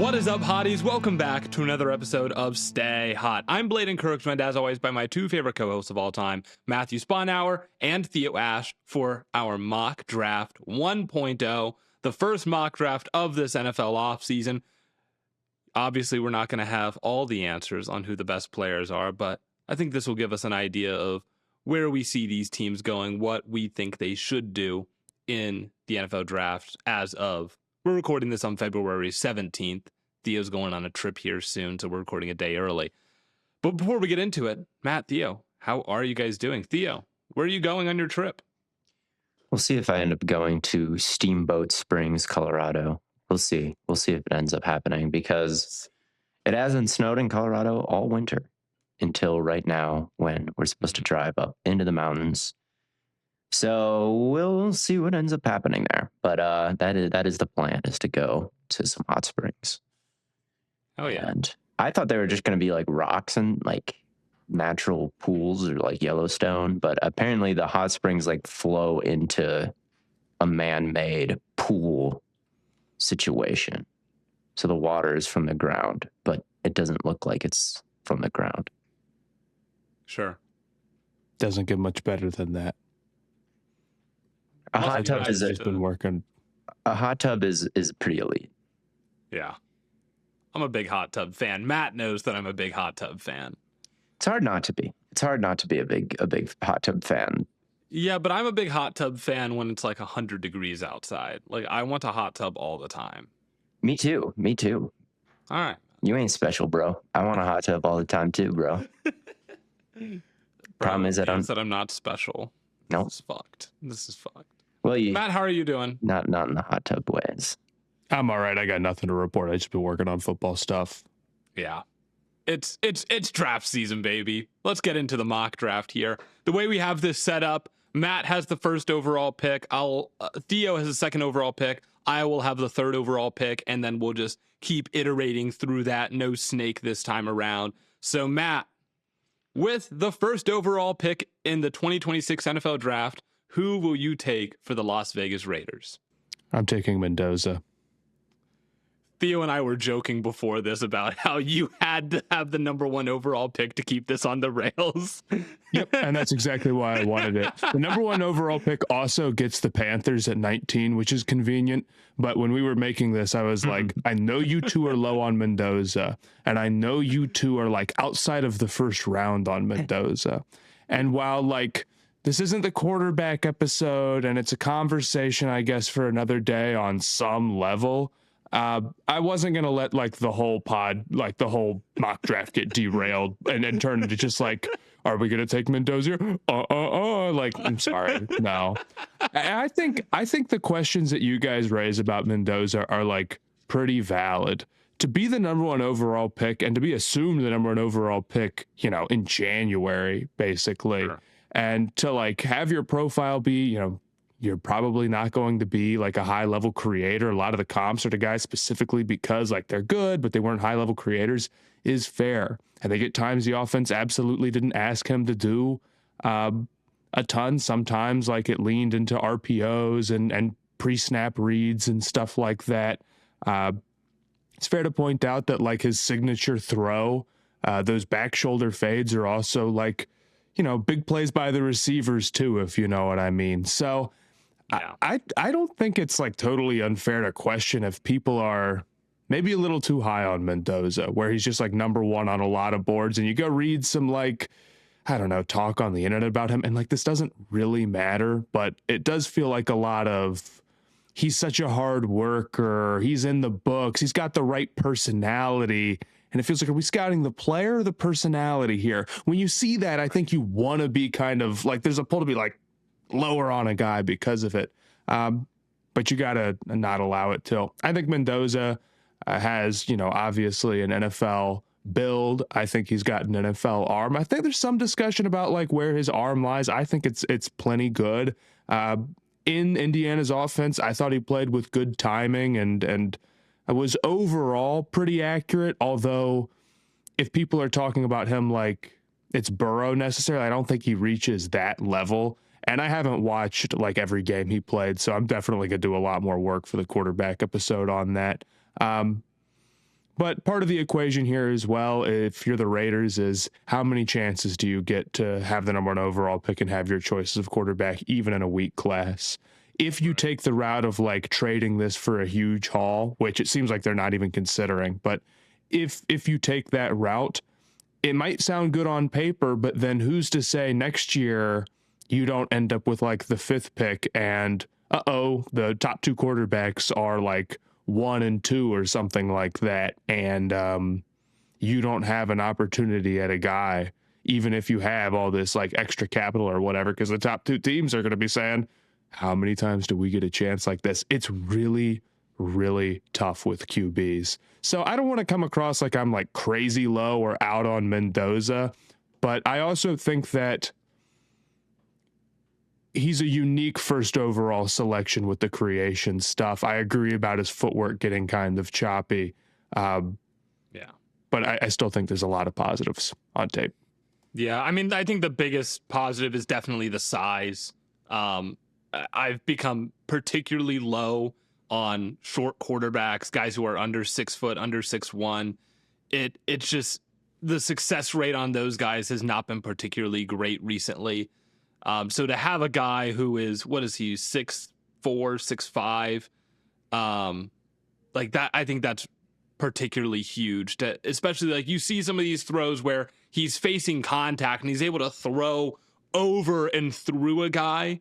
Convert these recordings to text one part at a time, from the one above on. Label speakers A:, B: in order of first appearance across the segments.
A: What is up, hotties? Welcome back to another episode of Stay Hot. I'm Blaiden Kirk, joined as always by my two favorite co-hosts of all time, Matthew Sponhour and Theo Ash, for our mock draft 1.0, the first mock draft of this NFL offseason. Obviously, we're not going to have all the answers on who the best players are, but I think this will give us an idea of where we see these teams going, what we think they should do in the NFL draft as of. We're recording this on February 17th. Theo's going on a trip here soon, so we're recording a day early. But before we get into it, Matt, Theo, how are you guys doing? Theo, where are you going on your trip?
B: We'll see if I end up going to Steamboat Springs, Colorado. We'll see. We'll see if it ends up happening because it hasn't snowed in Colorado all winter until right now when we're supposed to drive up into the mountains. So we'll see what ends up happening there. But that is the plan, is to go to some hot springs.
A: Oh, yeah.
B: And I thought they were just going to be like rocks and like natural pools or like Yellowstone, but apparently the hot springs like flow into a man-made pool situation. So the water is from the ground, but it doesn't look like it's from the ground.
A: Sure.
C: Doesn't get much better than that.
B: A hot tub is
C: been working.
B: A hot tub is pretty elite.
A: Yeah. I'm a big hot tub fan. Matt knows that I'm a big hot tub fan.
B: It's hard not to be. It's hard not to be a big hot tub fan.
A: Yeah, but I'm a big hot tub fan when it's like 100 degrees outside. Like, I want a hot tub all the time.
B: Me too.
A: All right.
B: You ain't special, bro. I want a hot tub all the time too, bro. Problem is that
A: I'm not special.
B: Nope.
A: This is fucked.
B: Well,
A: Matt, how are you doing?
B: Not in the hot tub ways.
C: I'm all right. I got nothing to report. I just been working on football stuff.
A: Yeah. It's draft season, baby. Let's get into the mock draft here. The way we have this set up, Matt has the first overall pick. Theo has the second overall pick. I will have the third overall pick, and then we'll just keep iterating through that. No snake this time around. So, Matt, with the first overall pick in the 2026 NFL draft, who will you take for the Las Vegas Raiders?
C: I'm taking Mendoza.
A: Theo and I were joking before this about how you had to have the number one overall pick to keep this on the rails.
C: Yep, and that's exactly why I wanted it. The number one overall pick also gets the Panthers at 19, which is convenient. But when we were making this, I was like, I know you two are low on Mendoza, and I know you two are like outside of the first round on Mendoza. And while like this isn't the quarterback episode, and it's a conversation, I guess, for another day on some level, I wasn't going to let like the whole mock draft get derailed and turn into just like, are we going to take Mendoza? Like, I'm sorry. No, I think the questions that you guys raise about Mendoza are like pretty valid. To be the number one overall pick and to be assumed the number one overall pick, in January, basically,
A: Sure.
C: And to like have your profile be, you're probably not going to be like a high level creator. A lot of the comps are to guys specifically because like they're good, but they weren't high level creators, is fair. I think at times the offense absolutely didn't ask him to do a ton. Sometimes like it leaned into RPOs and pre-snap reads and stuff like that. It's fair to point out that like his signature throw, those back shoulder fades are also like, big plays by the receivers too, if you know what I mean. So yeah. I don't think it's like totally unfair to question if people are maybe a little too high on Mendoza, where he's just like number one on a lot of boards, and you go read some like, I don't know, talk on the internet about him, and like this doesn't really matter, but it does feel like a lot of he's such a hard worker, he's in the books, he's got the right personality. And it feels like, are we scouting the player or the personality here? When you see that, I think you want to be kind of like, there's a pull to be like lower on a guy because of it. But you got to not allow it till. I think Mendoza has, obviously an NFL build. I think he's got an NFL arm. I think there's some discussion about like where his arm lies. I think it's plenty good. In Indiana's offense, I thought he played with good timing and was overall pretty accurate, although if people are talking about him like it's Burrow necessarily, I don't think he reaches that level. And I haven't watched like every game he played, so I'm definitely going to do a lot more work for the quarterback episode on that. But part of the equation here as well, if you're the Raiders, is how many chances do you get to have the number 1 overall pick and have your choices of quarterback even in a weak class? If you take the route of like trading this for a huge haul, which it seems like they're not even considering, but if you take that route, it might sound good on paper, but then who's to say next year you don't end up with like the 5th pick and the top 2 quarterbacks are like 1 and 2 or something like that, and you don't have an opportunity at a guy, even if you have all this like extra capital or whatever, because the top 2 teams are going to be saying, how many times do we get a chance like this? It's really, really tough with QBs. So I don't want to come across like I'm like crazy low or out on Mendoza, but I also think that he's a unique first overall selection with the creation stuff. I agree about his footwork getting kind of choppy.
A: Yeah.
C: But I still think there's a lot of positives on tape.
A: Yeah, I mean, I think the biggest positive is definitely the size. I've become particularly low on short quarterbacks, guys who are under 6 foot, under 6'1". It's just the success rate on those guys has not been particularly great recently. So to have a guy who is, what is he, 6'4", 6'5", like that, I think that's particularly huge. Especially like you see some of these throws where he's facing contact and he's able to throw over and through a guy,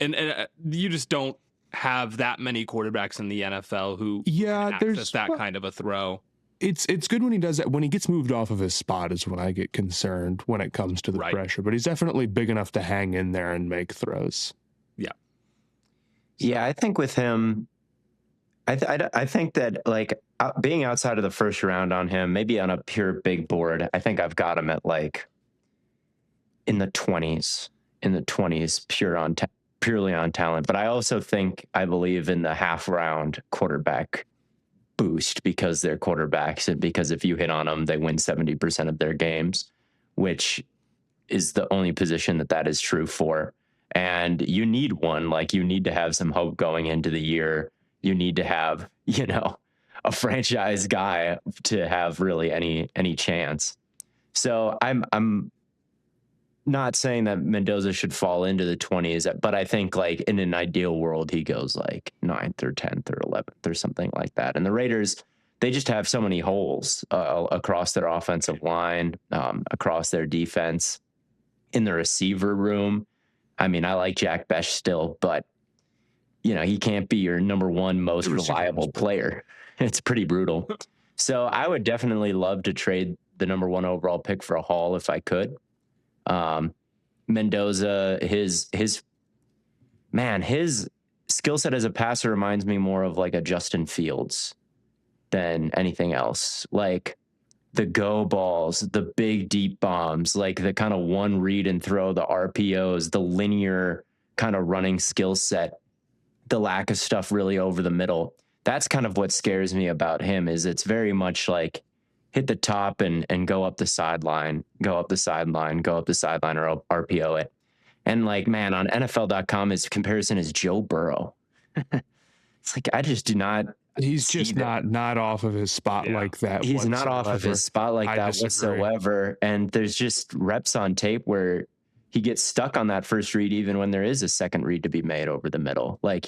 A: and you just don't have that many quarterbacks in the NFL who can access that kind of a throw.
C: It's good when he does that. When he gets moved off of his spot is when I get concerned when it comes to the pressure. But he's definitely big enough to hang in there and make throws.
A: Yeah.
B: Yeah, I think with him, I think that like being outside of the first round on him, maybe on a pure big board, I think I've got him at like in the 20s, purely on talent. But I also think I believe in the half round quarterback boost because they're quarterbacks, and because if you hit on them, they win 70% of their games, which is the only position that is true for. And you need one, like you need to have some hope going into the year. You need to have, a franchise guy to have really any chance. So I'm not saying that Mendoza should fall into the 20s, but I think like in an ideal world, he goes like 9th or 10th or 11th or something like that. And the Raiders, they just have so many holes across their offensive line, across their defense, in the receiver room. I mean, I like Jack Besh still, but he can't be your number 1 most reliable player. It's pretty brutal. So I would definitely love to trade the number 1 overall pick for a haul if I could. Mendoza, his skill set as a passer reminds me more of like a Justin Fields than anything else. Like the go balls, the big deep bombs, like the kind of one read and throw, the RPOs, the linear kind of running skill set, the lack of stuff really over the middle. That's kind of what scares me about him, is it's very much like hit the top and go up the sideline, go up the sideline or RPO it. And like, man, on NFL.com, his comparison is Joe Burrow. It's like, I just do not.
C: He's just not off of his spot like that.
B: He's not off of his spot like that whatsoever. And there's just reps on tape where he gets stuck on that first read, even when there is a second read to be made over the middle. Like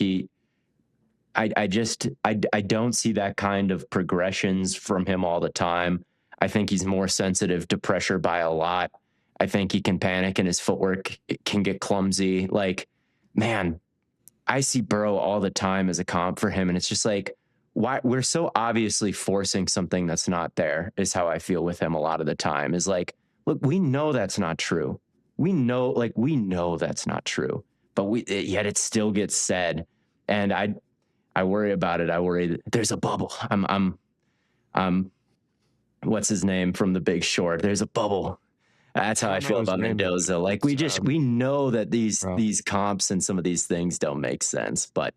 B: I don't see that kind of progressions from him all the time. I think he's more sensitive to pressure by a lot. I think he can panic and his footwork can get clumsy. Like, man, I see Burrow all the time as a comp for him. And it's just like, why we're so obviously forcing something that's not there, is how I feel with him a lot of the time. Is like, look, we know that's not true. We know that's not true, but yet it still gets said. And I worry about it. I worry there's a bubble. I'm what's his name from The Big Short? There's a bubble. That's how I feel about Mendoza. Like we know that these comps and some of these things don't make sense, but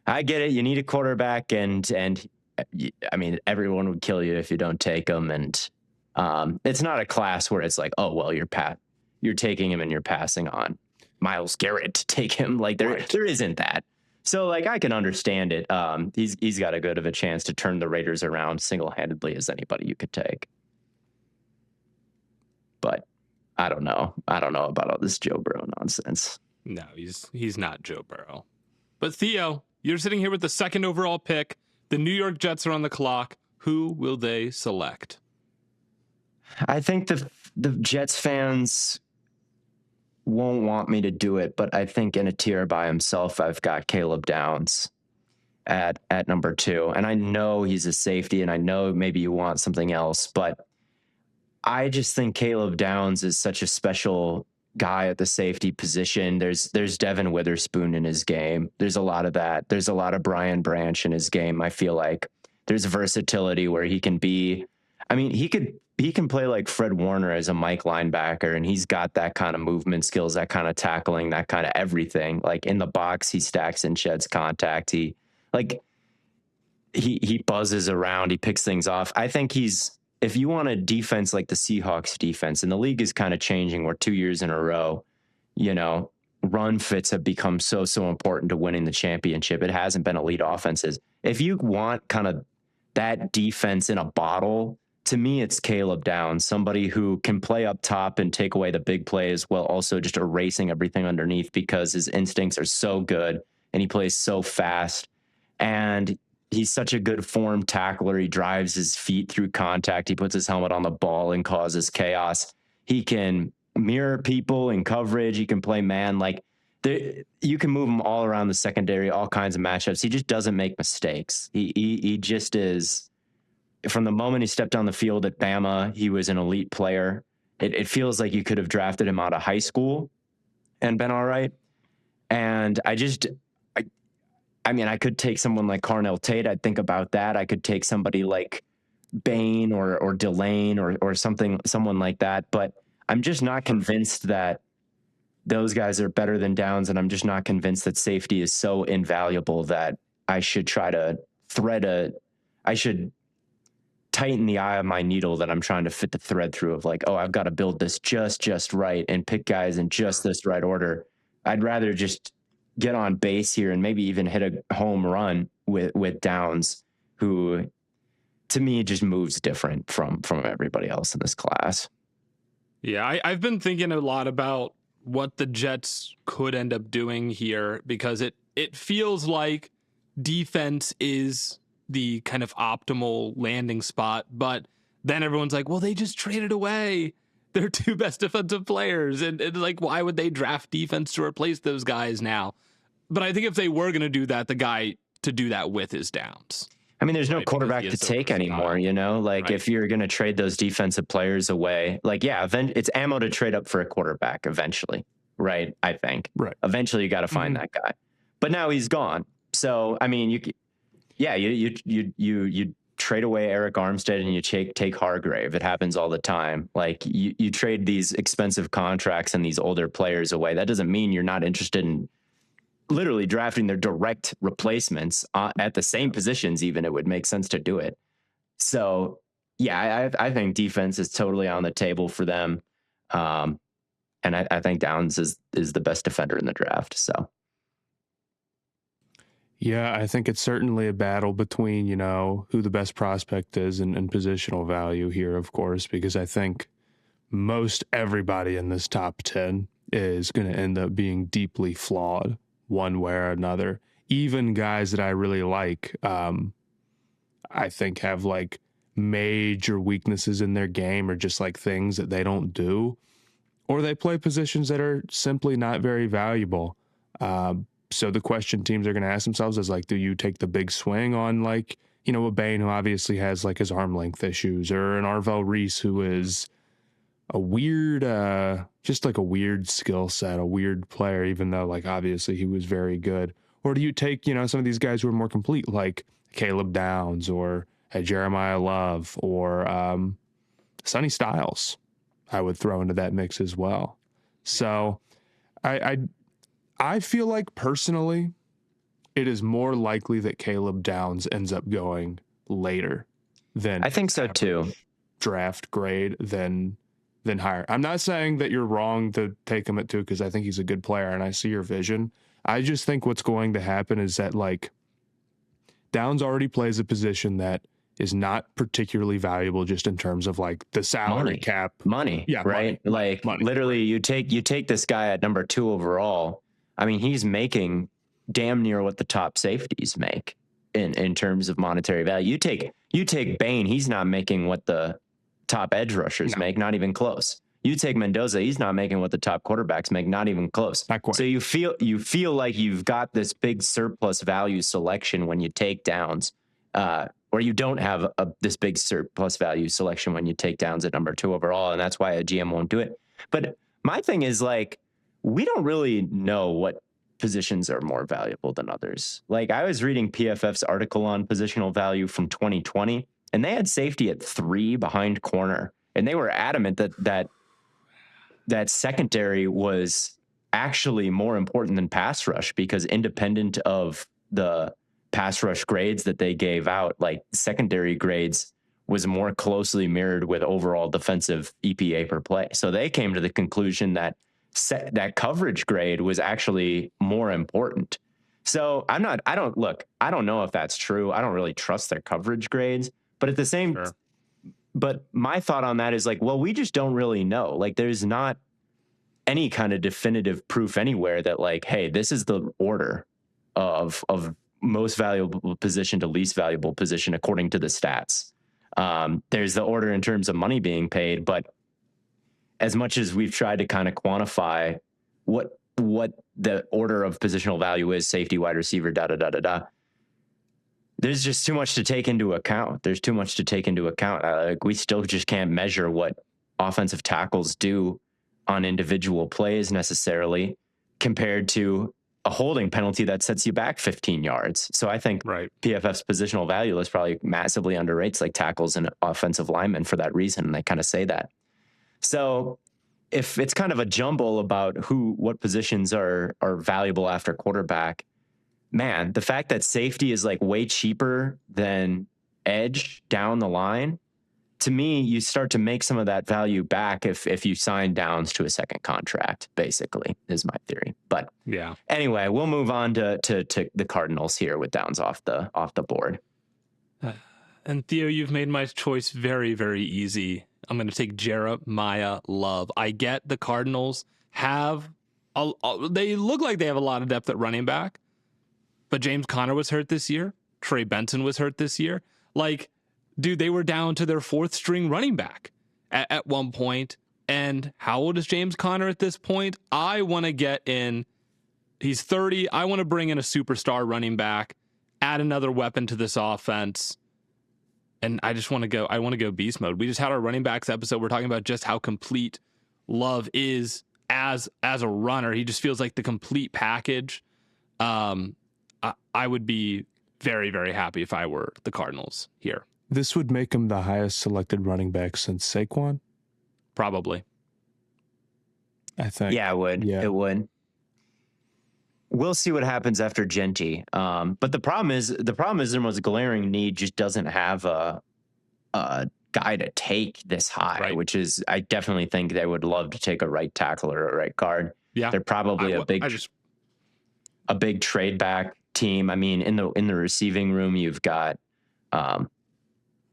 B: I get it. You need a quarterback, and I mean, everyone would kill you if you don't take him. And it's not a class where it's like, oh well, you're taking him and you're passing on Myles Garrett to take him. Like there isn't that. So like I can understand it. He's got a good of a chance to turn the Raiders around single-handedly as anybody you could take. But I don't know. I don't know about all this Joe Burrow nonsense.
A: No, he's not Joe Burrow. But Theo, you're sitting here with the second overall pick. The New York Jets are on the clock. Who will they select?
B: I think the Jets fans won't want me to do it, but I think in a tier by himself, I've got Caleb Downs at number 2. And I know he's a safety, and I know maybe you want something else, but I just think Caleb Downs is such a special guy at the safety position. There's Devin Witherspoon in his game. There's a lot of that. There's a lot of Brian Branch in his game. I feel like there's versatility where he can be. I mean, he can play like Fred Warner as a Mike linebacker, and he's got that kind of movement skills, that kind of tackling, that kind of everything. Like in the box, he stacks and sheds contact. He buzzes around. He picks things off. I think if you want a defense like the Seahawks defense, and the league is kind of changing, where 2 years in a row, run fits have become so important to winning the championship. It hasn't been elite offenses. If you want kind of that defense in a bottle, to me, it's Caleb Downs, somebody who can play up top and take away the big plays while also just erasing everything underneath, because his instincts are so good and he plays so fast. And he's such a good form tackler. He drives his feet through contact. He puts his helmet on the ball and causes chaos. He can mirror people in coverage. He can play man. You can move him all around the secondary, all kinds of matchups. He just doesn't make mistakes. He just is. From the moment he stepped on the field at Bama, he was an elite player. It feels like you could have drafted him out of high school and been all right. And I could take someone like Carnell Tate. I'd think about that. I could take somebody like Bain or Delane or someone like that. But I'm just not convinced that those guys are better than Downs, and I'm just not convinced that safety is so invaluable that I should try to I should tighten the eye of my needle that I'm trying to fit the thread through of like, oh, I've got to build this just right and pick guys in just this right order. I'd rather just get on base here and maybe even hit a home run with Downs, who to me just moves different from everybody else in this class.
A: Yeah, I've been thinking a lot about what the Jets could end up doing here, because it feels like defense is the kind of optimal landing spot, but then everyone's like, well, they just traded away their 2 best defensive players, and like, why would they draft defense to replace those guys now? But I think if they were going to do that, the guy to do that with is Downs.
B: I mean, there's no quarterback to take anymore, if you're going to trade those defensive players away, it's ammo to trade up for a quarterback eventually, right? I think.
C: Right.
B: Eventually you got to find that guy. But now he's gone. So, I mean, you trade away Eric Armstead and you take Hargrave. It happens all the time. Like you trade these expensive contracts and these older players away. That doesn't mean you're not interested in literally drafting their direct replacements at the same positions. Even it would make sense to do it. So I think defense is totally on the table for them. And I think Downs is the best defender in the draft. So.
C: Yeah, I think it's certainly a battle between, who the best prospect is and positional value here, of course, because I think most everybody in this top 10 is going to end up being deeply flawed one way or another. Even guys that I really like, I think have like major weaknesses in their game, or just like things that they don't do, or they play positions that are simply not very valuable. So the question teams are going to ask themselves is like, do you take the big swing on like, a Bain who obviously has like his arm length issues, or an Arvell Reese who is a weird, just like a weird skill set, a weird player, even though like obviously he was very good? Or do you take, some of these guys who are more complete, like Caleb Downs or Jeremiah Love or Sonny Styles? I would throw into that mix as well. So I feel like personally, it is more likely that Caleb Downs ends up going later than
B: I think so too.
C: Draft grade than higher. I'm not saying that you're wrong to take him at 2, because I think he's a good player and I see your vision. I just think what's going to happen is that like Downs already plays a position that is not particularly valuable just in terms of like the salary cap.
B: Money,
C: Yeah,
B: right?
C: money.
B: Literally, you take this guy at number 2 overall. I mean, he's making damn near what the top safeties make in terms of monetary value. You take Bain, he's not making what the top edge rushers make, not even close. You take Mendoza, he's not making what the top quarterbacks make, not even close.
C: Not quite.
B: So you feel like you've got this big surplus value selection when you take Downs, or you don't have this big surplus value selection when you take Downs at number 2 overall, and that's why a GM won't do it. But my thing is like, we don't really know what positions are more valuable than others. Like I was reading PFF's article on positional value from 2020, and they had safety at 3 behind corner, and they were adamant that secondary was actually more important than pass rush, because independent of the pass rush grades that they gave out, like secondary grades was more closely mirrored with overall defensive EPA per play. So they came to the conclusion that that coverage grade was actually more important. So I don't know if that's true. I don't really trust their coverage grades, but at the same But my thought on that is like, well, we just don't really know. Like there's not any kind of definitive proof anywhere that like, hey, this is the order of most valuable position to least valuable position according to the stats. There's the order in terms of money being paid, but as much as we've tried to kind of quantify what the order of positional value is, safety, wide receiver, there's just too much to take into account. Like we still just can't measure what offensive tackles do on individual plays necessarily compared to a holding penalty that sets you back 15 yards. So I think PFF's positional value list probably massively underrates like tackles and offensive linemen for that reason. And they kind of say that. So if it's kind of a jumble about what positions are valuable after quarterback, man, the fact that safety is like way cheaper than edge down the line, to me, you start to make some of that value back if you sign Downs to a second contract, basically, is my theory. But
A: yeah.
B: Anyway, we'll move on to the Cardinals here with Downs off the board.
A: And Theo, you've made my choice very, very easy. I'm going to take Jeremiah Love. I get the Cardinals they look like they have a lot of depth at running back, but James Conner was hurt this year. Trey Benson was hurt this year. Like, dude, they were down to their 4th string running back at one point. And how old is James Conner at this point? I want to get in. He's 30. I want to bring in a superstar running back, add another weapon to this offense. And I want to go beast mode. We just had our running backs episode. We're talking about just how complete Love is as a runner. He just feels like the complete package. I would be very, very happy if I were the Cardinals here.
C: This would make him the highest selected running back since Saquon?
A: Probably.
C: I think.
B: Yeah, it would.
C: Yeah.
B: It would. We'll see what happens after Genty. But the problem is their most glaring need just doesn't have a guy to take this high, which is, I definitely think they would love to take a right tackle or a right guard. Yeah. They're probably a big trade back team. I mean, in the receiving room, you've got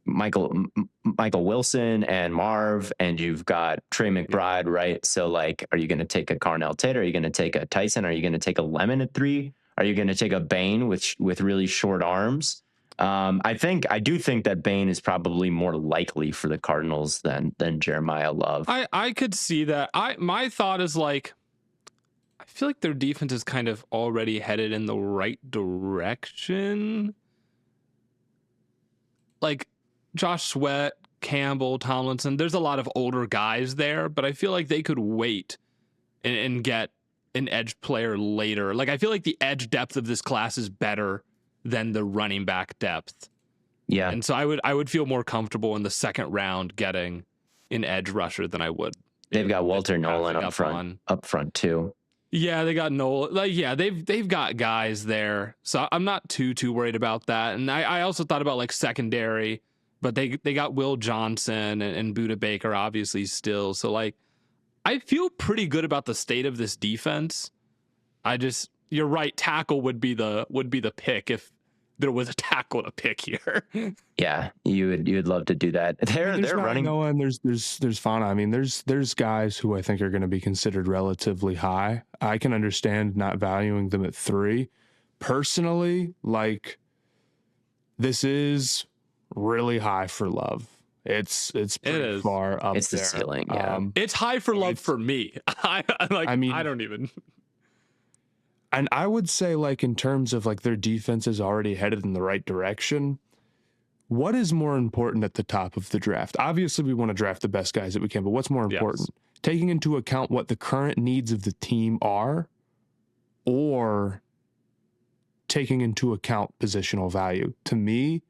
B: Michael Wilson and Marv, and you've got Trey McBride, right? So, like, are you going to take a Carnell Tate? Are you going to take a Tyson? Are you going to take a Lemon at 3? Are you going to take a Bain with really short arms? I do think that Bain is probably more likely for the Cardinals than Jeremiah Love.
A: I could see that. My thought is like, I feel like their defense is kind of already headed in the right direction. Like Josh Sweat, Campbell, Tomlinson, there's a lot of older guys there, but I feel like they could wait and get an edge player later. Like, I feel like the edge depth of this class is better than the running back depth.
B: Yeah.
A: And so I would feel more comfortable in the second round getting an edge rusher than I would.
B: They've got Walter Nolan up front too.
A: Yeah, they got Nolan. Like, yeah, they've got guys there. So I'm not too worried about that. And I also thought about like secondary, but they got Will Johnson and Buda Baker obviously still. So like, I feel pretty good about the state of this defense. you're right. Tackle would be the pick if there was a tackle to pick here.
B: Yeah, you'd love to do that. They're running.
C: Noah and there's Fauna. I mean, there's guys who I think are going to be considered relatively high. I can understand not valuing them at 3. Personally, like, this is really high for Love. It's pretty far up
B: It's the
C: there.
B: ceiling, yeah.
A: It's high for Love for me. I don't even.
C: And I would say, like, in terms of like their defense is already headed in the right direction. What is more important at the top of the draft? Obviously, we want to draft the best guys that we can, but what's more important? Yes. Taking into account what the current needs of the team are, or taking into account positional value? To me,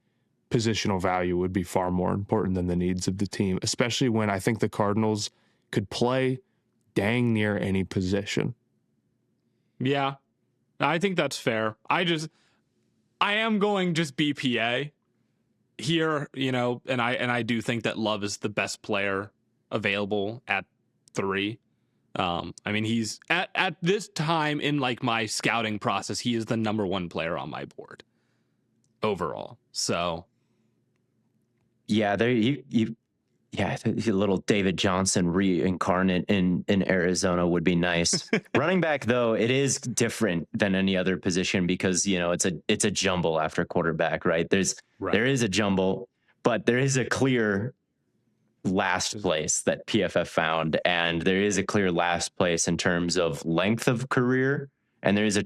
C: positional value would be far more important than the needs of the team, especially when I think the Cardinals could play dang near any position.
A: Yeah, I think that's fair. I am going just BPA here, you know, and I do think that Love is the best player available at 3. I mean, he's at this time in like my scouting process, he is the number 1 player on my board overall. So
B: yeah, yeah, a little David Johnson reincarnate in Arizona would be nice. Running back, though, it is different than any other position because, you know, it's a jumble after quarterback, right? There is a jumble, but there is a clear last place that PFF found, and there is a clear last place in terms of length of career, and there is a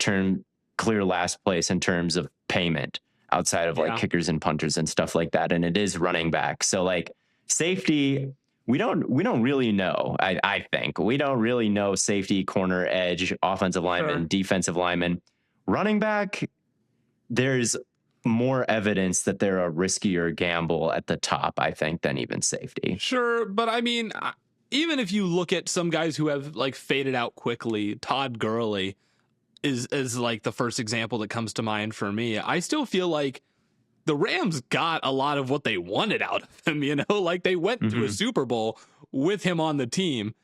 B: clear last place in terms of payment outside of like kickers and punters and stuff like that, and it is running back. So like safety, we don't really know. I think we don't really know safety, corner, edge, offensive lineman, defensive lineman, running back. There's more evidence that they're a riskier gamble at the top, I think, than even safety.
A: Sure, but I mean, even if you look at some guys who have like faded out quickly, Todd Gurley is like the first example that comes to mind for me. I still feel like the Rams got a lot of what they wanted out of him, you know, like they went to a Super Bowl with him on the team.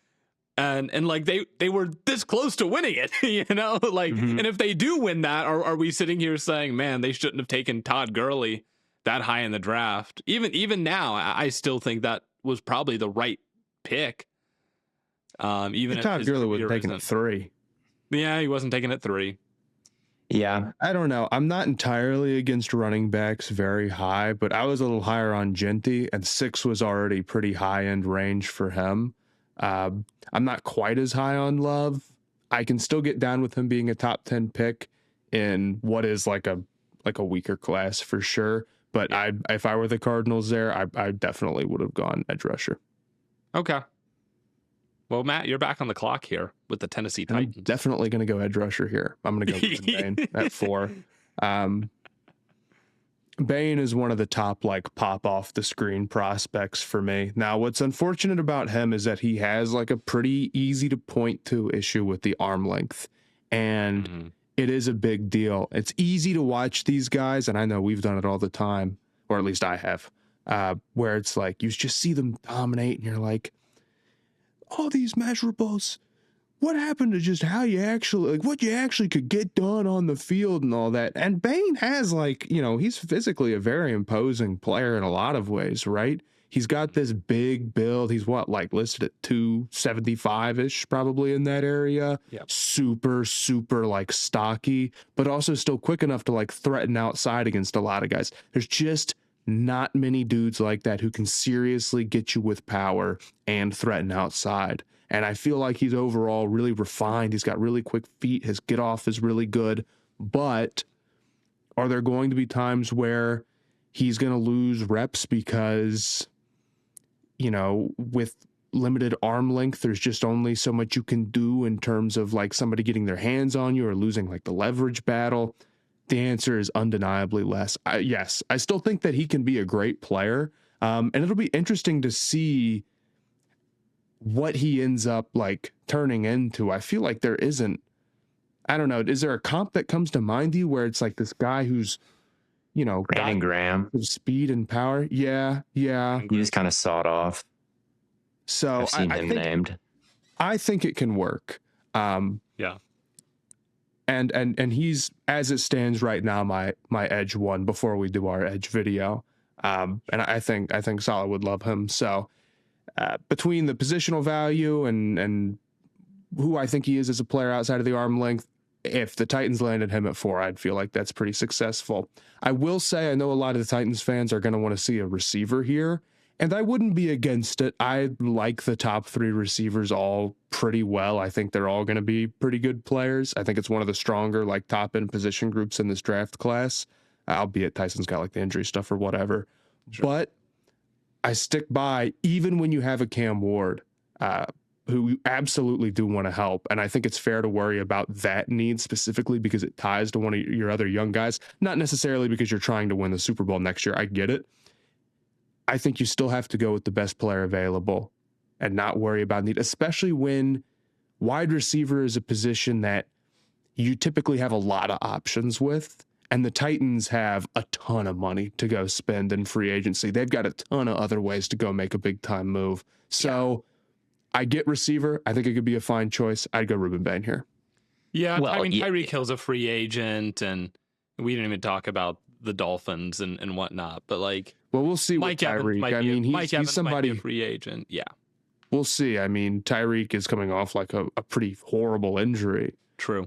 A: And like they were this close to winning it, you know, like, and if they do win that, are we sitting here saying, man, they shouldn't have taken Todd Gurley that high in the draft? Even now, I still think that was probably the right pick. Even if
C: Todd Gurley was taken at 3.
A: Yeah, he wasn't taken at 3.
B: Yeah,
C: I don't know. I'm not entirely against running backs very high, but I was a little higher on Genty, and 6 was already pretty high end range for him. I'm not quite as high on Love. I can still get down with him being a top 10 pick in what is like a weaker class for sure. But if I were the Cardinals there, I definitely would have gone edge rusher.
A: Okay. Well, Matt, you're back on the clock here with the Tennessee Titans.
C: I'm definitely going to go edge rusher here. I'm going to go with Bain at 4. Bain is one of the top, like, pop off the screen prospects for me. Now, what's unfortunate about him is that he has like a pretty easy to point to issue with the arm length, and it is a big deal. It's easy to watch these guys, and I know we've done it all the time, or at least I have, where it's like you just see them dominate, and you're like, all these measurables, what happened to just how you actually, like, what you actually could get done on the field and all that? And Bain has, like, you know, he's physically a very imposing player in a lot of ways, right? He's got this big build. He's listed at 275-ish, probably in that area.
A: Yep.
C: Super, like, stocky, but also still quick enough to, like, threaten outside against a lot of guys. There's just not many dudes like that who can seriously get you with power and threaten outside. And I feel like he's overall really refined. He's got really quick feet. His get off is really good. But are there going to be times where he's going to lose reps because, you know, with limited arm length, there's just only so much you can do in terms of like somebody getting their hands on you or losing like the leverage battle? The answer is undeniably less. Yes, I still think that he can be a great player. And it'll be interesting to see what he ends up like turning into. I feel like there isn't, I don't know, is there a comp that comes to mind to you where it's like this guy who's, you know,
B: Brandon Graham,
C: speed and power? Yeah.
B: He just kind of sawed off.
C: So
B: I've seen him named.
C: I think it can work.
A: Yeah.
C: And he's, as it stands right now, my edge one before we do our edge video. And I think Salah would love him. So between the positional value and who I think he is as a player outside of the arm length, if the Titans landed him at 4, I'd feel like that's pretty successful. I will say I know a lot of the Titans fans are going to want to see a receiver here, and I wouldn't be against it. I like the top 3 receivers all pretty well. I think they're all going to be pretty good players. I think it's one of the stronger, like, top-end position groups in this draft class, albeit Tyson's got, like, the injury stuff or whatever. Sure. But I stick by, even when you have a Cam Ward, who you absolutely do want to help. And I think it's fair to worry about that need specifically because it ties to one of your other young guys, not necessarily because you're trying to win the Super Bowl next year. I get it. I think you still have to go with the best player available and not worry about need, especially when wide receiver is a position that you typically have a lot of options with. And the Titans have a ton of money to go spend in free agency. They've got a ton of other ways to go make a big time move. So I get receiver. I think it could be a fine choice. I'd go Ruben Bain here.
A: Yeah, well, I mean, Tyreek Hill's a free agent, and we didn't even talk about the Dolphins and whatnot. But like,
C: well, we'll see with Tyreek. I mean, he's somebody,
A: might be a free agent. Yeah,
C: we'll see. I mean, Tyreek is coming off like a pretty horrible injury.
A: True.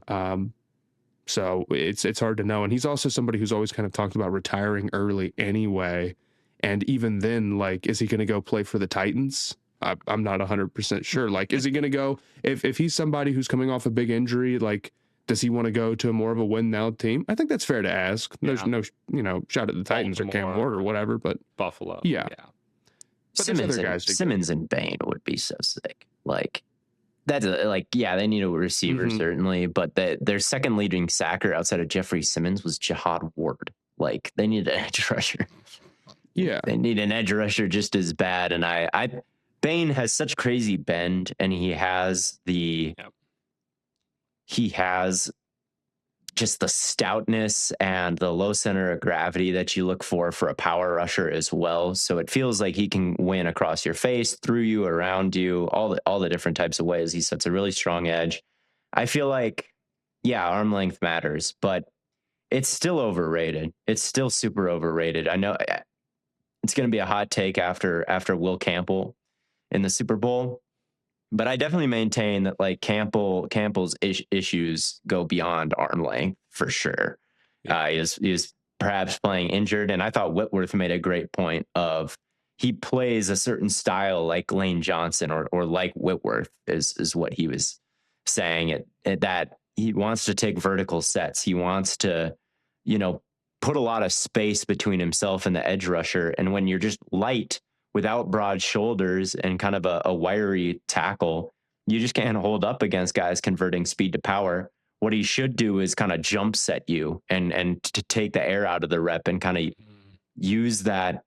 C: So it's hard to know. And he's also somebody who's always kind of talked about retiring early anyway. And even then, like, is he going to go play for the Titans? I'm not 100% sure. Like, is he going to go, if he's somebody who's coming off a big injury, like, does he want to go to more of a win now team? I think that's fair to ask. There's no, shot at the Titans or Cam Ward or whatever, but
A: Buffalo.
C: Yeah. But
B: Simmons and Bain would be so sick. Like, that's they need a receiver certainly, but their second leading sacker outside of Jeffrey Simmons was Jihad Ward. Like, they need an edge rusher.
C: Yeah.
B: They need an edge rusher just as bad. And Bain has such crazy bend, and he has just the stoutness and the low center of gravity that you look for a power rusher as well. So it feels like he can win across your face, through you, around you, all the different types of ways. He sets a really strong edge. I feel like, arm length matters, but it's still overrated. It's still super overrated. I know it's going to be a hot take after Will Campbell in the Super Bowl, but I definitely maintain that, like, Campbell's issues go beyond arm length for sure. Yeah. He is perhaps playing injured, and I thought Whitworth made a great point of he plays a certain style like Lane Johnson or like Whitworth is what he was saying. That he wants to take vertical sets. He wants to, put a lot of space between himself and the edge rusher, and when you're just light, without broad shoulders and kind of a wiry tackle, you just can't hold up against guys converting speed to power. What he should do is kind of jump set you and to take the air out of the rep and kind of use that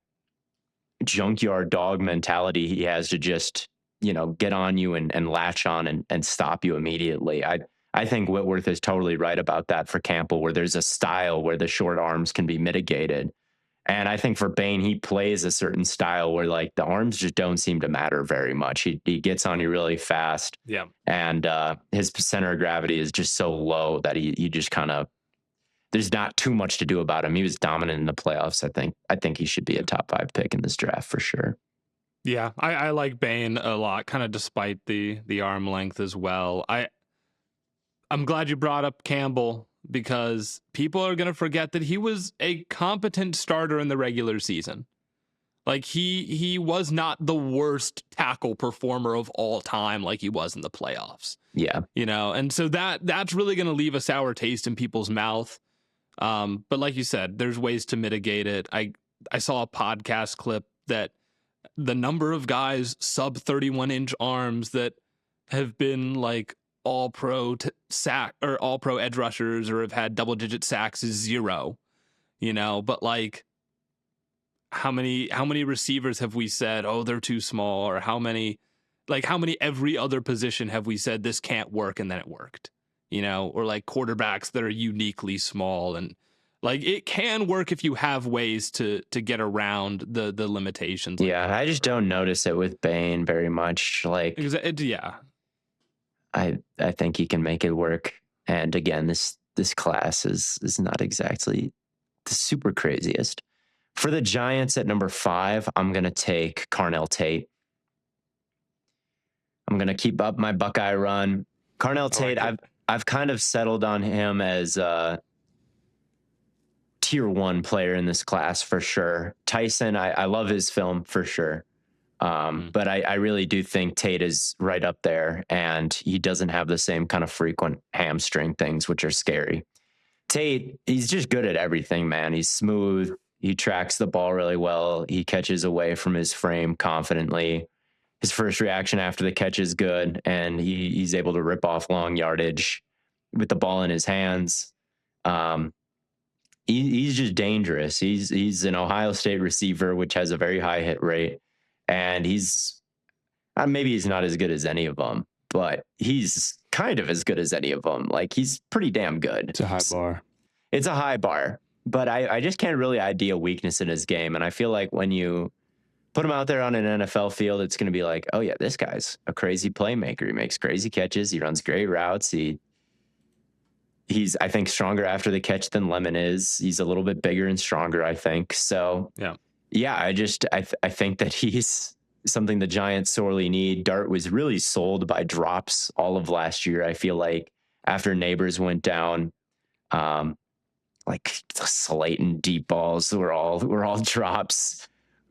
B: junkyard dog mentality he has to just, get on you and latch on and stop you immediately. I think Whitworth is totally right about that for Campbell, where there's a style where the short arms can be mitigated. And I think for Bain, he plays a certain style where, like, the arms just don't seem to matter very much. He gets on you really fast.
A: Yeah.
B: And his center of gravity is just so low that he just kind of, there's not too much to do about him. He was dominant in the playoffs. I think he should be a top 5 pick in this draft for sure.
A: Yeah, I like Bain a lot, kind of despite the arm length as well. I'm glad you brought up Campbell, because people are going to forget that he was a competent starter in the regular season. Like, he was not the worst tackle performer of all time like he was in the playoffs.
B: Yeah.
A: And so that's really going to leave a sour taste in people's mouth. But like you said, there's ways to mitigate it. I saw a podcast clip that the number of guys sub 31-inch arms that have been, like, all pro sack or all pro edge rushers or have had double digit sacks is 0, but, like, how many receivers have we said, oh, they're too small? Or how many every other position have we said this can't work and then it worked, or like quarterbacks that are uniquely small, and, like, it can work if you have ways to get around the limitations.
B: Yeah. I just don't notice it with Bain very much. Like,
A: yeah.
B: I think he can make it work. And again, this this class is not exactly the super craziest. For the Giants at number 5, I'm going to take Carnell Tate. I'm going to keep up my Buckeye run. Carnell Tate, I've kind of settled on him as a tier 1 player in this class for sure. Tyson, I love his film for sure. But I really do think Tate is right up there, and he doesn't have the same kind of frequent hamstring things, which are scary. Tate, he's just good at everything, man. He's smooth. He tracks the ball really well. He catches away from his frame confidently. His first reaction after the catch is good, and he's able to rip off long yardage with the ball in his hands. He's just dangerous. He's an Ohio State receiver, which has a very high hit rate, and he's maybe he's not as good as any of them, but he's kind of as good as any of them. Like, he's pretty damn good.
C: It's a high bar.
B: It's a high bar, but I just can't really ID a weakness in his game. And I feel like when you put him out there on an NFL field, it's going to be like, oh yeah, this guy's a crazy playmaker. He makes crazy catches. He runs great routes. He's, I think, stronger after the catch than Lemon is. He's a little bit bigger and stronger, I think. So yeah, I think that he's something the Giants sorely need. Dart was really sold by drops all of last year. I feel like after Neighbors went down, like the Slayton deep balls were all drops.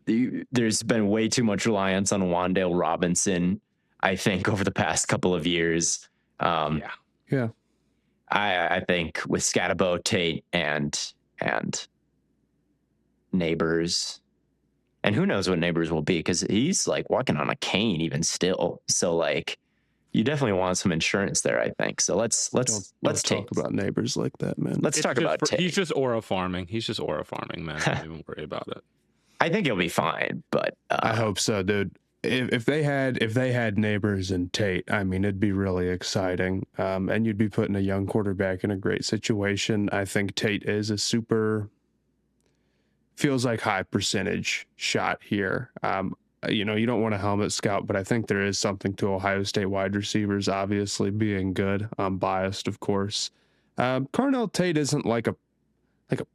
B: There's been way too much reliance on Wan'Dale Robinson, I think, over the past couple of years.
C: Yeah.
B: I think with Scatabo, Tate, and Neighbors, and who knows what Neighbors will be, because he's like walking on a cane even still. So like, you definitely want some insurance there, I think. So let's
C: talk about Neighbors like that, man.
B: Let's talk about Tate.
A: He's just aura farming. Man. Don't even worry about it.
B: I think he'll be fine, but
C: I hope so, dude. If they had Neighbors and Tate, I mean, it'd be really exciting. And you'd be putting a young quarterback in a great situation. I think Tate is a super, feels like high percentage shot here. You don't want a helmet scout, but I think there is something to Ohio State wide receivers obviously being good. I'm biased, of course. Carnell Tate isn't like a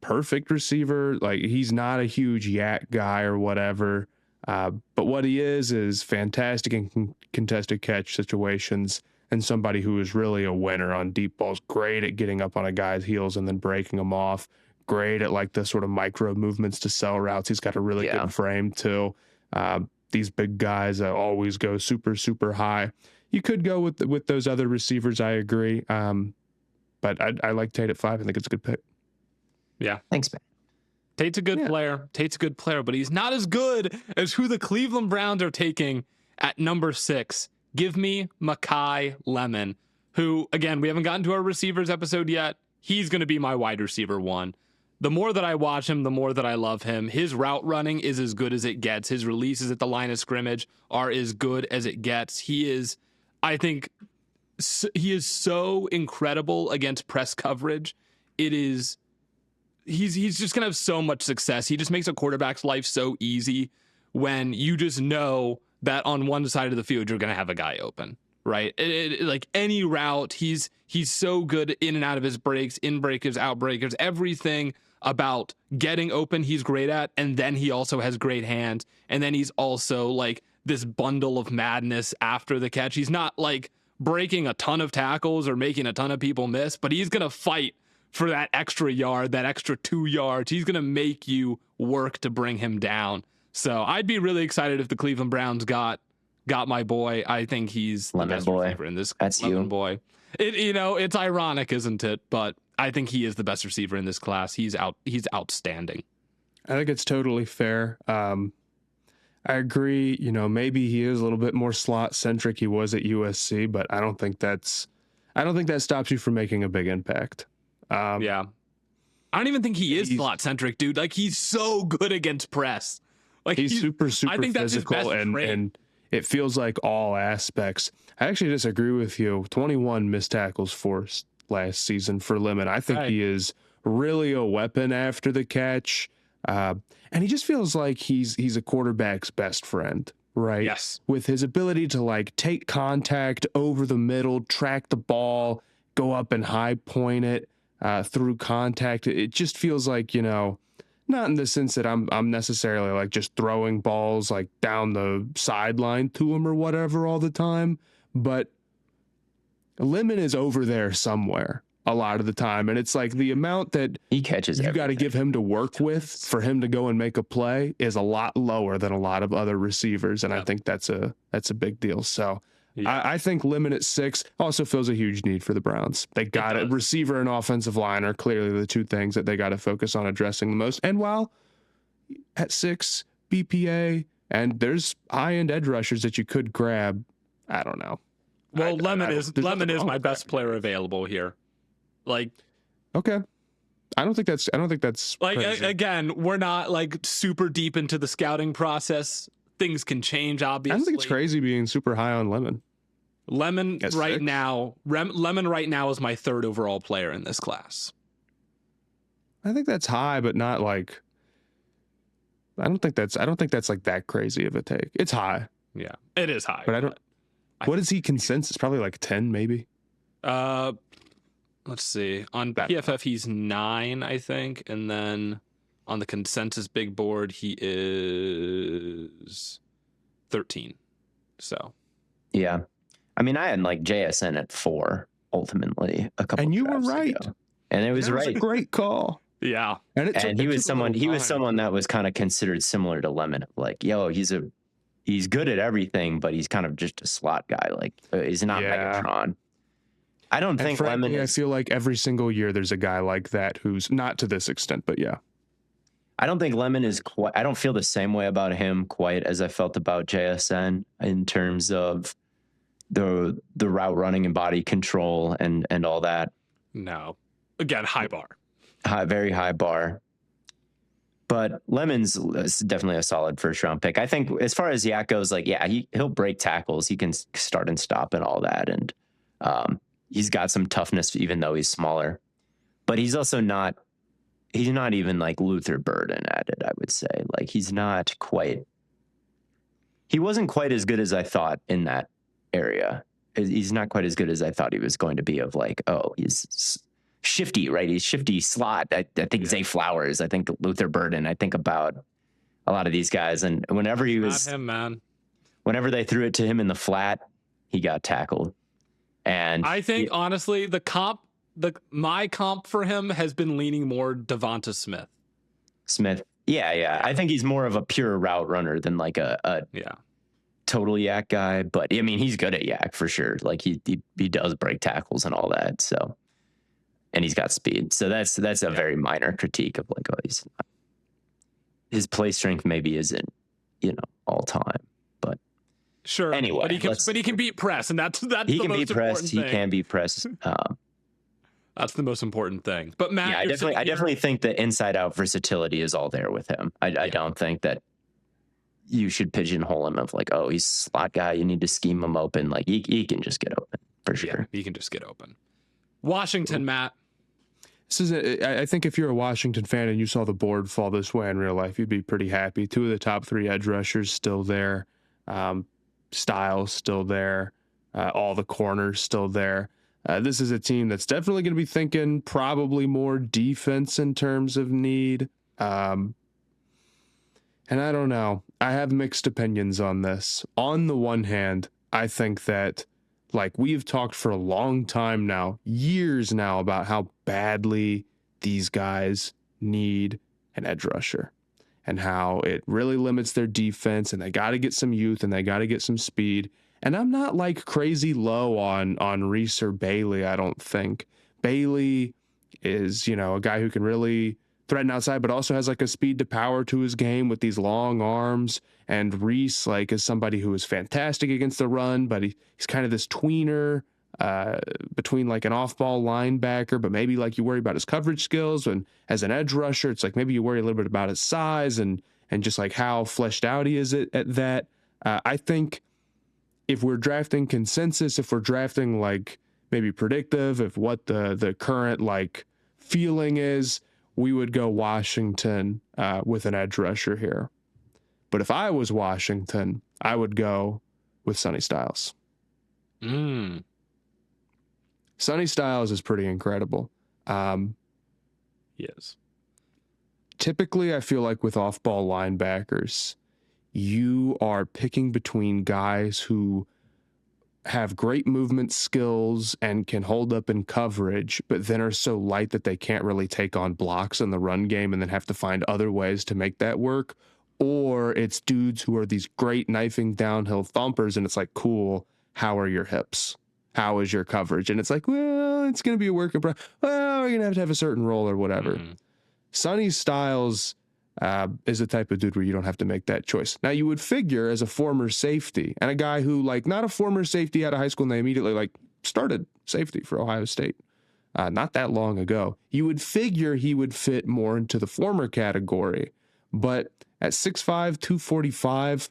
C: perfect receiver. Like, he's not a huge yak guy or whatever. But what he is fantastic in contested catch situations, and somebody who is really a winner on deep balls. Great at getting up on a guy's heels and then breaking them off. Great at like the sort of micro movements to sell routes. He's got a really good frame too. These big guys always go super, super high. You could go with those other receivers. I agree. But I like Tate at 5. I think it's a good pick.
A: Yeah.
B: Thanks, man.
A: Tate's a good player. Tate's a good player, but he's not as good as who the Cleveland Browns are taking at number 6. Give me Makai Lemon, who, again, we haven't gotten to our receivers episode yet. He's going to be my wide receiver 1. The more that I watch him, the more that I love him. His route running is as good as it gets. His releases at the line of scrimmage are as good as it gets. He is so incredible against press coverage. He's just going to have so much success. He just makes a quarterback's life so easy when you just know that on one side of the field, you're going to have a guy open, right? Like any route, he's so good in and out of his breaks, in breakers, out breakers, everything about getting open, he's great at. And then he also has great hands. And then he's also like this bundle of madness after the catch. He's not like breaking a ton of tackles or making a ton of people miss, but he's going to fight for that extra yard, that extra 2 yards. He's going to make you work to bring him down. So I'd be really excited if the Cleveland Browns got my boy. I think he's the best receiver in this.
B: That's
A: Lemon
B: you.
A: Boy. It's ironic, isn't it? But I think he is the best receiver in this class. He's outstanding.
C: I think it's totally fair. I agree. Maybe he is a little bit more slot centric. He was at USC, but I don't think that stops you from making a big impact.
A: I don't even think he is slot centric, dude. Like, he's so good against press. Like,
C: he's super
A: I think that's his
C: physical,
A: best trait.
C: and it feels like all aspects. I actually disagree with you. 21 missed tackles forced last season for Lemon. I think he is really a weapon after the catch, and he just feels like he's a quarterback's best friend, right?
A: Yes,
C: with his ability to like take contact over the middle, track the ball, go up and high point it. through contact. It just feels like, not in the sense that I'm necessarily like just throwing balls like down the sideline to him or whatever all the time, but Lemon is over there somewhere a lot of the time, and it's like the amount that
B: He catches
C: you got to give him to work with for him to go and make a play is a lot lower than a lot of other receivers, and I think that's a big deal. So I think Lemon at 6 also fills a huge need for the Browns. They got it. Receiver and offensive line are clearly the two things that they got to focus on addressing the most. And while at 6, BPA, and there's high-end edge rushers that you could grab, I don't know.
A: Well, Lemon is my best player available here. Like,
C: okay. I don't think that's
A: like
C: crazy.
A: Again, we're not like super deep into the scouting process. Things can change, obviously.
C: I don't think it's crazy being super high on Lemon.
A: Lemon right now is my 3rd overall player in this class.
C: I think that's high, but not like. I don't think that's like that crazy of a take. It's high.
A: Yeah, it is high.
C: But I don't. What is he consensus? Probably like 10, maybe.
A: Let's see. On PFF, he's 9, I think, and then on the consensus big board, he is 13. So,
B: yeah, I mean, I had like JSN at 4 ultimately a couple.
C: And you were right.
B: Ago. And it was right.
C: Was a great call.
A: Yeah,
B: and he was someone that was kind of considered similar to Lemon. Like, he's good at everything, but he's kind of just a slot guy. Like, he's not Megatron. I don't think
C: frankly,
B: Lemon.
C: I feel like every single year there's a guy like that who's not to this extent, but yeah.
B: I don't think Lemon is quite. I don't feel the same way about him quite as I felt about JSN in terms of the route running and body control and all that.
A: No, again, high bar.
B: Very high bar. But Lemon's definitely a solid first round pick. I think as far as Yak goes, like, he'll break tackles. He can start and stop and all that. And he's got some toughness, even though he's smaller. But he's also not even like Luther Burden at it, I would say. Like, he wasn't quite as good as I thought in that area. He's not quite as good as I thought he was going to be of like, he's shifty, right? He's shifty slot. I think Zay Flowers. I think Luther Burden. I think about a lot of these guys. And whenever
A: not him, man.
B: Whenever they threw it to him in the flat, he got tackled. And
A: I think honestly, my comp for him has been leaning more Devonta Smith.
B: Yeah. I think he's more of a pure route runner than like a total yak guy. But I mean, he's good at yak for sure. Like he does break tackles and all that. So. And he's got speed. So that's a very minor critique of like, his play strength maybe isn't, all time, but
A: sure.
B: Anyway,
A: but he can beat press, and that's
B: he
A: the
B: can
A: most
B: be pressed. He can be pressed.
A: That's the most important thing. But Matt,
B: I definitely think the inside out versatility is all there with him. I don't think that you should pigeonhole him of like, he's a slot guy. You need to scheme him open. Like he can just get open for sure.
A: Yeah, he can just get open. Washington, Matt.
C: I think if you're a Washington fan and you saw the board fall this way in real life, you'd be pretty happy. 2 of the top 3 edge rushers still there. Styles still there. All the corners still there. This is a team that's definitely going to be thinking probably more defense in terms of need. And I don't know. I have mixed opinions on this. On the one hand, I think that like we've talked for a long time now, years now, about how badly these guys need an edge rusher and how it really limits their defense, and they got to get some youth and they got to get some speed. And I'm not like crazy low on Reese or Bailey. I don't think Bailey is, a guy who can really threaten outside, but also has like a speed to power to his game with these long arms. And Reese like is somebody who is fantastic against the run, but he's kind of this tweener between like an off-ball linebacker, but maybe like you worry about his coverage skills. And as an edge rusher, it's like maybe you worry a little bit about his size and just like how fleshed out he is at that. I think if we're drafting consensus, if we're drafting like maybe predictive of what the current like feeling is, we would go Washington with an edge rusher here. But if I was Washington, I would go with Sonny Styles. Sonny Styles is pretty incredible.
A: He is.
C: Typically, I feel like with off-ball linebackers, you are picking between guys who have great movement skills and can hold up in coverage, but then are so light that they can't really take on blocks in the run game and then have to find other ways to make that work. Or it's dudes who are these great knifing downhill thumpers, and it's like, cool, how are your hips? How is your coverage? And it's like, well, it's going to be a work in progress. Well, we're going to have a certain role or whatever.
A: Mhm.
C: Sonny Styles is the type of dude where you don't have to make that choice. Now, you would figure as a former safety and a guy who, like, not a former safety out of high school and they immediately, like, started safety for Ohio State not that long ago, you would figure he would fit more into the former category. But at 6'5", 245,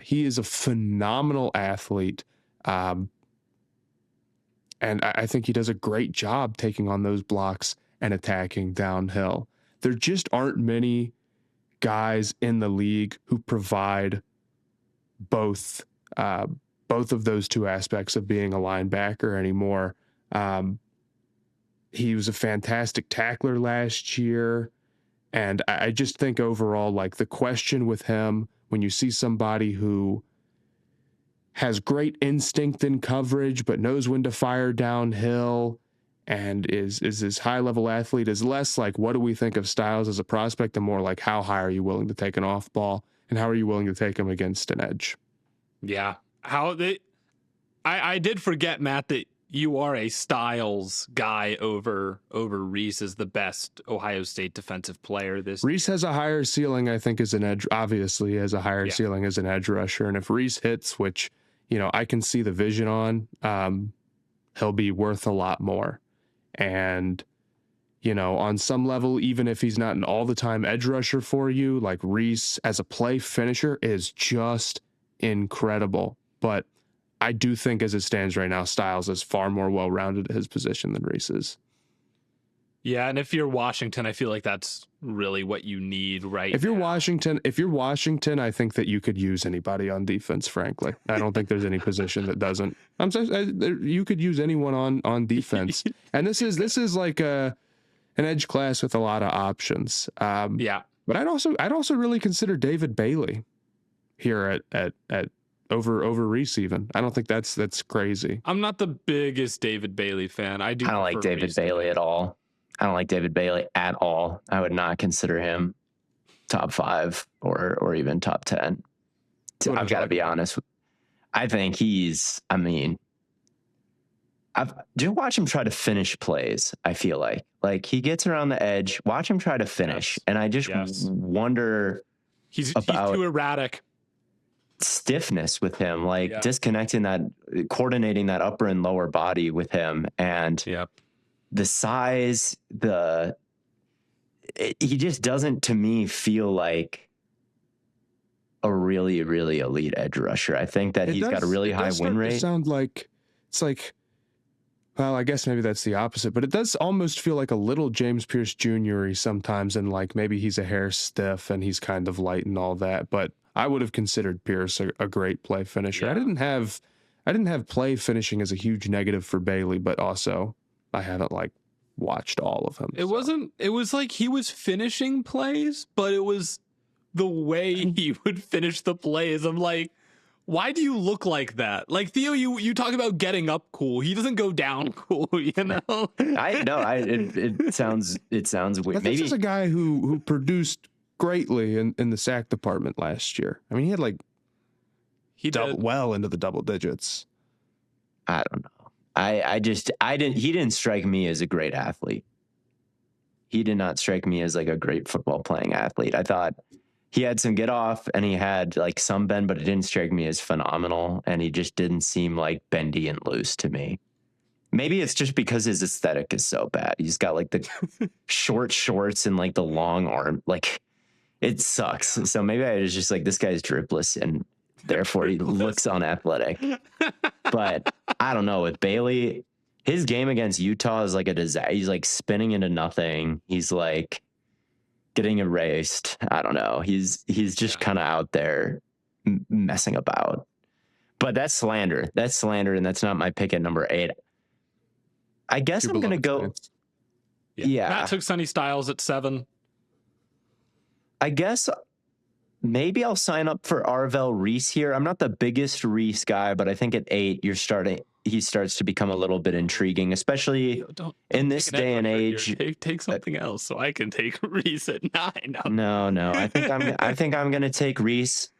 C: he is a phenomenal athlete. And I think he does a great job taking on those blocks and attacking downhill. There just aren't many guys in the league who provide both of those two aspects of being a linebacker anymore. He was a fantastic tackler last year, and I just think overall, like, the question with him, when you see somebody who has great instinct in coverage but knows when to fire downhill and is this high-level athlete, is less like, what do we think of Styles as a prospect, and more like, how high are you willing to take an off ball, and how are you willing to take him against an edge?
A: Yeah. I did forget, Matt, that you are a Styles guy over Reese as the best Ohio State defensive player this
C: Reese has a higher ceiling, I think, as an edge. Obviously, has a higher ceiling as an edge rusher, and if Reese hits, which, you know, I can see the vision on, he'll be worth a lot more. And, you know, on some level, even if he's not an all-the-time edge rusher for you, like, Reese as a play finisher is just incredible. But I do think, as it stands right now, Styles is far more well-rounded at his position than Reese is.
A: Yeah, and if you're Washington, I feel like that's really what you need
C: If you're Washington, I think that you could use anybody on defense, frankly. I don't think there's any position that doesn't. You could use anyone on defense. And this is like an edge class with a lot of options.
A: Yeah.
C: But I'd also really consider David Bailey here at over Reese even. I don't think that's crazy.
A: I'm not the biggest David Bailey fan. I
B: don't like David Bailey at all. I don't like David Bailey at all. I would not consider him top 5 or even top 10. I've got to be honest. I think just watch him try to finish plays. I feel like he gets around the edge, watch him try to finish. Yes. And I just wonder
A: he's too erratic.
B: Stiffness with him, like disconnecting coordinating that upper and lower body with him, and the size, he just doesn't, to me, feel like a really, really elite edge rusher. I think that he's got a really high win rate.
C: It sounds like it's like, well, I guess maybe that's the opposite, but it does almost feel like a little James Pierce Jr. sometimes, and like maybe he's a hair stiff and he's kind of light and all that, but I would have considered Pierce a great play finisher. Yeah. I didn't have play finishing as a huge negative for Bailey, but also I haven't like watched all of him.
A: It was like he was finishing plays, but it was the way he would finish the plays. I'm like, why do you look like that? Like, Theo, you talk about getting up cool. He doesn't go down cool, you know?
B: It sounds weird.
C: Maybe this is a guy who produced greatly in the sack department last year. I mean, he had like well into the double digits.
B: I don't know. He didn't strike me as a great athlete. He did not strike me as like a great football playing athlete. I thought he had some get off and he had like some bend, but it didn't strike me as phenomenal. And he just didn't seem like bendy and loose to me. Maybe it's just because his aesthetic is so bad. He's got like the short shorts and like the long arm, like it sucks. So maybe I was just like, this guy's dripless and therefore he looks unathletic. But I don't know, with Bailey, his game against Utah is like a disaster. He's like spinning into nothing. He's like getting erased. I don't know. He's just kind of out there messing about. But that's slander. And that's not my pick at number 8. I guess I'm going to go. Yeah.
A: Matt took Sonny Styles at 7.
B: I guess maybe I'll sign up for Arvel Reese here. I'm not the biggest Reese guy, but I think at 8, he starts to become a little bit intriguing, especially
A: Don't
B: in
A: take
B: this
A: an edge
B: day and
A: rusher
B: age.
A: here. Take something else so I can take Reese at 9.
B: No. I think I'm going to take Reese,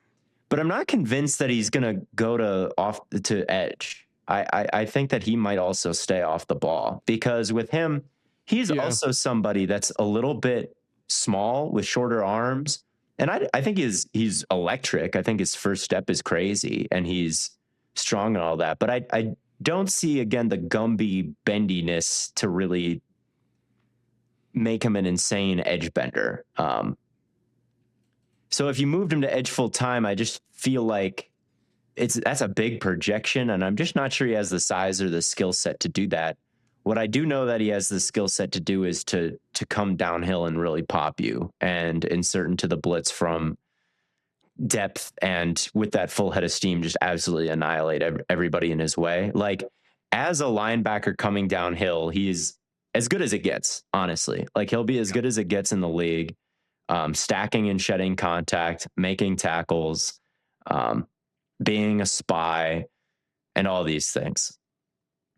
B: but I'm not convinced that he's going to go to edge. I think that he might also stay off the ball, because with him, he's also somebody that's a little bit small with shorter arms. And I think he's electric. I think his first step is crazy and he's strong and all that. But I don't see, again, the Gumby bendiness to really make him an insane edge bender. So if you moved him to edge full time, I just feel like that's a big projection, and I'm just not sure he has the size or the skill set to do that. What I do know that he has the skill set to do is to come downhill and really pop you and insert into the blitz from depth, and with that full head of steam, just absolutely annihilate everybody in his way. Like, as a linebacker coming downhill, he's as good as it gets, honestly. Like, he'll be as good as it gets in the league, stacking and shedding contact, making tackles, being a spy, and all these things.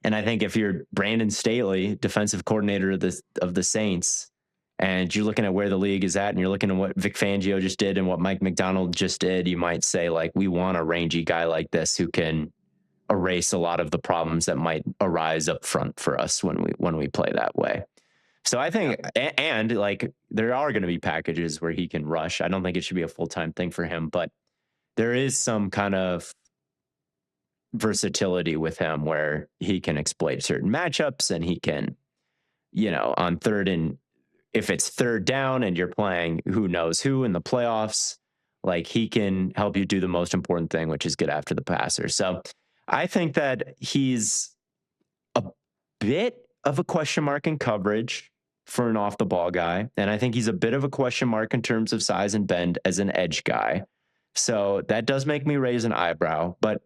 B: And I think if you're Brandon Staley, defensive coordinator of the Saints, and you're looking at where the league is at, and you're looking at what Vic Fangio just did and what Mike McDonald just did, you might say, like, we want a rangy guy like this who can erase a lot of the problems that might arise up front for us when we play that way. So I think, and like, there are going to be packages where he can rush. I don't think it should be a full-time thing for him, but there is some kind of versatility with him where he can exploit certain matchups, and he can, on third, and if it's third down and you're playing who knows who in the playoffs, like, he can help you do the most important thing, which is get after the passer. So I think that he's a bit of a question mark in coverage for an off the ball guy. And I think he's a bit of a question mark in terms of size and bend as an edge guy. So that does make me raise an eyebrow, but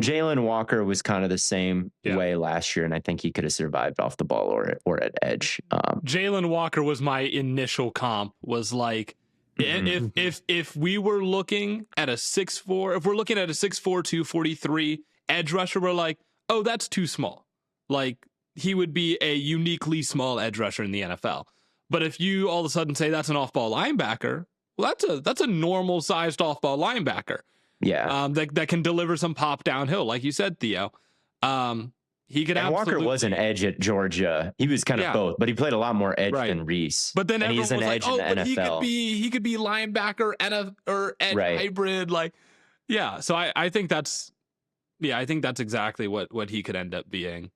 B: Jalen Walker was kind of the same way last year, and I think he could have survived off the ball or at edge.
A: Jalen Walker was my initial comp. Was like, if we were looking at a 6'4", if we're looking at a 6'4", 243 edge rusher, we're like, oh, that's too small. Like, he would be a uniquely small edge rusher in the NFL. But if you all of a sudden say that's an off-ball linebacker, well, that's a normal sized off-ball linebacker.
B: Yeah.
A: That can deliver some pop downhill, like you said, Theo. He could.
B: And Walker was an edge at Georgia. He was kind of both, but he played a lot more edge than Reese.
A: But then
B: he's an edge in the NFL.
A: He could be linebacker or edge hybrid. Like, So I think that's exactly what he could end up being.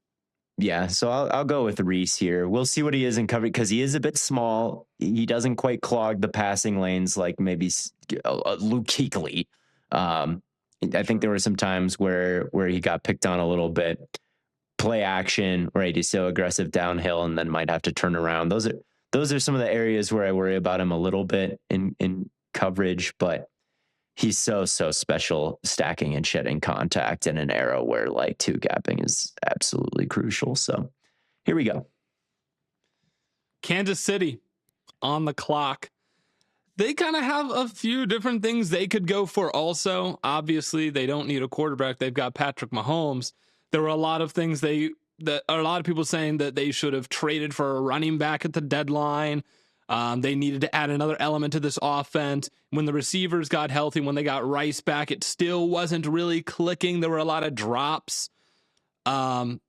B: Yeah, so I'll go with Reese here. We'll see what he is in coverage, because he is a bit small. He doesn't quite clog the passing lanes like maybe Luke Kuechly. I think there were some times where he got picked on a little bit. Play action, right? He's so aggressive downhill and then might have to turn around. Those are some of the areas where I worry about him a little bit in coverage, but he's so special, stacking and shedding contact in an era where, like, two gapping is absolutely crucial. So here we go.
A: Kansas City on the clock. They kind of have a few different things they could go for also. Obviously, they don't need a quarterback. They've got Patrick Mahomes. There were a lot of things a lot of people saying that they should have traded for a running back at the deadline. They needed to add another element to this offense. When the receivers got healthy, when they got Rice back, it still wasn't really clicking. There were a lot of drops. I'm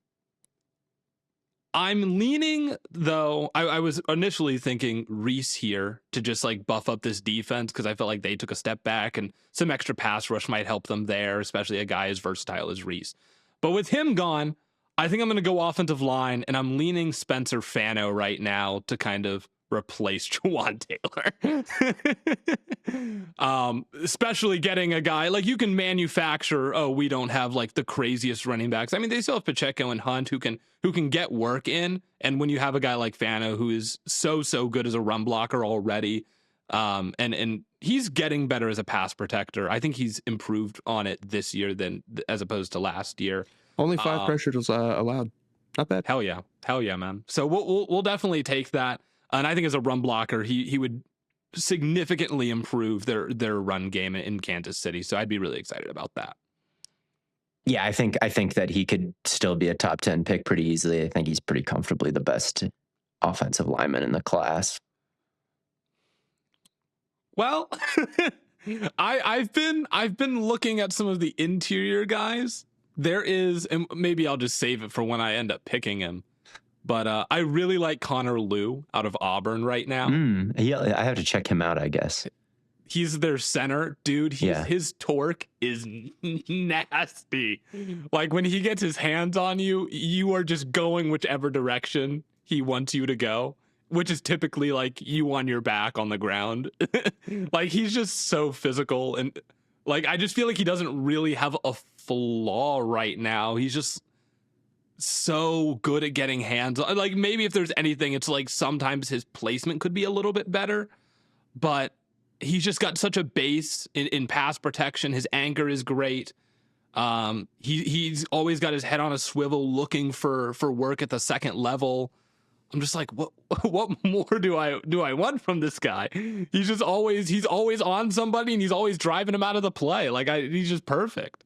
A: leaning, though, I was initially thinking Reese here to just like buff up this defense, because I felt like they took a step back and some extra pass rush might help them there, especially a guy as versatile as Reese. But with him gone, I think I'm going to go offensive line, and I'm leaning Spencer Fano right now to kind of replace Jawan Taylor. Especially getting a guy like, you can manufacture, we don't have like the craziest running backs. I mean, they still have Pacheco and Hunt who can get work in. And when you have a guy like Fano who is so good as a run blocker already, and he's getting better as a pass protector. I think he's improved on it this year as opposed to last year.
C: Only 5 pressures allowed. Not bad.
A: Hell yeah, man. So we'll definitely take that. And I think as a run blocker, he would significantly improve their run game in Kansas City. So I'd be really excited about that.
B: Yeah, I think that he could still be a top 10 pick pretty easily. I think he's pretty comfortably the best offensive lineman in the class.
A: Well, I've been looking at some of the interior guys. There is, and maybe I'll just save it for when I end up picking him. But I really like Connor Liu out of Auburn right now.
B: Yeah, I have to check him out, I guess.
A: He's their center, dude. His torque is nasty. Like when he gets his hands on you, you are just going whichever direction he wants you to go, which is typically like you on your back on the ground. Like he's just so physical, and like I just feel like he doesn't really have a flaw right now. He's just so good at getting hands on. Like maybe if there's anything, it's like sometimes his placement could be a little bit better, but he's just got such a base in pass protection. His anchor is great. He's always got his head on a swivel, looking for work at the second level. I'm just like, what more do I want from this guy? He's always on somebody, and he's always driving him out of the play. Like he's just perfect.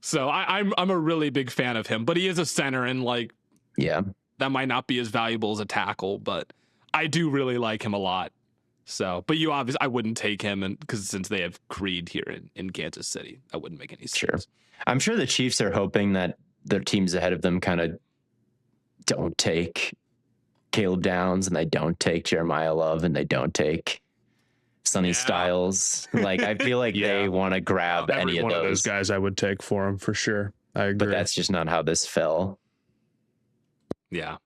A: So I'm a really big fan of him. But he is a center, and like,
B: yeah,
A: that might not be as valuable as a tackle, but I do really like him a lot. So, but you obviously, I wouldn't take him, and because since they have Creed here in Kansas City, that wouldn't make any sense.
B: Sure. I'm sure the Chiefs are hoping that their teams ahead of them kind of don't take Caleb Downs, and they don't take Jeremiah Love, and they don't take Sonny Styles. Like I feel like they want to grab any
C: of those guys. I would take for him for sure. I agree.
B: But that's just not how this fell.
A: Yeah.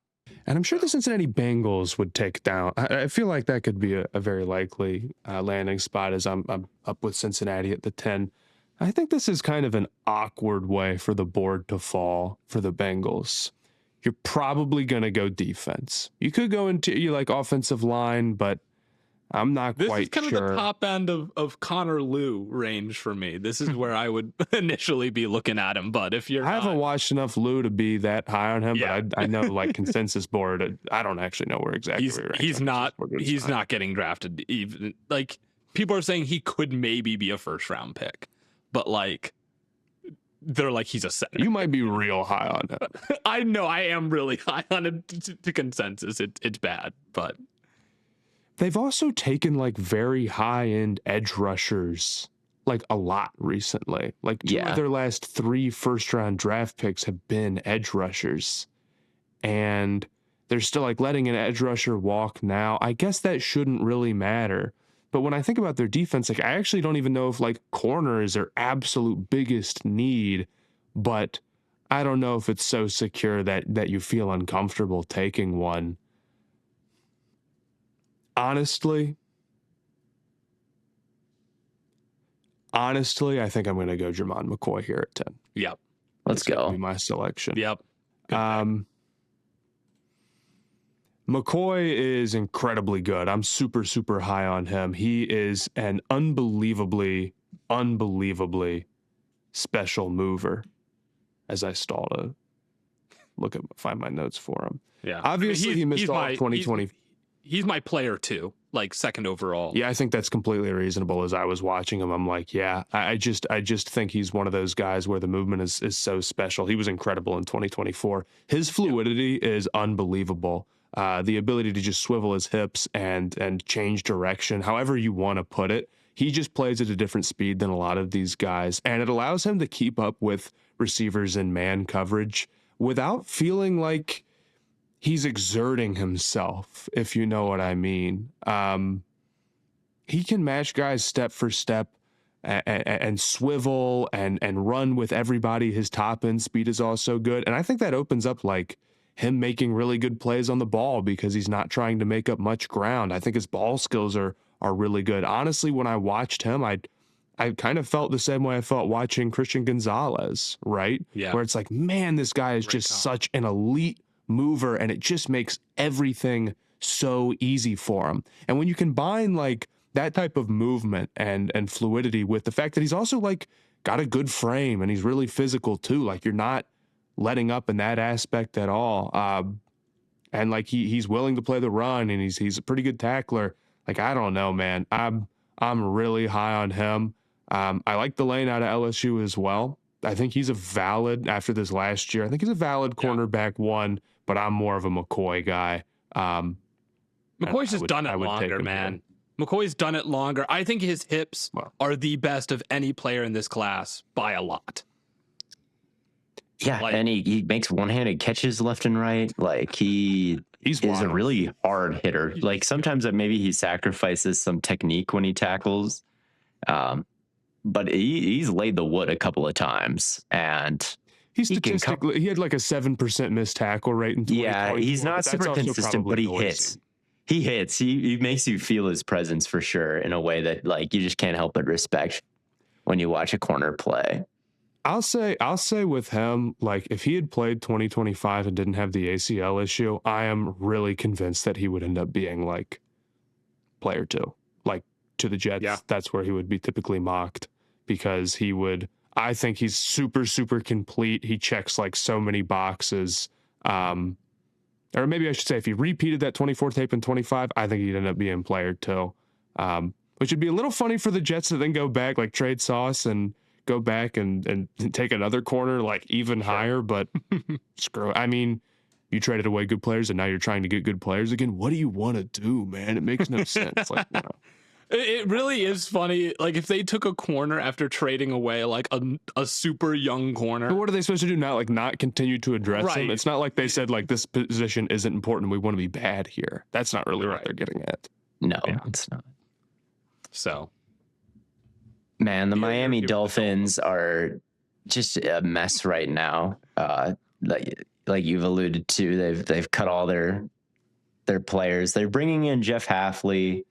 C: And I'm sure the Cincinnati Bengals would take down. I feel like that could be a very likely landing spot, as I'm up with Cincinnati at the 10. I think this is kind of an awkward way for the board to fall for the Bengals. You're probably going to go defense. You could go into you like offensive line, but I'm not quite sure. This is
A: kind of the top end of Connor Liu range for me. This is where I would initially be looking at him. But if you're,
C: I haven't watched enough Liu to be that high on him. Yeah. But I know like consensus board. I don't actually know where exactly
A: he's not getting drafted. Even like people are saying he could maybe be a first round pick, but like they're like he's a center.
C: You might be real high on him.
A: I know I am really high on him to consensus. It's bad, but.
C: They've also taken like very high-end edge rushers like a lot recently. Like two of their last 3 first-round draft picks have been edge rushers. And they're still like letting an edge rusher walk now. I guess that shouldn't really matter. But when I think about their defense, like I actually don't even know if like corner is their absolute biggest need, but I don't know if it's so secure that you feel uncomfortable taking one. Honestly, I think I'm going to go Jermon McCoy here at 10.
A: Yep.
B: Let's go.
C: Be my selection.
A: Yep.
C: McCoy is incredibly good. I'm super, super high on him. He is an unbelievably special mover, as I stall to find my notes for him.
A: Yeah.
C: Obviously, he missed all 2020.
A: He's my player too, like second overall.
C: Yeah, I think that's completely reasonable. As I was watching him, I'm like, yeah, I just think he's one of those guys where the movement is so special. He was incredible in 2024. His fluidity is unbelievable. The ability to just swivel his hips and change direction, however you want to put it. He just plays at a different speed than a lot of these guys, and it allows him to keep up with receivers in man coverage without feeling like he's exerting himself, if you know what I mean. He can match guys step for step and swivel and run with everybody. His top end speed is also good. And I think that opens up like him making really good plays on the ball because he's not trying to make up much ground. I think his ball skills are really good. Honestly, when I watched him, I kind of felt the same way I felt watching Christian Gonzalez, right?
A: Yeah.
C: Where it's like, man, this guy is just such an elite mover, and it just makes everything so easy for him. And when you combine like that type of movement and fluidity with the fact that he's also like got a good frame and he's really physical too, like you're not letting up in that aspect at all. And like he's willing to play the run, and he's a pretty good tackler. Like, I don't know, man. I'm really high on him. I like the lane out of LSU as well. I think he's a valid after this last year. I think he's a valid cornerback one, but I'm more of a McCoy guy.
A: McCoy's just done it longer, man. McCoy's done it longer. I think his hips are the best of any player in this class by a lot.
B: Yeah, like, and he makes one-handed catches left and right. Like, he's a really hard hitter. Like, sometimes maybe he sacrifices some technique when he tackles, but he's laid the wood a couple of times, and
C: he had like a 7% missed tackle rate in 2024.
B: Yeah, he's not super consistent, but he hits. He hits. He makes you feel his presence for sure in a way that, like, you just can't help but respect when you watch a corner play.
C: I'll say with him, like, if he had played 2025 and didn't have the ACL issue, I am really convinced that he would end up being like player 2, like to the Jets. Yeah. That's where he would be typically mocked, because I think he's super, super complete. He checks like so many boxes. Or maybe I should say, if he repeated that 24 tape in 25, I think he'd end up being player 2. Which would be a little funny for the Jets to then go back, like trade Sauce and go back and take another corner like even higher, but screw it. I mean, you traded away good players and now you're trying to get good players again. What do you want to do, man? It makes no sense. Like, you know.
A: It really is funny. Like, if they took a corner after trading away like a super young corner,
C: but what are they supposed to do now? Like, not continue to address them? It's not like they said like this position isn't important, we want to be bad here. That's not really what they're getting at.
B: No, it's not.
A: So,
B: man, the Miami Dolphins are just a mess right now. Like you've alluded to, they've cut all their players. They're bringing in Jeff Hafley,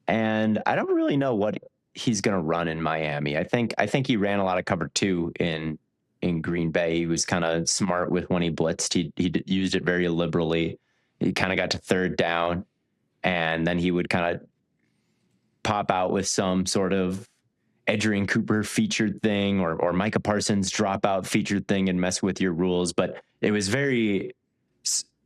B: and I don't really know what he's going to run in Miami. I think he ran a lot of cover 2 in Green Bay. He was kind of smart with when he blitzed. He used it very liberally. He kind of got to third down, and then he would kind of pop out with some sort of Edgerrin Cooper featured thing or Micah Parsons dropout featured thing and mess with your rules. But it was very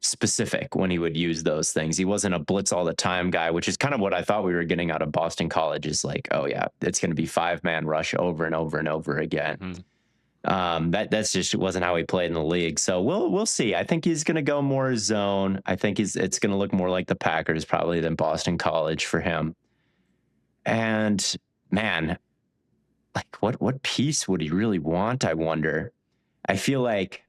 B: specific when he would use those things. He wasn't a blitz all the time guy, which is kind of what I thought we were getting out of Boston College, is like, oh yeah, it's going to be 5-man rush over and over and over again. Mm-hmm. That's just wasn't how he played in the league. So we'll see. I think he's going to go more zone. I think it's going to look more like the Packers probably than Boston College for him. And man, like what piece would he really want? I wonder. I feel like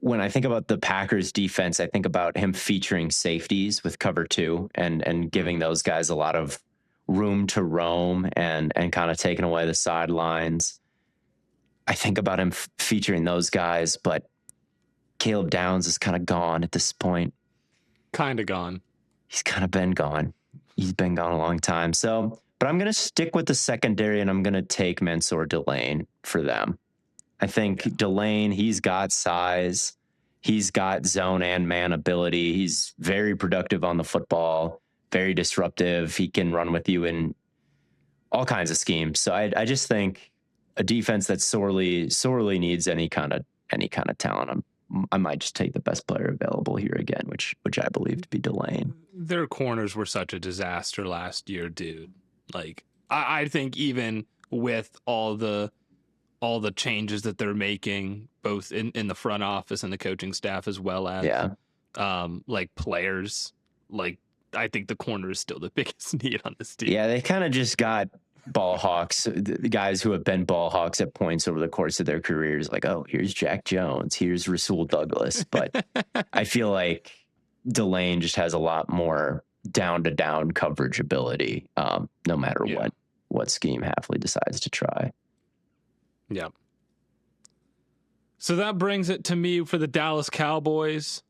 B: when I think about the Packers defense, I think about him featuring safeties with cover 2 and giving those guys a lot of room to roam and kind of taking away the sidelines. I think about him featuring those guys, but Caleb Downs is kind of gone at this point.
A: Kind of gone.
B: He's kind of been gone. He's been gone a long time. So, but I'm going to stick with the secondary, and I'm going to take Mansour Delane for them. I think Delane, he's got size. He's got zone and man ability. He's very productive on the football, very disruptive. He can run with you in all kinds of schemes. So I just think a defense that sorely needs any kind of talent. I might just take the best player available here again, which I believe to be Delane.
A: Their corners were such a disaster last year, dude. Like, I think even with all the changes that they're making, both in the front office and the coaching staff, as well as like players, like, I think the corner is still the biggest need on this team.
B: Yeah, they kind of just got ball hawks, the guys who have been ball hawks at points over the course of their careers. Like, oh, here's Jack Jones, here's Rasul Douglas. But I feel like Delane just has a lot more down-to-down coverage ability, no matter what scheme Hafley decides to try.
A: Yeah. So that brings it to me for the Dallas Cowboys.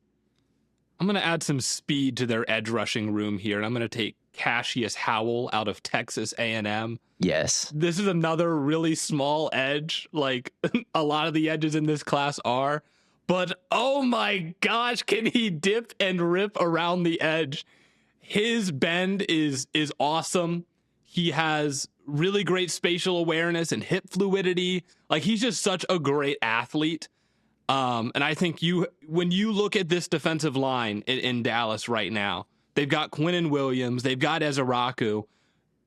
A: I'm going to add some speed to their edge rushing room here, and I'm going to take Cassius Howell out of Texas A&M.
B: Yes.
A: This is another really small edge, like a lot of the edges in this class are. But oh my gosh, can he dip and rip around the edge? His bend is awesome. He has really great spatial awareness and hip fluidity. Like, he's just such a great athlete. And I think when you look at this defensive line in Dallas right now, they've got Quinnen Williams, they've got Ezeraku.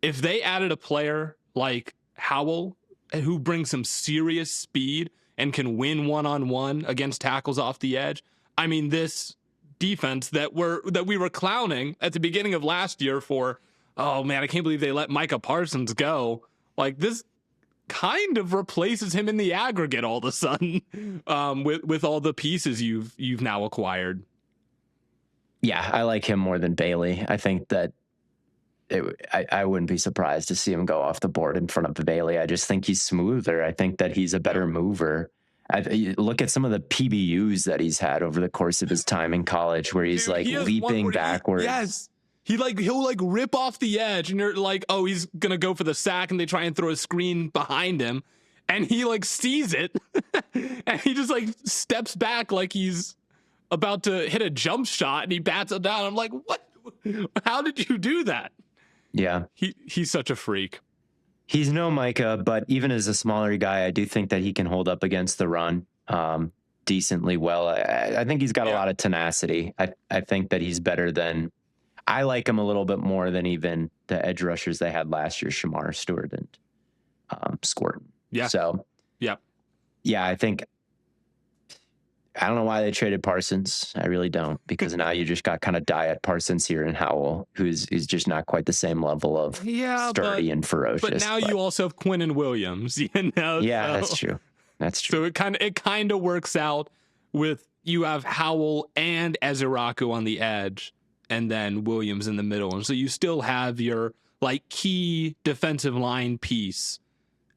A: If they added a player like Howell, who brings some serious speed and can win one-on-one against tackles off the edge, I mean, this defense that we were clowning at the beginning of last year for, oh man, I can't believe they let Micah Parsons go. Like, this kind of replaces him in the aggregate all of a sudden, with all the pieces you've now acquired.
B: Yeah, I like him more than Bailey. I think that I wouldn't be surprised to see him go off the board in front of Bailey. I just think he's smoother. I think that he's a better mover. Look at some of the PBUs that he's had over the course of his time in college, where he's like leaping backwards.
A: Yes. He'll rip off the edge, and you're like, oh, he's gonna go for the sack, and they try and throw a screen behind him, and he like sees it, and he just like steps back like he's about to hit a jump shot, and he bats it down. I'm like, what? How did you do that?
B: Yeah,
A: he's such a freak.
B: He's no Micah, but even as a smaller guy, I do think that he can hold up against the run decently well. I think he's got a lot of tenacity. I think that he's better than. I like him a little bit more than even the edge rushers they had last year, Shamar Stewart and Squirt.
A: Yeah.
B: So, yeah, I think. I don't know why they traded Parsons. I really don't, because now you just got kind of diet Parsons here in Howell, who's just not quite the same level of sturdy and ferocious.
A: But now you also have Quinnen Williams, you know?
B: Yeah, that's true. That's true.
A: So it kind of works out with you have Howell and Ezeraku on the edge, and then Williams in the middle. And so you still have your like key defensive line piece.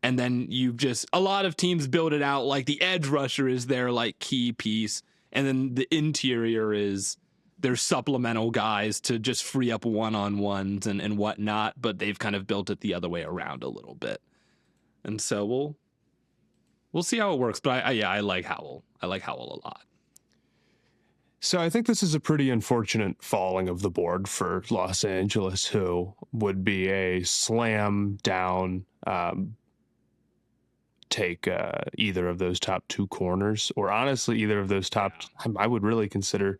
A: And then you've a lot of teams build it out like the edge rusher is their like key piece. And then the interior is their supplemental guys to just free up one-on-ones and whatnot. But they've kind of built it the other way around a little bit. And so we'll see how it works. But I like Howell. I like Howell a lot.
C: So I think this is a pretty unfortunate falling of the board for Los Angeles, who would be a slam down take either of those top two corners, or honestly either of those top. I would really consider.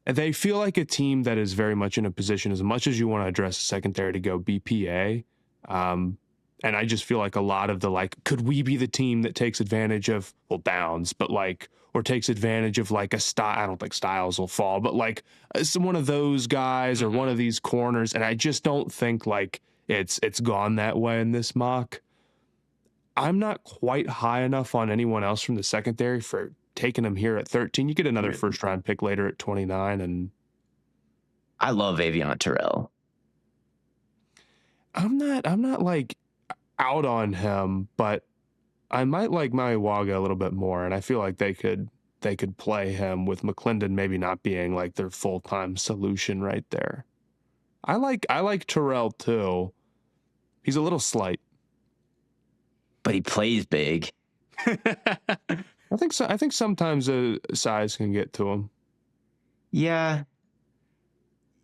C: They feel like a team that is very much in a position, as much as you want to address the secondary, to go BPA. And I just feel like a lot of the could we be the team that takes advantage of downs, but or takes advantage of a style. I don't think Styles will fall, but one of those guys or one of these corners. And I just don't think it's gone that way in this mock. I'm not quite high enough on anyone else from the secondary for taking him here at 13. You get another first round pick later at 29. And
B: I love Avion Terrell.
C: I'm not out on him, but I might like Maiwaga a little bit more. And I feel like they could play him with McClendon maybe not being their full-time solution right there. I like Terrell too. He's a little slight.
B: But he plays big.
C: I think so. I think sometimes size can get to him.
B: Yeah,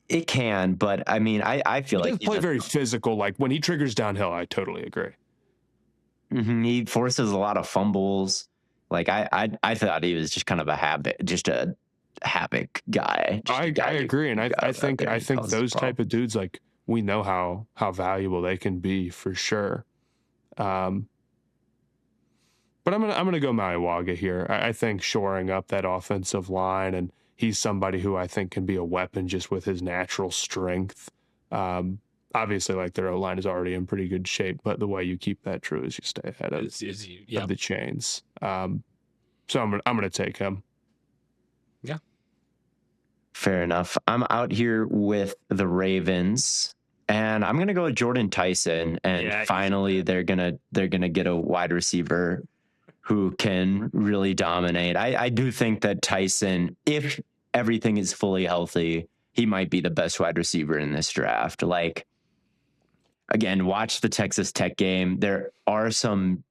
B: it can. But I mean, I feel
C: he
B: like
C: does play very physical. When he triggers downhill, I totally agree.
B: Mm-hmm. He forces a lot of fumbles. I thought he was just kind of a havoc guy.
C: I agree, and I think those type of dudes we know how valuable they can be for sure. But I'm gonna go Maiwaga here. I think shoring up that offensive line, and he's somebody who I think can be a weapon just with his natural strength. Obviously, their O-line is already in pretty good shape, but the way you keep that true is you stay ahead of the chains. So I'm gonna take him.
A: Yeah,
B: fair enough. I'm out here with the Ravens. And I'm gonna go with Jordan Tyson, and finally they're gonna get a wide receiver who can really dominate. I do think that Tyson, if everything is fully healthy, he might be the best wide receiver in this draft. Again, watch the Texas Tech game. There are some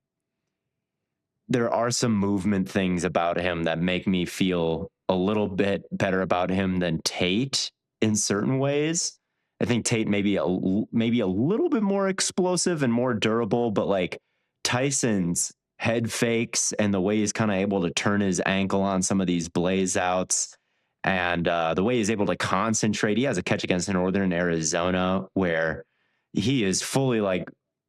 B: movement things about him that make me feel a little bit better about him than Tate in certain ways. I think Tate maybe a little bit more explosive and more durable, but like Tyson's head fakes and the way he's kind of able to turn his ankle on some of these blaze outs, and the way he's able to concentrate. He has a catch against Northern Arizona where he is fully like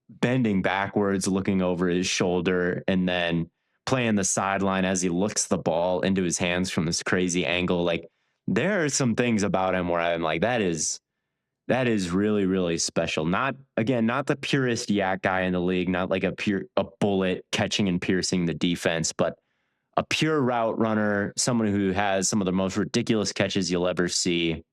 B: bending backwards, looking over his shoulder, and then playing the sideline as he looks the ball into his hands from this crazy angle. Like there are some things about him where I'm like, that is really, really special. Not the purest yak guy in the league, not like a bullet catching and piercing the defense, but a pure route runner, someone who has some of the most ridiculous catches you'll ever see.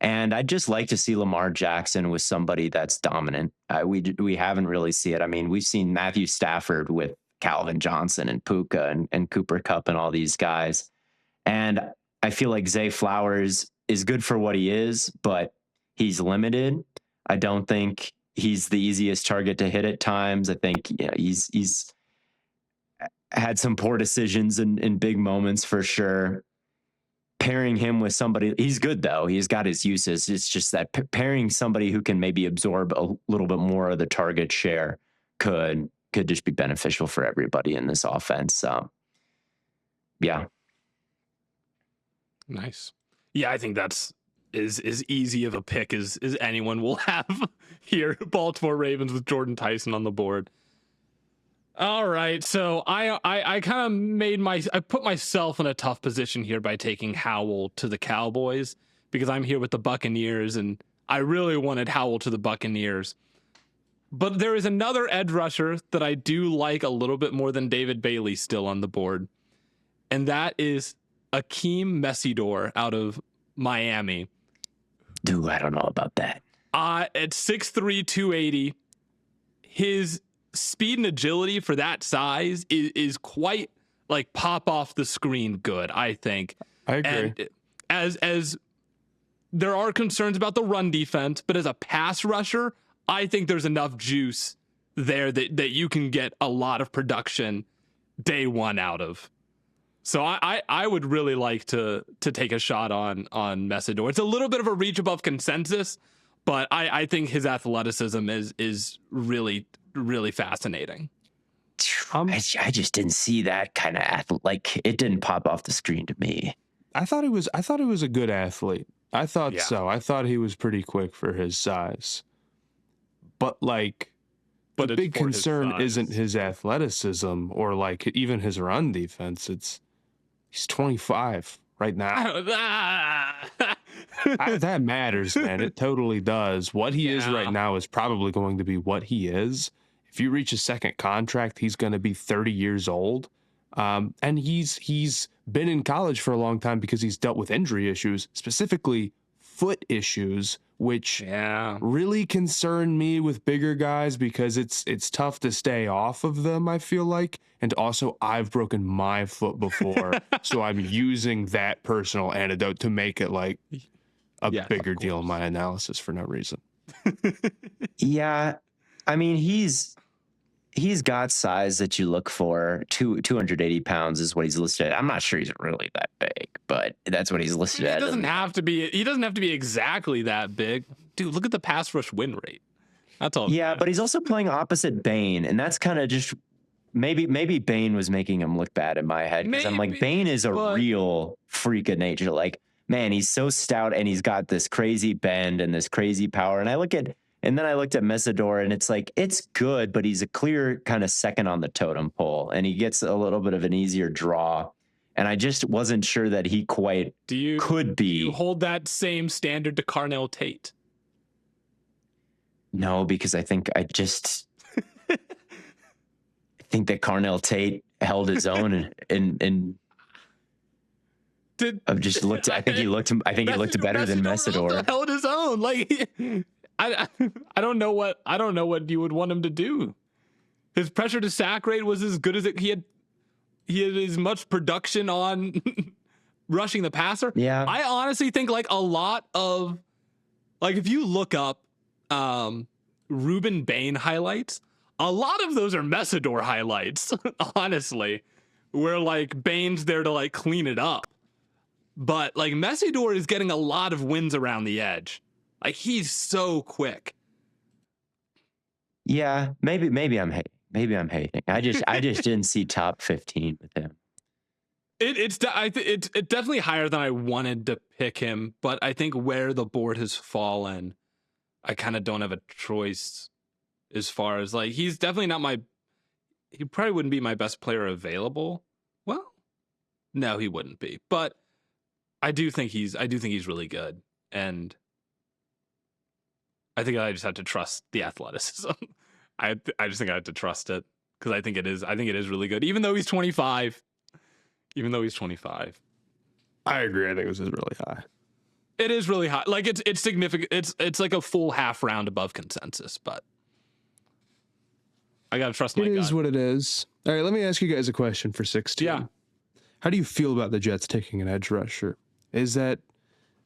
B: And I'd just like to see Lamar Jackson with somebody that's dominant. We haven't really seen it. I mean, we've seen Matthew Stafford with Calvin Johnson and Puka and Cooper Kupp and all these guys. And I feel like Zay Flowers is good for what he is, but he's limited. I don't think he's the easiest target to hit at times. I think he's had some poor decisions in big moments for sure. Pairing him with somebody, he's good though. He's got his uses. It's just that pairing somebody who can maybe absorb a little bit more of the target share could just be beneficial for everybody in this offense. Yeah.
A: Nice. Yeah, I think that's as easy of a pick as anyone will have here. Baltimore Ravens with Jordan Tyson on the board. All right, so I kind of I put myself in a tough position here by taking Howell to the Cowboys because I'm here with the Buccaneers and I really wanted Howell to the Buccaneers. But there is another edge rusher that I do like a little bit more than David Bailey still on the board, and that is Akeem Messidor out of Miami.
B: Dude, I don't know about that.
A: At 6'3", 280, his speed and agility for that size is quite like pop off the screen good, I think.
C: I agree.
A: And as there are concerns about the run defense, but as a pass rusher, I think there's enough juice there that you can get a lot of production day one out of. So I would really like to take a shot on Messidor. It's a little bit of a reach above consensus, but I think his athleticism is really, really fascinating.
B: I just didn't see that kind of like it didn't pop off the screen to me.
C: I thought he was a good athlete. I thought
A: Yeah.
C: so. I thought he was pretty quick for his size. But the big concern isn't his athleticism or like even his run defense. He's 25 right now. That matters, man. It totally does. What he is right now is probably going to be what he is. If you reach a second contract, he's going to be 30 years old. And he's been in college for a long time because he's dealt with injury issues, specifically foot issues, which really concern me with bigger guys because it's tough to stay off of them, I feel like. And also, I've broken my foot before, so I'm using that personal antidote to make it like a bigger deal in my analysis for no reason.
B: Yeah, I mean, he's got size that you look for. 280 pounds is what he's listed at. I'm not sure he's really that big, but that's what he's listed at.
A: He doesn't have to be exactly that big. Dude, look at the pass rush win rate. That's all.
B: Yeah, but he's also playing opposite Bane, and that's kind of just maybe Bane was making him look bad in my head because I'm like, Bane is a real freak of nature. Like, man, he's so stout and he's got this crazy bend and this crazy power. And then I looked at Messidor and it's like, it's good, but he's a clear kind of second on the totem pole and he gets a little bit of an easier draw. And I just wasn't sure that he quite could be.
A: Do you hold that same standard to Carnell Tate?
B: No, because I think I think that Carnell Tate held his own and I've just looked. I think he looked better than Messidor.
A: Held his own. Like I don't know what you would want him to do. His pressure to sack rate was as good as he had as much production on rushing the passer.
B: Yeah.
A: I honestly think like a lot of like if you look up Ruben Bain highlights, a lot of those are Messidor highlights, honestly, where like Bain's there to like clean it up. But like Messidor is getting a lot of wins around the edge. Like, he's so quick.
B: Yeah, maybe I'm hating. Maybe I'm hating. I just didn't see top 15 with him.
A: It's definitely higher than I wanted to pick him, but I think where the board has fallen, I kind of don't have a choice as far as, like, he's definitely not he probably wouldn't be my best player available. Well, no, he wouldn't be, but I do think he's really good, and I think I just have to trust the athleticism. I just think I have to trust it because I think it is really good, even though he's 25.
C: I agree. I think this is really high.
A: It is really high. Like, it's significant. It's like a full half round above consensus, but I gotta trust my gut.
C: It is what it is. All right, let me ask you guys a question for 16.
A: Yeah.
C: How do you feel about the Jets taking an edge rusher? Is that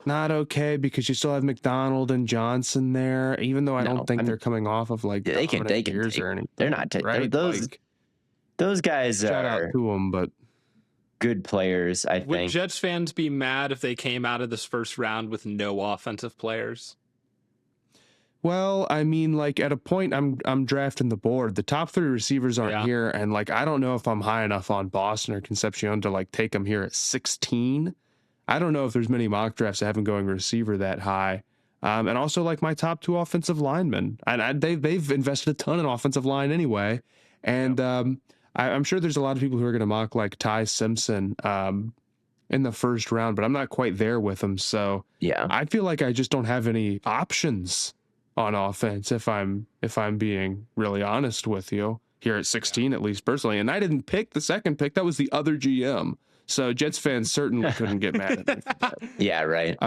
C: not okay because you still have McDonald and Johnson there, even though I don't think they're coming off of like
B: they can
C: years or anything.
B: They're not
C: right?
B: Those guys
C: shout
B: are
C: out to them, but
B: good players. I think.
A: Would Jets fans be mad if they came out of this first round with no offensive players?
C: Well, I mean, like at a point, I'm drafting the board. The top 3 receivers aren't here, and like I don't know if I'm high enough on Boston or Concepcion to like take them here at 16. I don't know if there's many mock drafts that haven't going receiver that high. And also like my top 2 offensive linemen, and they've invested a ton in offensive line anyway. And I'm sure there's a lot of people who are going to mock like Ty Simpson in the first round, but I'm not quite there with him. So
B: yeah,
C: I feel like I just don't have any options on offense if I'm being really honest with you here at 16, at least personally. And I didn't pick the second pick. That was the other GM. So Jets fans certainly couldn't get mad at me for that.
B: Yeah, right.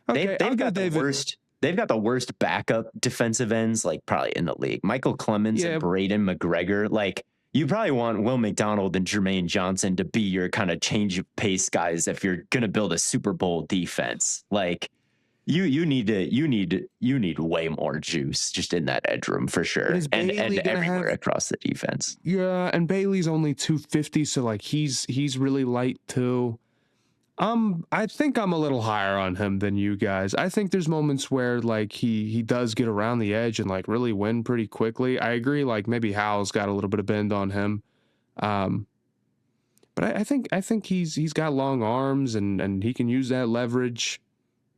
C: Okay,
B: they've got the worst. They've got the worst backup defensive ends, like probably in the league. Michael Clemens and Braden McGregor. Like, you probably want Will McDonald and Jermaine Johnson to be your kind of change of pace guys if you're gonna build a Super Bowl defense. Like, you need way more juice just in that edge room for sure, and everywhere across the defense.
C: Yeah, and Bailey's only 250, so like he's really light too. I think I'm a little higher on him than you guys. I think there's moments where like he does get around the edge and like really win pretty quickly. I agree, like maybe Howell's got a little bit of bend on him. But I think he's got long arms and he can use that leverage.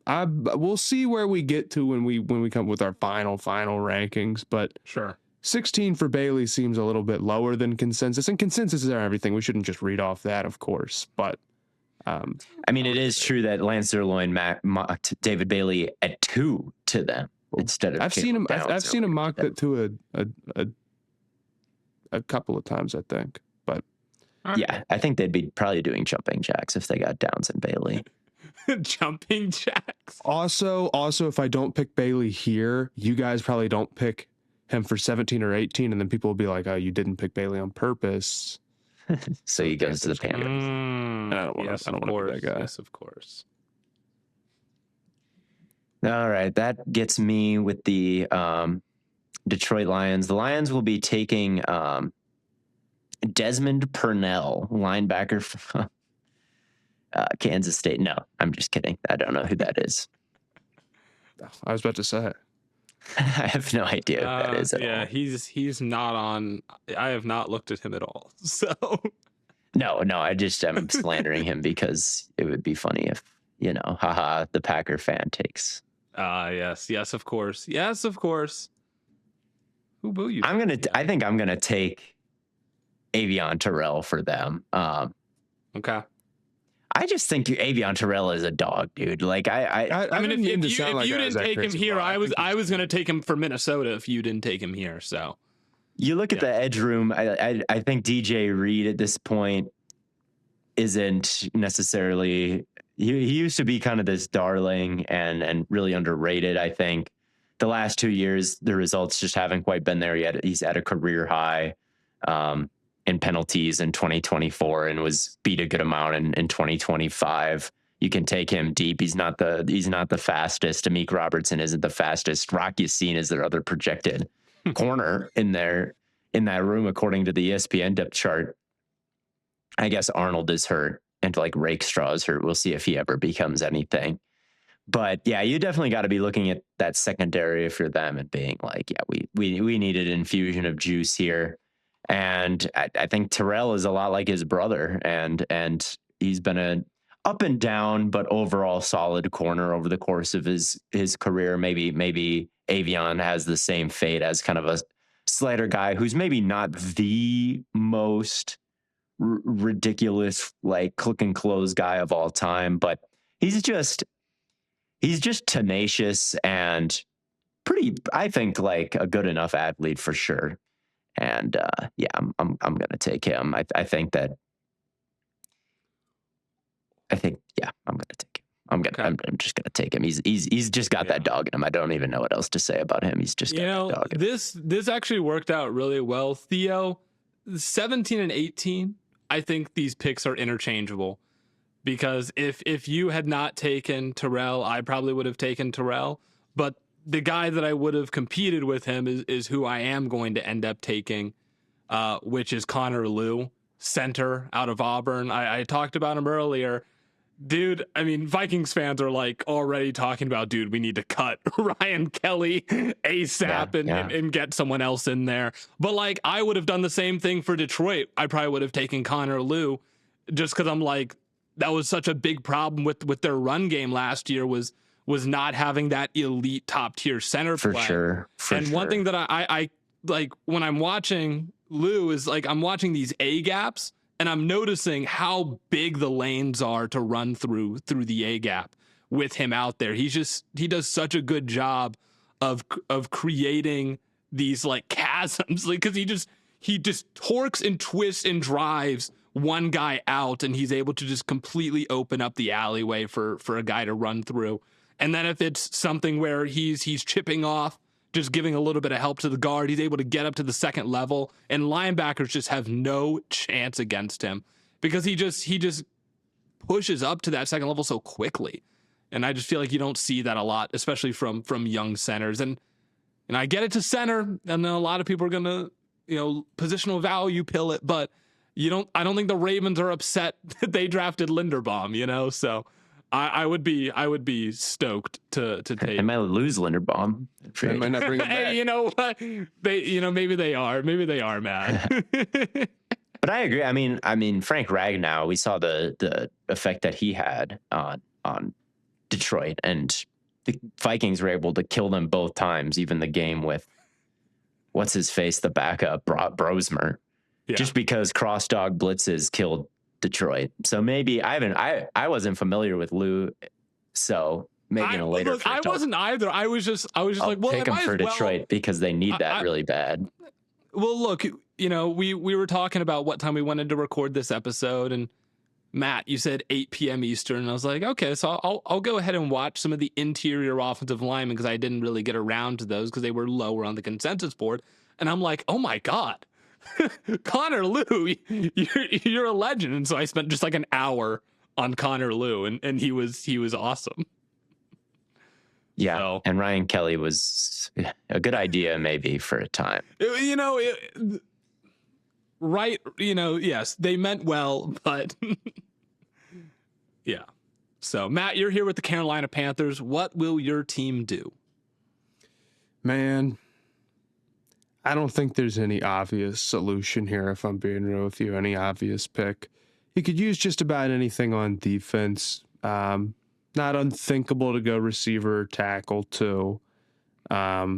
C: We'll see where we get to when we come with our final rankings, but
A: sure.
C: 16 for Bailey seems a little bit lower than consensus, and consensus is everything. We shouldn't just read off that, of course, but
B: I mean, it is true that Lance Zierlein mocked David Bailey at 2 to them instead of.
C: I've seen him mock that to a couple of times, I think, but
B: yeah, I think they'd be probably doing jumping jacks if they got Downs and Bailey.
A: Jumping jacks.
C: Also, if I don't pick Bailey here, you guys probably don't pick him for 17 or 18, and then people will be like, "Oh, you didn't pick Bailey on purpose."
B: So he goes to the Panthers.
C: And I don't want to be that guy.
A: Yes, of course.
B: All right, that gets me with the Detroit Lions. The Lions will be taking Desmond Purnell, linebacker from Kansas State. No, I'm just kidding. I don't know who that is.
C: I was about to say.
B: I have no idea who that is at all.
A: He's not on. I have not looked at him at all. So
B: no, I just am slandering him because it would be funny if, the Packer fan takes.
A: Yes, of course. Who will you?
B: I think I'm gonna take Avion Terrell for them.
A: Okay.
B: I just think Avion Terrell is a dog, dude. Like
A: I mean, if you didn't take him here, I was gonna take him for Minnesota if you didn't take him here. So
B: you look at the edge room. I think DJ Reed at this point isn't necessarily. He used to be kind of this darling and really underrated. I think the last 2 years the results just haven't quite been there yet. He's at a career high in penalties in 2024 and was beat a good amount in 2025. You can take him deep. He's not the fastest. Amik Robertson isn't the fastest. Rock Ya-Sin is their other projected corner in that room, according to the ESPN depth chart. I guess Arnold is hurt and like Rakestraw is hurt. We'll see if he ever becomes anything. But yeah, you definitely got to be looking at that secondary for them and being like, yeah, we needed an infusion of juice here. And I think Terrell is a lot like his brother, and he's been a up and down, but overall solid corner over the course of his career. Maybe Avion has the same fate as kind of a slider guy who's maybe not the most ridiculous like click and close guy of all time, but he's just tenacious and pretty, I think, like a good enough athlete for sure. And yeah, I'm gonna take him. I think yeah, I'm gonna take him.
A: Okay.
B: I'm just gonna take him. He's just got that dog in him. I don't even know what else to say about him. He's just got that dog in him.
A: This actually worked out really well. Theo, 17 and 18, I think these picks are interchangeable. Because if you had not taken Terrell, I probably would have taken Terrell. But the guy that I would have competed with him is who I am going to end up taking, which is Connor Lew, center out of Auburn. I talked about him earlier. Dude, I mean, Vikings fans are like already talking about, dude, we need to cut Ryan Kelly ASAP and get someone else in there. But like, I would have done the same thing for Detroit. I probably would have taken Connor Lew just because I'm like, that was such a big problem with their run game last year was not having that elite top tier center
B: For
A: play.
B: sure.
A: One thing that I like when I'm watching Lew is like I'm watching these A gaps and I'm noticing how big the lanes are to run through the A gap with him out there. He does such a good job of creating these like chasms, like because he just torques and twists and drives one guy out, and he's able to just completely open up the alleyway for a guy to run through. And then if it's something where he's chipping off, just giving a little bit of help to the guard, he's able to get up to the second level, and linebackers just have no chance against him because he just pushes up to that second level so quickly. And I just feel like you don't see that a lot, especially from young centers. And I get it to center, and then a lot of people are gonna, positional value pill it, but I don't think the Ravens are upset that they drafted Linderbaum, so I would be stoked to take.
B: They might lose Linderbaum.
C: They might not bring him back.
A: Hey, you know what? Maybe they are, man.
B: But I agree. I mean, Frank Ragnow, we saw the effect that he had on Detroit, and the Vikings were able to kill them both times, even the game with what's his face, the backup, Brosmer. Yeah. Just because cross dog blitzes killed Detroit. So maybe I wasn't familiar with Lew, so maybe in a later.
A: Look, I wasn't either. I was just like, well,
B: pick them for Detroit because they need that really bad.
A: Well, look, we were talking about what time we wanted to record this episode, and Matt, you said 8 p.m. Eastern, and I was like, okay, so I'll go ahead and watch some of the interior offensive linemen because I didn't really get around to those because they were lower on the consensus board, and I'm like, oh my god. Connor Lew, you're a legend. And so I spent just like an hour on Connor Lew, and he was awesome.
B: Yeah, so, and Ryan Kelly was a good idea maybe for a time.
A: Right, yes, they meant well, but yeah. So, Matt, you're here with the Carolina Panthers. What will your team do?
C: Man, I don't think there's any obvious solution here, if I'm being real with you, any obvious pick. He could use just about anything on defense. Not unthinkable to go receiver or tackle, too. But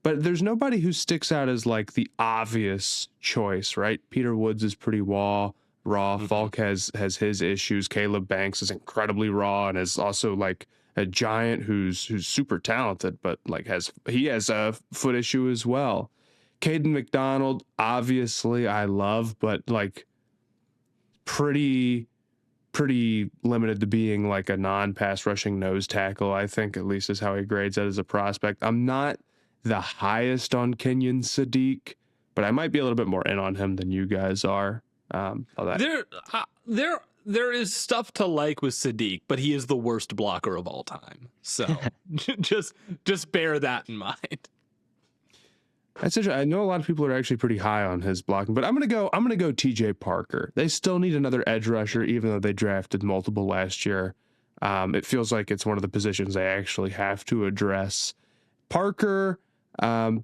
C: there's nobody who sticks out as, like, the obvious choice, right? Peter Woods is pretty raw. Mm-hmm. Falk has his issues. Caleb Banks is incredibly raw and is also, like, a giant who's super talented, but like he has a foot issue as well. Caden McDonald, obviously I love, but like pretty limited to being like a non-pass rushing nose tackle, I think, at least is how he grades out as a prospect. I'm not the highest on Kenyon Sadiq, but I might be a little bit more in on him than you guys are.
A: There is stuff to like with Sadiq, but he is the worst blocker of all time. So just bear that in mind.
C: That's interesting. I know a lot of people are actually pretty high on his blocking, but I'm gonna go TJ Parker. They still need another edge rusher, even though they drafted multiple last year. It feels like it's one of the positions they actually have to address. Parker had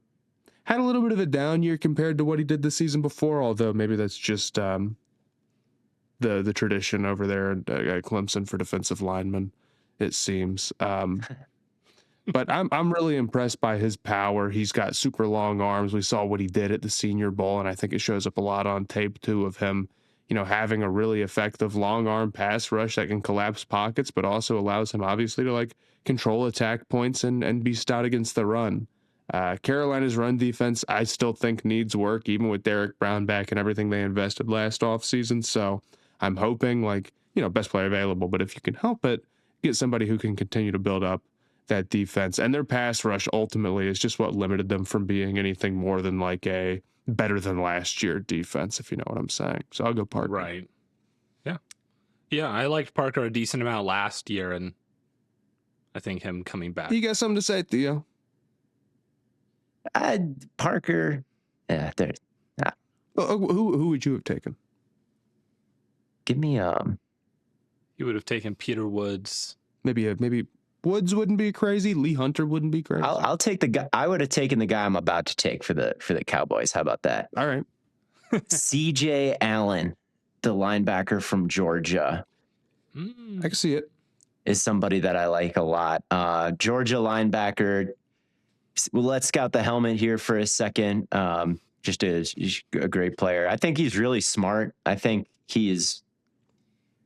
C: a little bit of a down year compared to what he did the season before, although maybe that's just the tradition over there at Clemson for defensive linemen, it seems. But I'm really impressed by his power. He's got super long arms. We saw what he did at the Senior Bowl, and I think it shows up a lot on tape too of him, having a really effective long arm pass rush that can collapse pockets, but also allows him obviously to like control attack points and be stout against the run. Carolina's run defense, I still think needs work, even with Derek Brown back and everything they invested last offseason. So I'm hoping best player available, but if you can help it, get somebody who can continue to build up that defense. And their pass rush ultimately is just what limited them from being anything more than like a better than last year defense, if you know what I'm saying. So I'll go Parker.
A: Right. Yeah. Yeah, I liked Parker a decent amount last year, and I think him coming back.
C: You got something to say, Theo?
B: Parker. Yeah, there.
C: Who would you have taken?
B: Give me
A: You would have taken Peter Woods.
C: Maybe Woods wouldn't be crazy. Lee Hunter wouldn't be crazy.
B: I'll take the guy. I would have taken the guy I'm about to take for the Cowboys. How about that?
C: All right.
B: CJ Allen, the linebacker from Georgia.
C: I can see it.
B: Is somebody that I like a lot. Georgia linebacker. Well, let's scout the helmet here for a second. Just a great player. I think he's really smart. I think he is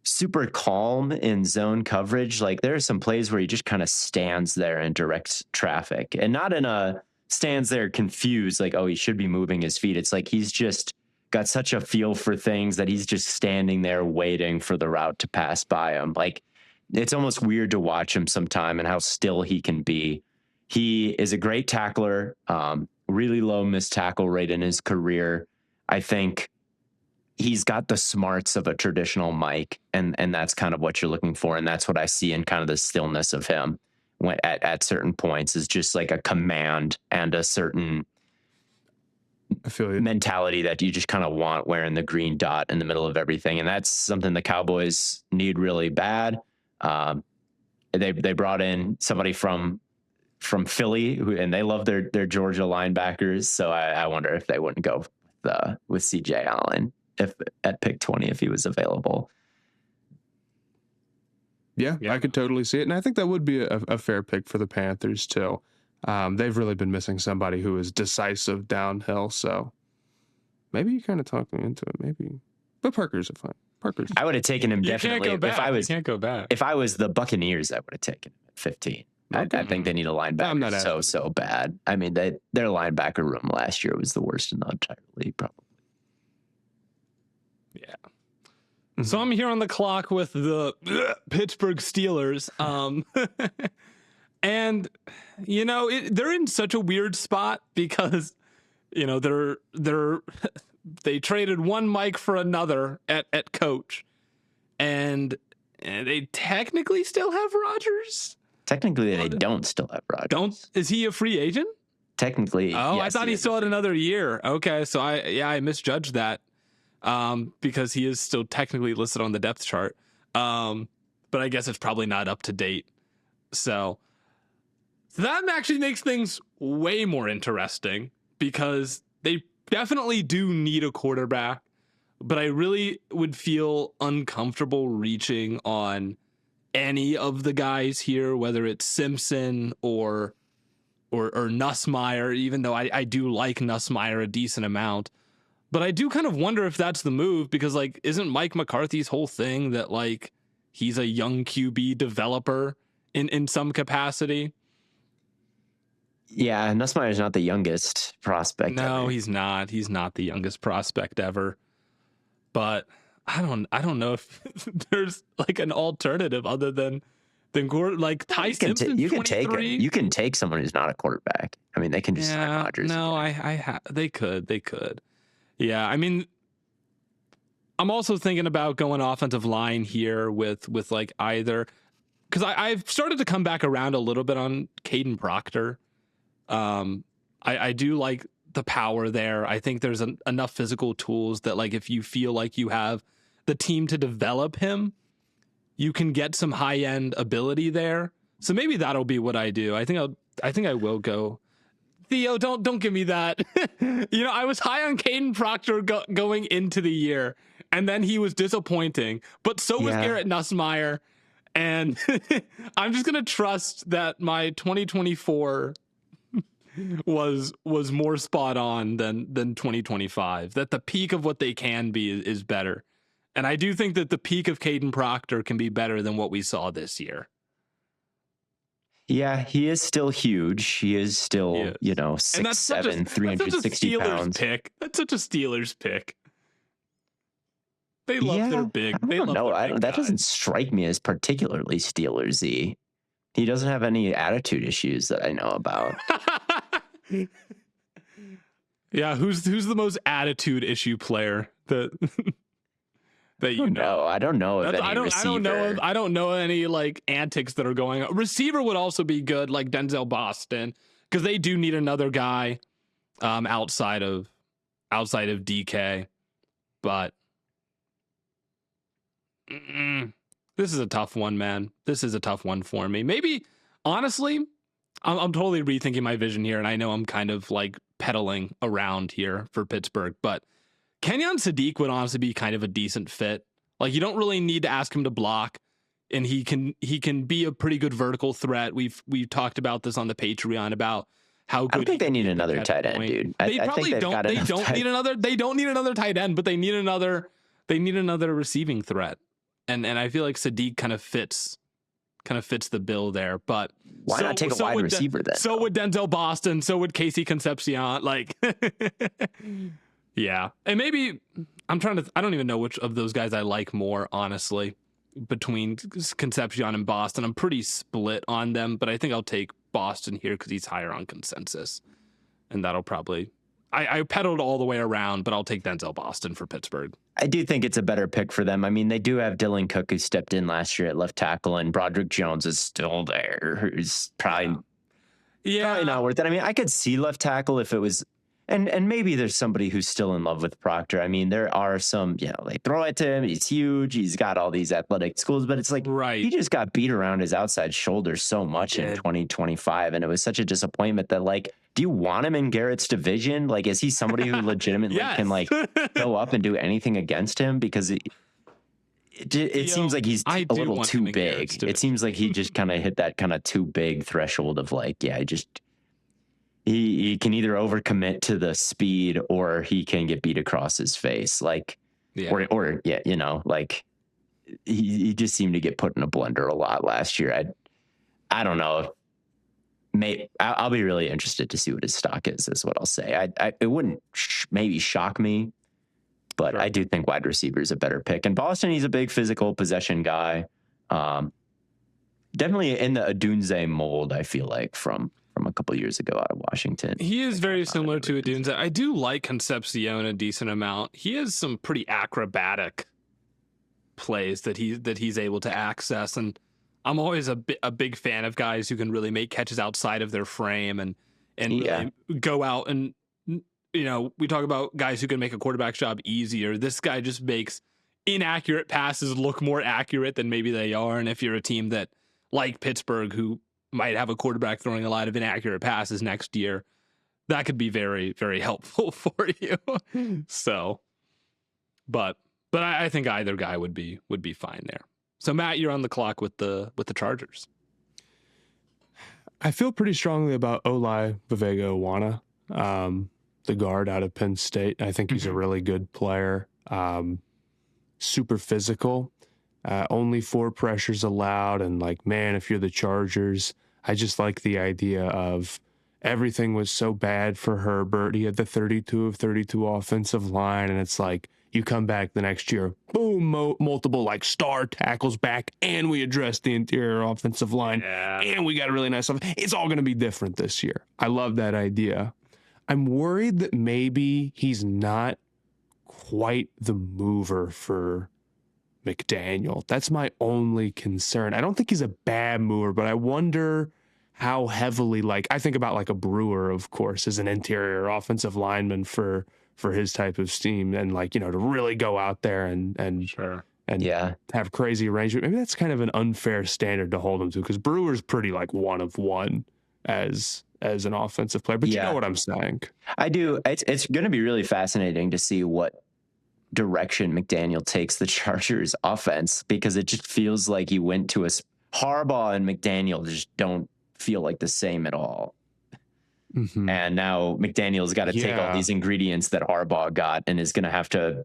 B: super calm in zone coverage. Like there are some plays where he just kind of stands there and directs traffic, and not in a stands there confused, like, oh, he should be moving his feet. It's like he's just got such a feel for things that he's just standing there waiting for the route to pass by him. Like it's almost weird to watch him sometime and how still he can be. He is a great tackler, really low missed tackle rate in his career. I think he's got the smarts of a traditional Mike, and that's kind of what you're looking for. And that's what I see in kind of the stillness of him when, at certain points, is just like a command and a certain mentality that you just kind of want wearing the green dot in the middle of everything. And that's something the Cowboys need really bad. They brought in somebody from Philly, and they love their Georgia linebackers. So I wonder if they wouldn't go with CJ Allen if at pick 20 if he was available.
C: Yeah, I could totally see it, and I think that would be a fair pick for the Panthers too. They've really been missing somebody who is decisive downhill. So maybe you kind of talked me into it. Maybe, but Parker's a fine. I
B: would have taken him definitely.
A: You can't go back.
B: If I was the Buccaneers, I would have taken him at 15. I think they need a linebacker so bad. I mean, their linebacker room last year was the worst in the entire league, probably.
A: Yeah. Mm-hmm. So I'm here on the clock with the Pittsburgh Steelers. And, they're in such a weird spot because, they traded one Mike for another at coach. And they technically still have Rodgers.
B: Technically, they don't still have Rodgers.
A: Is he a free agent?
B: Technically,
A: yes, I thought he still had another year. Okay, so I misjudged that because he is still technically listed on the depth chart. But I guess it's probably not up to date. So that actually makes things way more interesting because they definitely do need a quarterback, but I really would feel uncomfortable reaching on any of the guys here, whether it's Simpson or Nussmeier, even though I do like Nussmeier a decent amount. But I do kind of wonder if that's the move because, like, isn't Mike McCarthy's whole thing that, like, he's a young QB developer in some capacity?
B: Yeah, Nussmeier's not the youngest prospect
A: No,
B: ever.
A: He's not. He's not the youngest prospect ever. But I don't know if there's like an alternative other than like Ty Simpson.
B: You can take him. You can take someone who's not a quarterback. I mean, they can just sign Rodgers.
A: No, they could. Yeah, I mean, I'm also thinking about going offensive line here with like either because I've started to come back around a little bit on Caden Proctor. I do like the power there. I think there's enough physical tools that, like, if you feel like you have the team to develop him, you can get some high end ability there. So maybe that'll be what I do. I think I will go. Theo, don't give me that. I was high on Caden Proctor going into the year, and then he was disappointing. But so was Garrett Nussmeier, and I'm just gonna trust that my 2024 was more spot on than 2025. That the peak of what they can be is better, and I do think that the peak of Caden Proctor can be better than what we saw this year.
B: Yeah, he is still huge. He is still, 6'7", 360 pounds.
A: That's such a Steelers pick. They love their big.
B: I don't know. That doesn't strike me as particularly Steelersy. He doesn't have any attitude issues that I know about.
A: Yeah, who's the most attitude issue player that you know?
B: I don't know of any receiver.
A: I don't know any like antics that are going on. Receiver would also be good, like Denzel Boston, because they do need another guy outside of DK. But this is a tough one, man. This is a tough one for me. Maybe, honestly, I'm totally rethinking my vision here, and I know I'm kind of like pedaling around here for Pittsburgh, but Kenyon Sadiq would honestly be kind of a decent fit. Like, you don't really need to ask him to block, and he can be a pretty good vertical threat. We've talked about this on the Patreon about how good.
B: I don't think they need another tight end, dude.
A: They probably don't. They don't need another. They don't need another tight end, but they need another. They need another receiving threat, and I feel like Sadiq kind of fits the bill there. But
B: why not take a wide receiver then?
A: So would Denzel Boston. So would Casey Concepcion. Like. Yeah. And maybe I don't even know which of those guys I like more, honestly, between Concepcion and Boston. I'm pretty split on them, but I think I'll take Boston here because he's higher on consensus. And that'll probably, I pedaled all the way around, but I'll take Denzel Boston for Pittsburgh.
B: I do think it's a better pick for them. I mean, they do have Dylan Cook, who stepped in last year at left tackle, and Broderick Jones is still there, who's probably not worth it. I mean, I could see left tackle if it was. And maybe there's somebody who's still in love with Proctor. I mean, there are some, they throw it to him. He's huge. He's got all these athletic skills, but it's like he just got beat around his outside shoulder so much in 2025. And it was such a disappointment that, like, do you want him in Garrett's division? Like, is he somebody who legitimately can, like, go up and do anything against him? Because it seems like he's a little too big. It seems like he just kind of hit that kind of too big threshold of, like, He can either overcommit to the speed or he can get beat across his face. Like, like he just seemed to get put in a blender a lot last year. I don't know. I'll be really interested to see what his stock is what I'll say. It wouldn't maybe shock me, but I do think wide receiver is a better pick. And Boston, he's a big physical possession guy. Definitely in the Adunze mold, I feel like, from a couple years ago out of Washington.
A: He is very similar to Adunze. I do like Concepcion a decent amount. He has some pretty acrobatic plays that he's able to access, and I'm always a big fan of guys who can really make catches outside of their frame and really go out and, we talk about guys who can make a quarterback's job easier. This guy just makes inaccurate passes look more accurate than maybe they are. And if you're a team that, like Pittsburgh, who might have a quarterback throwing a lot of inaccurate passes next year, that could be very, very helpful for you. So, but I think either guy would be fine there. So Matt, you're on the clock with the Chargers.
C: I feel pretty strongly about Olai Vavega-Wana, the guard out of Penn State. I think he's a really good player. Super physical. Only 4 pressures allowed. And like, man, if you're the Chargers, I just like the idea of everything was so bad for Herbert. He had the 32 of 32 offensive line. And it's like, you come back the next year, boom, multiple like star tackles back, and we address the interior offensive line, and we got a really nice stuff. It's all going to be different this year. I love that idea. I'm worried that maybe he's not quite the mover for McDaniel. That's my only concern. I don't think he's a bad mover, but I wonder how heavily, like, I think about like a Brewer, of course, as an interior offensive lineman for his type of scheme, and like, to really go out there and and have crazy range. Maybe that's kind of an unfair standard to hold him to, because Brewer's pretty like one of one as an offensive player. But you know what I'm saying.
B: I do. It's going to be really fascinating to see what direction McDaniel takes the Chargers offense, because it just feels like he went to Harbaugh and McDaniel just don't feel like the same at all. Mm-hmm. And now McDaniel's got to take all these ingredients that Harbaugh got and is going to have to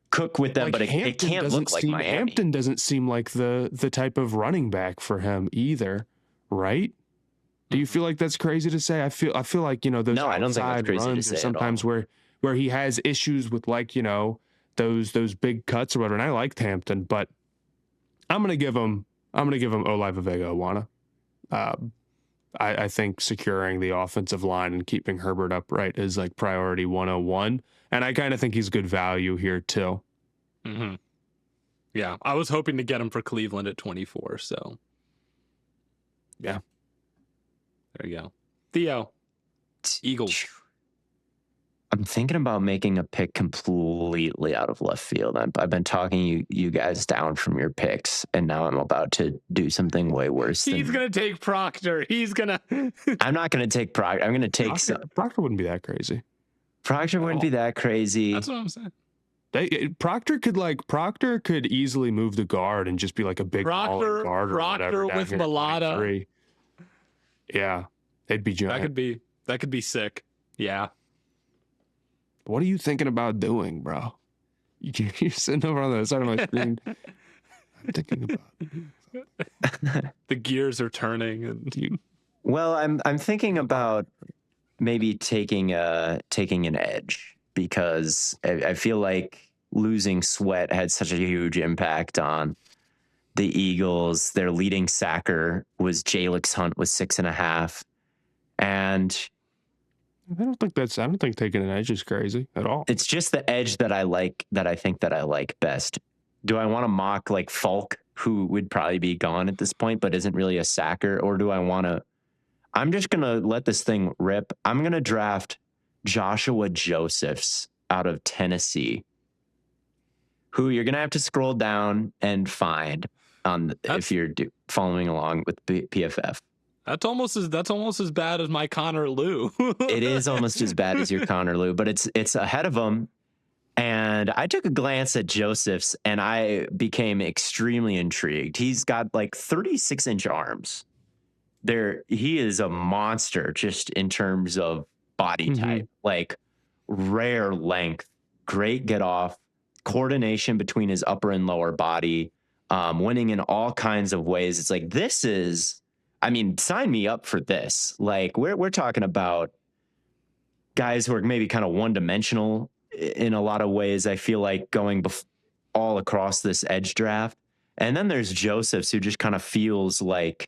B: cook with them, like, but it can't look like Miami.
C: Hampton doesn't seem like the type of running back for him either, right? Do you feel like that's crazy to say? I feel like, you know, those
B: I don't think that's crazy runs to say
C: sometimes where he has issues with, like, you know, those big cuts or whatever. And I liked Hampton, but I'm gonna give him Olave Vega-Wana. I think securing the offensive line and keeping Herbert upright is like priority 101. And I kind of think he's good value here too.
A: Mm-hmm. Yeah, I was hoping to get him for Cleveland at 24. So,
C: yeah,
A: there you go. Theo, Eagles.
B: I'm thinking about making a pick completely out of left field. I've been talking you guys down from your picks, and now I'm about to do something way worse.
A: He's going to take Proctor.
B: I'm not going to take Proctor. I'm going to take...
C: Proctor wouldn't be that crazy.
B: Proctor wouldn't be that crazy.
A: That's what I'm saying.
C: Proctor could easily move the guard and just be like a big guard or whatever.
A: Proctor with Mulata.
C: Yeah, they'd be giant.
A: That could be sick. Yeah.
C: What are you thinking about doing, bro? You're sitting over on the side of my screen. I'm thinking about
A: the gears are turning, and
B: Well, I'm thinking about maybe taking an edge, because I feel like losing Sweat had such a huge impact on the Eagles. Their leading sacker was Jalix Hunt with 6.5, and
C: I don't think taking an edge is crazy at all.
B: It's just the edge that I like, that I think that I like best. Do I want to mock like Falk, who would probably be gone at this point, but isn't really a sacker? Or do I want to, I'm just going to let this thing rip. I'm going to draft Joshua Josephs out of Tennessee, who you're going to have to scroll down and find if you're following along with PFF.
A: That's almost as bad as my Connor Lew.
B: It is almost as bad as your Connor Lew, but it's ahead of him. And I took a glance at Joseph's and I became extremely intrigued. He's got like 36-inch arms. He is a monster just in terms of body type, like rare length, great get off, coordination between his upper and lower body, winning in all kinds of ways. It's like, sign me up for this. Like we're talking about guys who are maybe kind of one-dimensional in a lot of ways. I feel like going all across this edge draft. And then there's Josephs, who just kind of feels like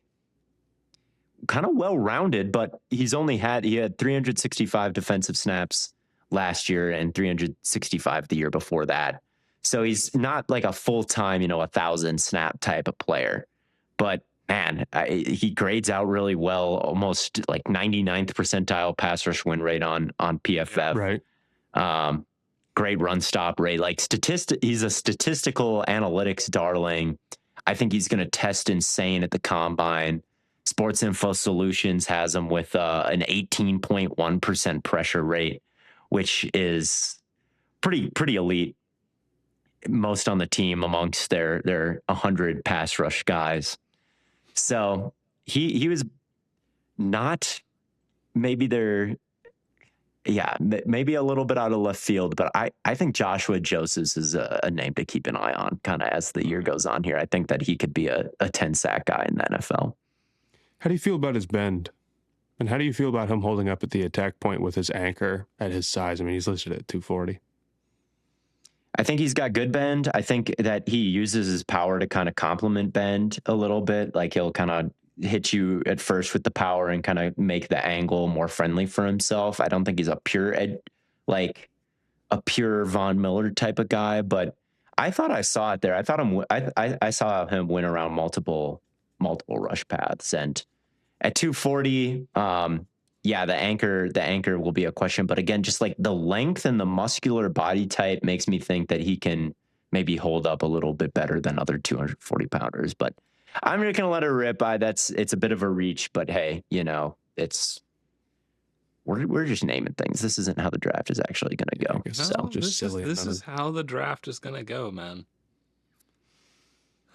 B: kind of well-rounded, but he had 365 defensive snaps last year and 365 the year before that. So he's not like a full-time, 1,000 snap type of player, but man, he grades out really well, almost like 99th percentile pass rush win rate on PFF.
C: Right.
B: Great run stop rate. Like he's a statistical analytics darling. I think he's going to test insane at the combine. Sports Info Solutions has him with an 18.1% pressure rate, which is pretty elite. Most on the team amongst their 100 pass rush guys. So he was not maybe maybe a little bit out of left field, but I think Joshua Josephs is a name to keep an eye on kind of as the year goes on here. I think that he could be a 10 sack guy in the NFL.
C: How do you feel about his bend? And how do you feel about him holding up at the attack point with his anchor at his size? I mean, he's listed at 240.
B: I think he's got good bend. I think that he uses his power to kind of complement bend a little bit. Like he'll kind of hit you at first with the power and kind of make the angle more friendly for himself. I don't think he's a pure Von Miller type of guy, but I thought I saw it there. I thought I saw him win around multiple rush paths, and at 240, the anchor will be a question. But again, just like the length and the muscular body type makes me think that he can maybe hold up a little bit better than other 240 pounders. But I'm just gonna let it rip. It's a bit of a reach, but hey, we're just naming things. This isn't how the draft is actually gonna go.
A: No, this is how the draft is gonna go, man.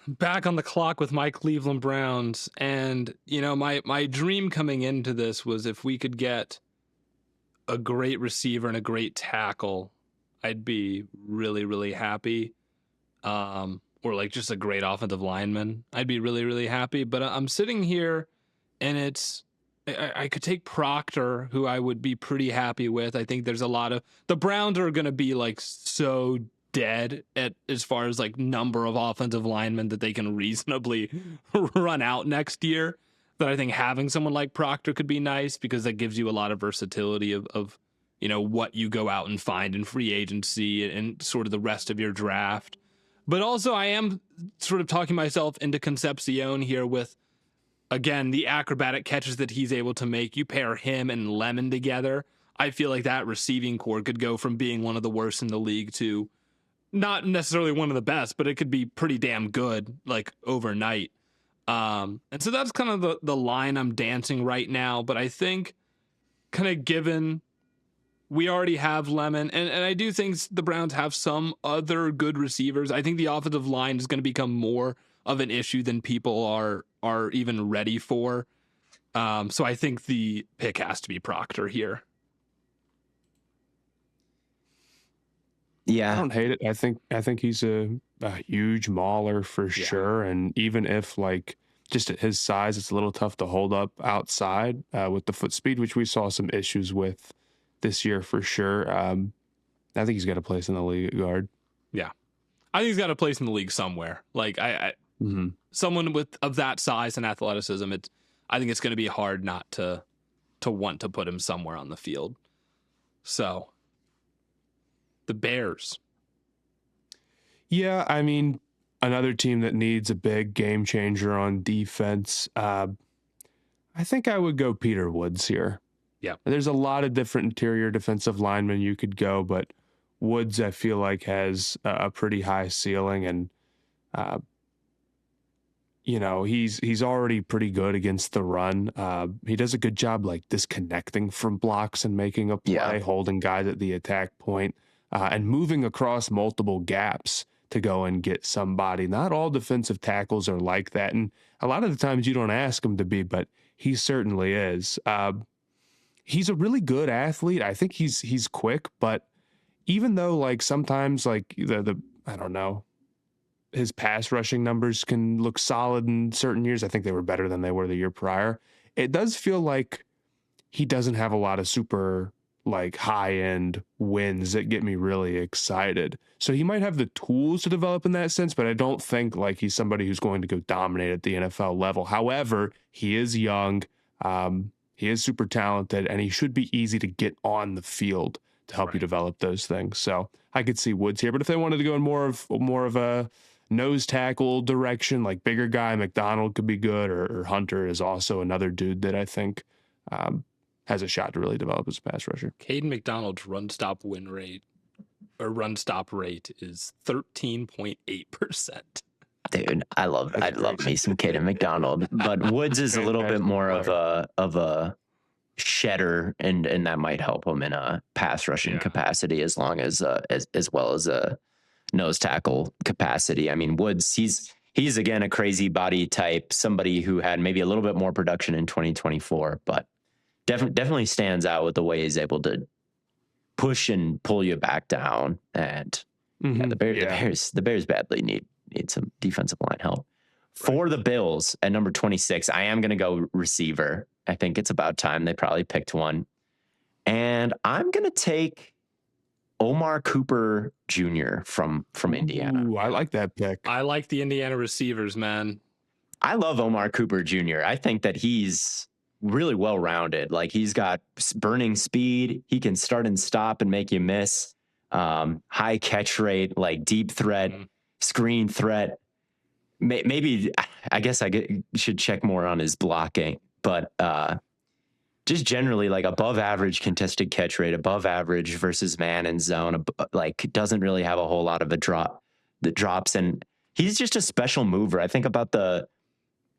A: Back on the clock with my Cleveland Browns, and my dream coming into this was if we could get a great receiver and a great tackle, I'd be really, really happy. Or like just a great offensive lineman, I'd be really, really happy. But I'm sitting here, and I could take Proctor, who I would be pretty happy with. I think there's a lot of the Browns are going to be like so dead at as far as like number of offensive linemen that they can reasonably run out next year, that I think having someone like Proctor could be nice, because that gives you a lot of versatility of what you go out and find in free agency and sort of the rest of your draft. But also I am sort of talking myself into Concepcion here with, again, the acrobatic catches that he's able to make. You pair him and Lemon together, I feel like that receiving core could go from being one of the worst in the league to not necessarily one of the best, but it could be pretty damn good, like overnight. And so that's kind of the line I'm dancing right now. But I think kind of given we already have Lemon, and I do think the Browns have some other good receivers, I think the offensive line is going to become more of an issue than people are even ready for. So I think the pick has to be Proctor here.
B: Yeah,
C: I don't hate it. I think he's a huge mauler for sure. And even if like just at his size, it's a little tough to hold up outside with the foot speed, which we saw some issues with this year for sure. I think he's got a place in the league at guard.
A: Yeah, I think he's got a place in the league somewhere. Like someone of that size and athleticism, I think it's going to be hard not to want to put him somewhere on the field. So the Bears.
C: Yeah, I mean, another team that needs a big game changer on defense. I think I would go Peter Woods here.
A: Yeah.
C: There's a lot of different interior defensive linemen you could go, but Woods, I feel like, has a pretty high ceiling, and he's already pretty good against the run. He does a good job like disconnecting from blocks and making a play, holding guys at the attack point, and moving across multiple gaps to go and get somebody. Not all defensive tackles are like that, and a lot of the times you don't ask him to be, but he certainly is. He's a really good athlete. I think he's quick, but even though like sometimes like the I don't know, his pass rushing numbers can look solid in certain years. I think they were better than they were the year prior. It does feel like he doesn't have a lot of super like high end wins that get me really excited. So he might have the tools to develop in that sense, but I don't think like he's somebody who's going to go dominate at the NFL level. However, he is young. He is super talented, and he should be easy to get on the field to help you develop those things. So I could see Woods here, but if they wanted to go in more of a nose tackle direction, like bigger guy, McDonald could be good, or Hunter is also another dude that I think has a shot to really develop as a pass rusher.
A: Caden McDonald's run stop rate is 13.8%.
B: Dude, I love me some Caden McDonald, but Woods is a little bit more of a shedder, and that might help him in a pass rushing capacity as well as a nose tackle capacity. I mean, Woods, he's again a crazy body type, somebody who had maybe a little bit more production in 2024, but definitely stands out with the way he's able to push and pull you back down. And the Bears badly need some defensive line help. For the Bills at number 26, I am going to go receiver. I think it's about time they probably picked one. And I'm going to take Omar Cooper Jr. from Indiana.
C: Ooh, I like that pick.
A: I like the Indiana receivers, man.
B: I love Omar Cooper Jr. I think that he's really well-rounded. Like, he's got burning speed. He can start and stop and make you miss. High catch rate, like deep threat, screen threat. Maybe I guess should check more on his blocking, but just generally like above average contested catch rate, above average versus man and zone. Like, doesn't really have a whole lot of a the drops, and he's just a special mover. I think about the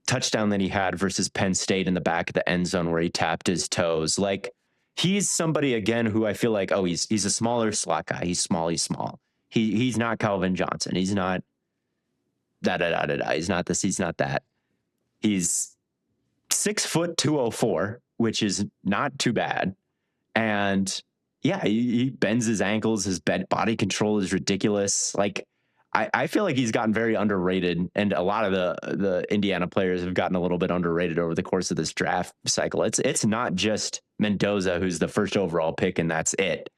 B: touchdown that he had versus Penn State in the back of the end zone where he tapped his toes. Like, he's somebody again who I feel like, oh, he's a smaller slot guy. He's small. He's not Calvin Johnson. He's not He's not this. He's not that. He's 6 foot 204, which is not too bad. And yeah, he bends his ankles. His body control is ridiculous. Like, I feel like he's gotten very underrated, and a lot of the Indiana players have gotten a little bit underrated over the course of this draft cycle. It's not just Mendoza who's the first overall pick and that's it.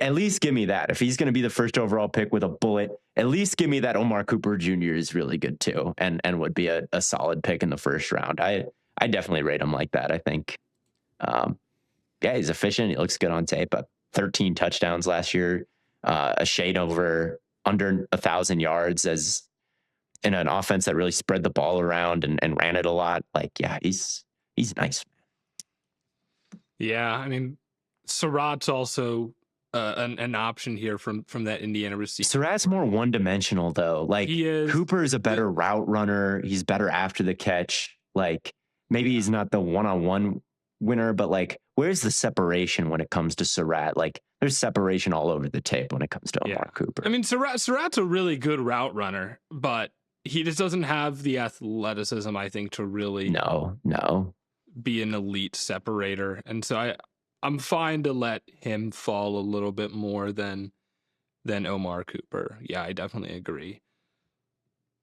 B: At least give me that. If he's going to be the first overall pick with a bullet, at least give me that Omar Cooper Jr. is really good too, and would be a solid pick in the first round. I definitely rate him like that. I think, yeah, he's efficient. He looks good on tape. 13 touchdowns last year, a shade under 1,000 yards as in an offense that really spread the ball around and ran it a lot. Like, yeah, he's nice.
A: Yeah, I mean, Surratt's also an option here from that Indiana receiver.
B: Surratt's more one-dimensional though. Like,
A: he is.
B: Cooper is a better route runner. He's better after the catch. Like, maybe he's not the one-on-one winner, but like, where's the separation when it comes to Surratt? Like, there's separation all over the tape when it comes to Omar Cooper.
A: I mean, Surratt's a really good route runner, but he just doesn't have the athleticism, I think, to really be an elite separator. And so I'm fine to let him fall a little bit more than Omar Cooper. Yeah, I definitely agree.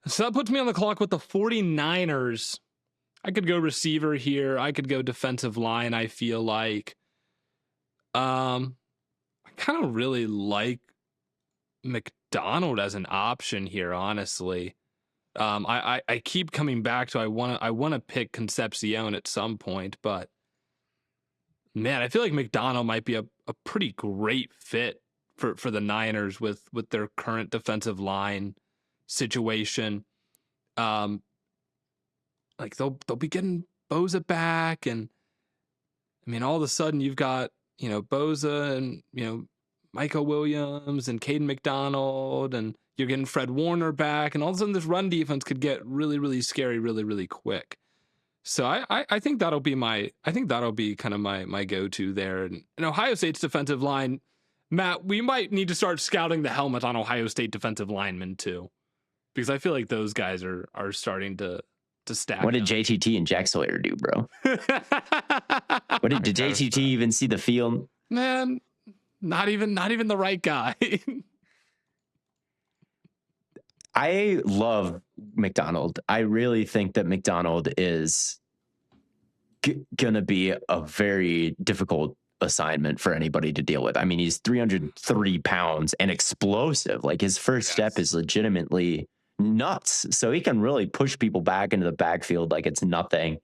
A: So that puts me on the clock with the 49ers. I could go receiver here. I could go defensive line, I feel like. I kind of really like McDonald as an option here, honestly. I keep coming back to I want to pick Concepcion at some point, but man, I feel like McDonald might be a pretty great fit for the Niners with their current defensive line situation. Like they'll be getting Bosa back, and I mean, all of a sudden you've got, Bosa and, Michael Williams and Caden McDonald, and you're getting Fred Warner back, and all of a sudden this run defense could get really, really scary really, really quick. So I think that'll be kind of my go-to there. And Ohio State's defensive line, Matt, we might need to start scouting the helmet on Ohio State defensive linemen too, because I feel like those guys are starting to stack.
B: What did JTT and Jack Sawyer do, bro? Did JTT even see the field?
A: Man, not even the right guy.
B: I love McDonald. I really think that McDonald is gonna be a very difficult assignment for anybody to deal with. I mean, he's 330 pounds and explosive. Like, his first step is legitimately nuts. So he can really push people back into the backfield like it's nothing.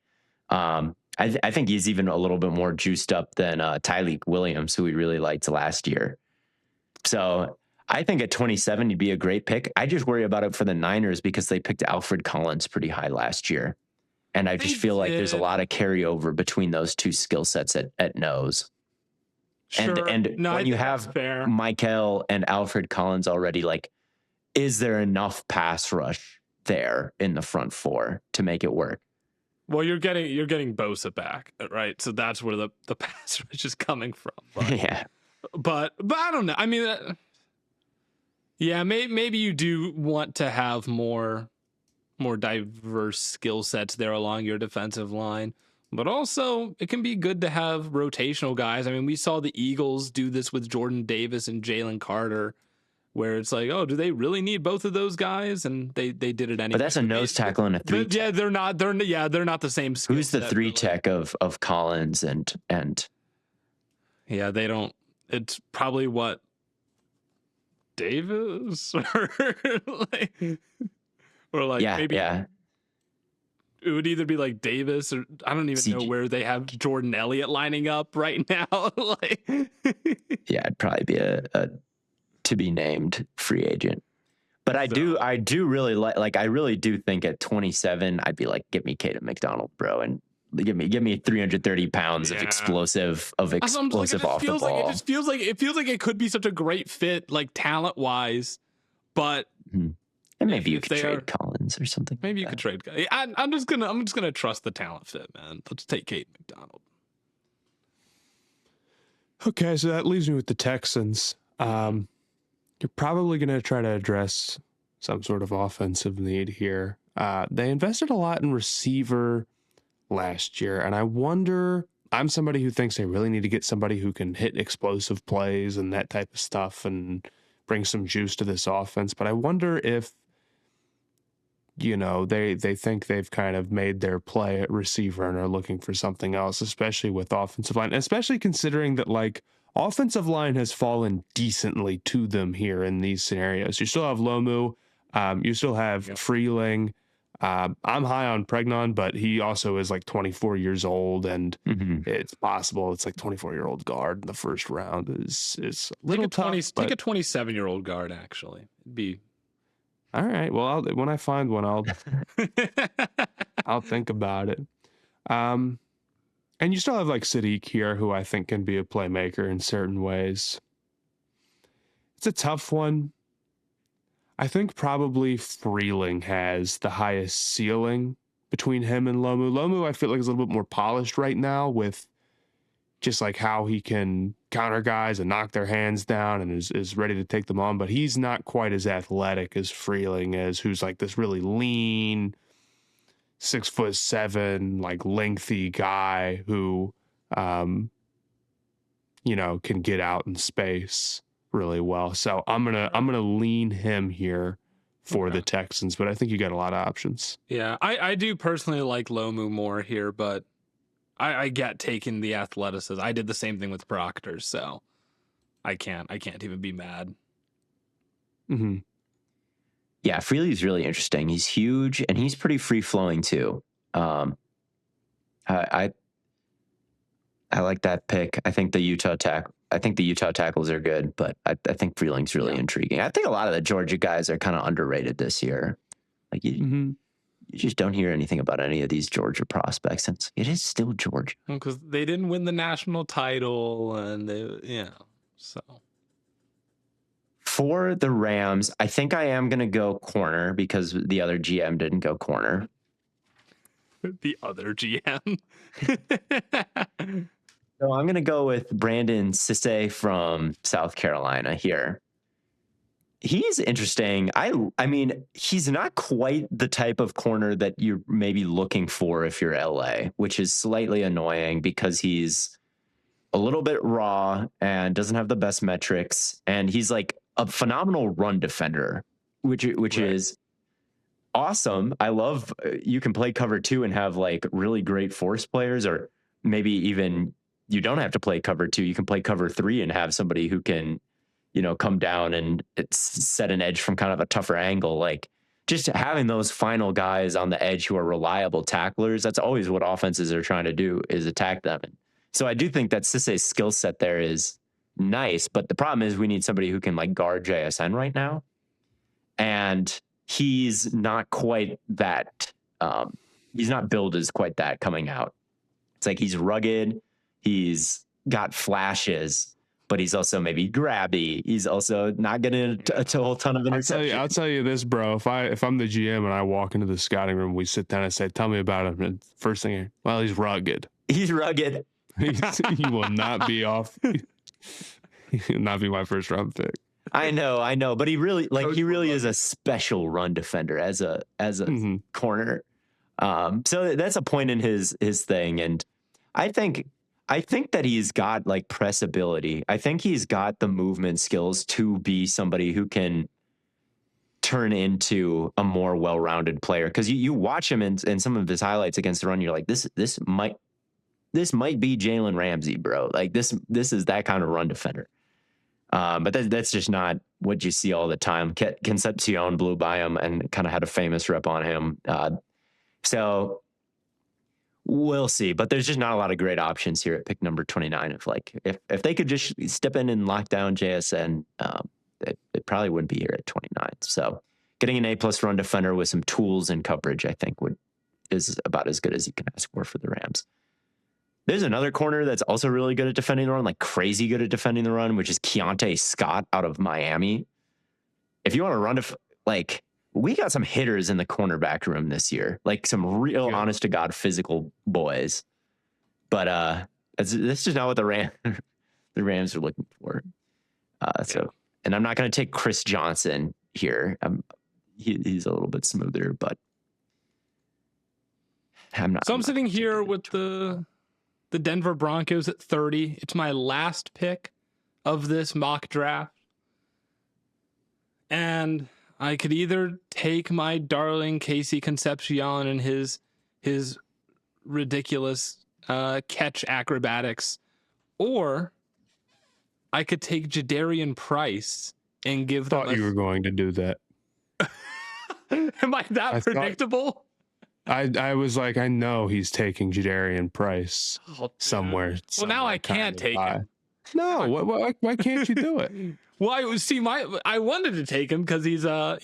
B: I think he's even a little bit more juiced up than Tyleek Williams, who we really liked last year. So I think at 27, he'd be a great pick. I just worry about it for the Niners because they picked Alfred Collins pretty high last year. And I just feel like there's a lot of carryover between those two skill sets at nose.
A: Sure.
B: And when you have Michael and Alfred Collins already, like, is there enough pass rush there in the front four to make it work?
A: Well, you're getting Bosa back, right? So that's where the pass rush is coming from. But,
B: yeah.
A: But I don't know. I mean, yeah, maybe you do want to have more diverse skill sets there along your defensive line. But also, it can be good to have rotational guys. I mean, we saw the Eagles do this with Jordan Davis and Jalen Carter, where it's like, oh, do they really need both of those guys? And they did it anyway.
B: But that's a nose tackle and a three.
A: Yeah, they're not the same skill.
B: Who's the three tech of Collins and?
A: Yeah, they don't. It's probably what, Davis or maybe.
B: Yeah.
A: It would either be like Davis or I don't even know where they have Jordan Elliott lining up right now.
B: Yeah, it'd probably be a to be named free agent. But I do really like I really do think at 27 I'd be like, get me Caden McDonald, bro, and give me 330 pounds of explosive off the ball.
A: It just feels like it could be such a great fit, like talent wise, But
B: And maybe you
A: if
B: could
A: they
B: trade
A: are-
B: Collins or something.
A: maybe you
B: like
A: could trade. I'm just gonna trust the talent fit, man. Let's take Kate McDonald.
C: Okay, so that leaves me with the Texans. You're probably going to try to address some sort of offensive need here. They invested a lot in receiver last year, and I wonder. I'm somebody who thinks they really need to get somebody who can hit explosive plays and that type of stuff and bring some juice to this offense. But I wonder if, they think they've kind of made their play at receiver and are looking for something else, especially with offensive line, especially considering that like offensive line has fallen decently to them here in these scenarios. You still have Lomu, you still have Freeling. I'm high on Pregnon, but he also is like 24 years old, and it's possible it's like 24-year-old guard in the first round is a little tough.
A: Take a 27-year-old guard. Actually, it'd be
C: all right. Well, when I find one, I'll think about it. And you still have like Sadiq here, who I think can be a playmaker in certain ways. It's a tough one. I think probably Freeling has the highest ceiling between him and Lomu. Lomu, I feel like, is a little bit more polished right now with just like how he can counter guys and knock their hands down and is ready to take them on. But he's not quite as athletic as Freeling is, who's like this really lean, 6'7", like lengthy guy who, can get out in space really well. So I'm gonna lean him here for the Texans, but I think you got a lot of options.
A: Yeah, I do personally like Lomu more here, but I get taking the athleticism. I did the same thing with Proctor, so I can't even be mad.
C: Mm-hmm.
B: Yeah, Freely's really interesting. He's huge and he's pretty free flowing too. I like that pick. I think the Utah tackles are good, but I think Freeling's really intriguing. I think a lot of the Georgia guys are kind of underrated this year. Like you just don't hear anything about any of these Georgia prospects. And it is still Georgia.
A: Because they didn't win the national title, and so.
B: For the Rams, I think I am going to go corner because the other GM didn't go corner.
A: The other GM.
B: So I'm going to go with Brandon Sisse from South Carolina here. He's interesting. I mean, he's not quite the type of corner that you're maybe looking for if you're LA, which is slightly annoying because he's a little bit raw and doesn't have the best metrics. And he's like a phenomenal run defender, which is awesome. I love you can play cover 2 and have like really great force players, or maybe even you don't have to play cover 2. You can play cover 3 and have somebody who can, come down and set an edge from kind of a tougher angle. Like just having those final guys on the edge who are reliable tacklers. That's always what offenses are trying to do, is attack them. And so I do think that Sisse's skill set there is nice, but the problem is we need somebody who can like guard JSN right now. And he's not quite that. He's not billed as quite that coming out. It's like he's rugged. He's got flashes, but he's also maybe grabby. He's also not getting a whole ton of interceptions.
C: I'll tell you this, bro. If I'm the GM and I walk into the scouting room, we sit down and say, "Tell me about him." And first thing, well, he's rugged.
B: He's rugged.
C: He will not be off. He will not be my first round pick.
B: I know, but he really is a special run defender as a corner. So that's a point in his thing, and I think that he's got like press ability. I think he's got the movement skills to be somebody who can turn into a more well-rounded player. Because you watch him in some of his highlights against the run, you're like, this might be Jalen Ramsey, bro. Like this is that kind of run defender. But that's just not what you see all the time. Concepcion blew by him and kind of had a famous rep on him. So we'll see. But there's just not a lot of great options here at pick number 29. If they could just step in and lock down JSN, it probably wouldn't be here at 29. So getting an A+ run defender with some tools and coverage, I think is about as good as you can ask for the Rams. There's another corner that's also really good at defending the run, like crazy good at defending the run, which is Keontae Scott out of Miami. if you want to run to like, we got some hitters in the cornerback room this year, like some real honest to God physical boys. But this is just not what the Rams are looking for. And I'm not going to take Chris Johnson here. He's a little bit smoother, but I'm not.
A: So I'm sitting here with the Denver Broncos at 30. It's my last pick of this mock draft. And I could either take my darling Casey Concepcion and his ridiculous catch acrobatics, or I could take Jadarian Price and give them.
C: Thought you were going to do that.
A: Am I that predictable?
C: I was like, I know he's taking Jadarian Price somewhere.
A: Well, now I can't take him.
C: No, why can't you do it?
A: Well, I wanted to take him because he's a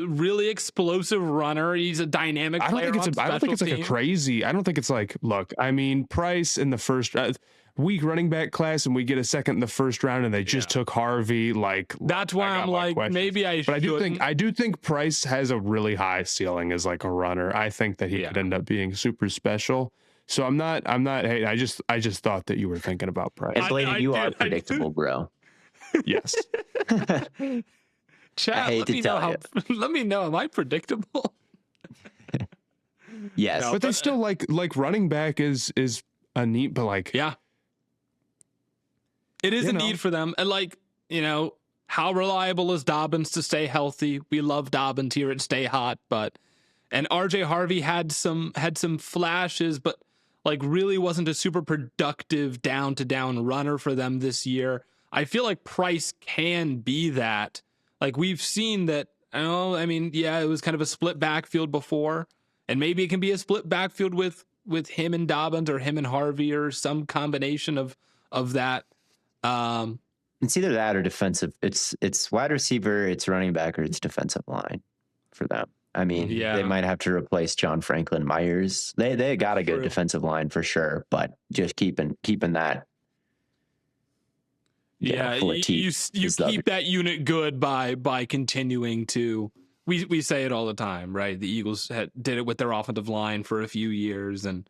A: really explosive runner. He's a dynamic player. I don't think it's like a crazy.
C: I don't think it's like, look, I mean, Price in the first weak running back class, and we get a second in the first round, and they just took Harvey. Like,
A: that's why I'm like, maybe I should.
C: But I do think Price has a really high ceiling as like a runner. I think that he could end up being super special. So I'm not. Hey, I just thought that you were thinking about Price.
B: And Blaiden, you are predictable, bro.
C: Yes.
A: Chat, let me know. Am I predictable?
B: Yes.
C: No, but they still like running back is a need, but like,
A: yeah, it is a need for them. And like, how reliable is Dobbins to stay healthy? We love Dobbins here at Stay Hot, and RJ Harvey had some flashes, but like really wasn't a super productive down to down runner for them this year. I feel like Price can be that. Like we've seen that. It was kind of a split backfield before, and maybe it can be a split backfield with him and Dobbins or him and Harvey or some combination of that.
B: It's either that or defensive. It's wide receiver, it's running back, or it's defensive line for them. I mean, they might have to replace John Franklin Myers. They got a good defensive line for sure, but just keeping that.
A: You keep that unit good by continuing to. We say it all the time, right? The Eagles did it with their offensive line for a few years, and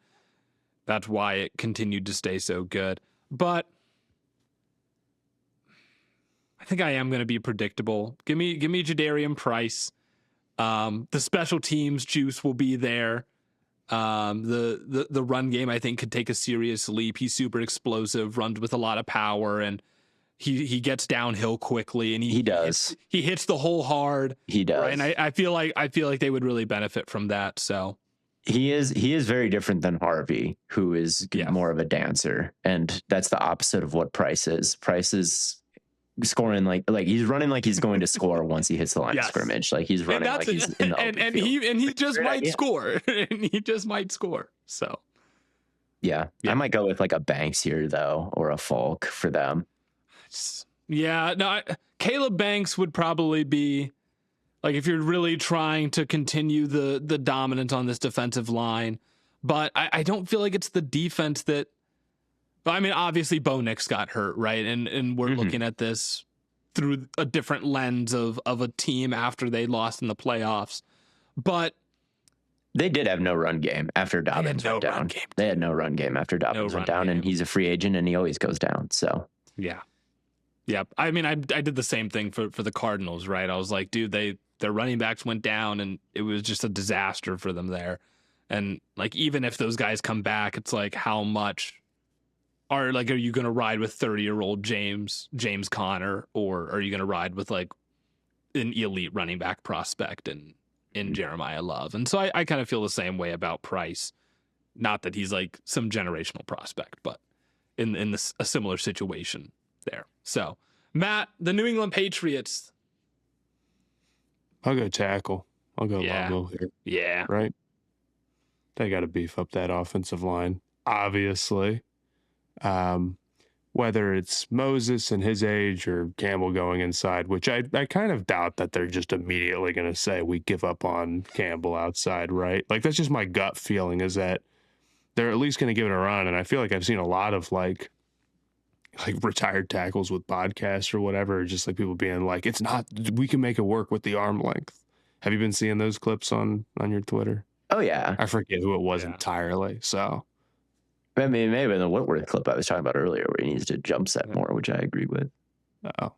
A: that's why it continued to stay so good. But I think I am going to be predictable. Give me Jadarian Price. The special teams juice will be there. The run game I think could take a serious leap. He's super explosive, runs with a lot of power, and he gets downhill quickly, and he does. He hits the hole hard.
B: He does,
A: right? And I feel like they would really benefit from that. So
B: he is very different than Harvey, who is more of a dancer, and that's the opposite of what Price is. Price is scoring like he's running like he's going to score once he hits the line of scrimmage. Like he's running like he's in the open field.
A: He just might score. And he just might score. So
B: yeah, I might go with like a Banks here though, or a Falk for them.
A: Yeah, no, Caleb Banks would probably be like if you're really trying to continue the dominance on this defensive line. But I don't feel like it's the defense that. But I mean, obviously, Bo Nix got hurt, right? And we're looking at this through a different lens of a team after they lost in the playoffs. But
B: they did have no run game after Dobbins went down. They had no run game after Dobbins went down, and he's a free agent, and he always goes down. So
A: yeah. I mean, I did the same thing for the Cardinals, right? I was like, dude, their running backs went down, and it was just a disaster for them there. And like, even if those guys come back, it's like, how much are you going to ride with 30-year-old James Conner, or are you going to ride with like an elite running back prospect in Jeremiah Love? And so I kind of feel the same way about Price. Not that he's like some generational prospect, but in a similar situation there. So, Matt, the New England Patriots.
C: I'll go tackle. I'll go Longo here.
A: Yeah.
C: Right? They got to beef up that offensive line, obviously. Whether it's Moses and his age or Campbell going inside, which I kind of doubt that they're just immediately going to say we give up on Campbell outside, right? Like, that's just my gut feeling, is that they're at least going to give it a run. And I feel like I've seen a lot of like like retired tackles with podcasts or whatever, just like people being like, it's not, we can make it work with the arm length. Have you been seeing those clips on your Twitter?
B: Oh yeah.
C: I forget who it was
A: Yeah.
C: entirely. So
B: I mean, maybe the Whitworth clip I was talking about earlier, where he needs to jump set more, which I agree with.
C: oh,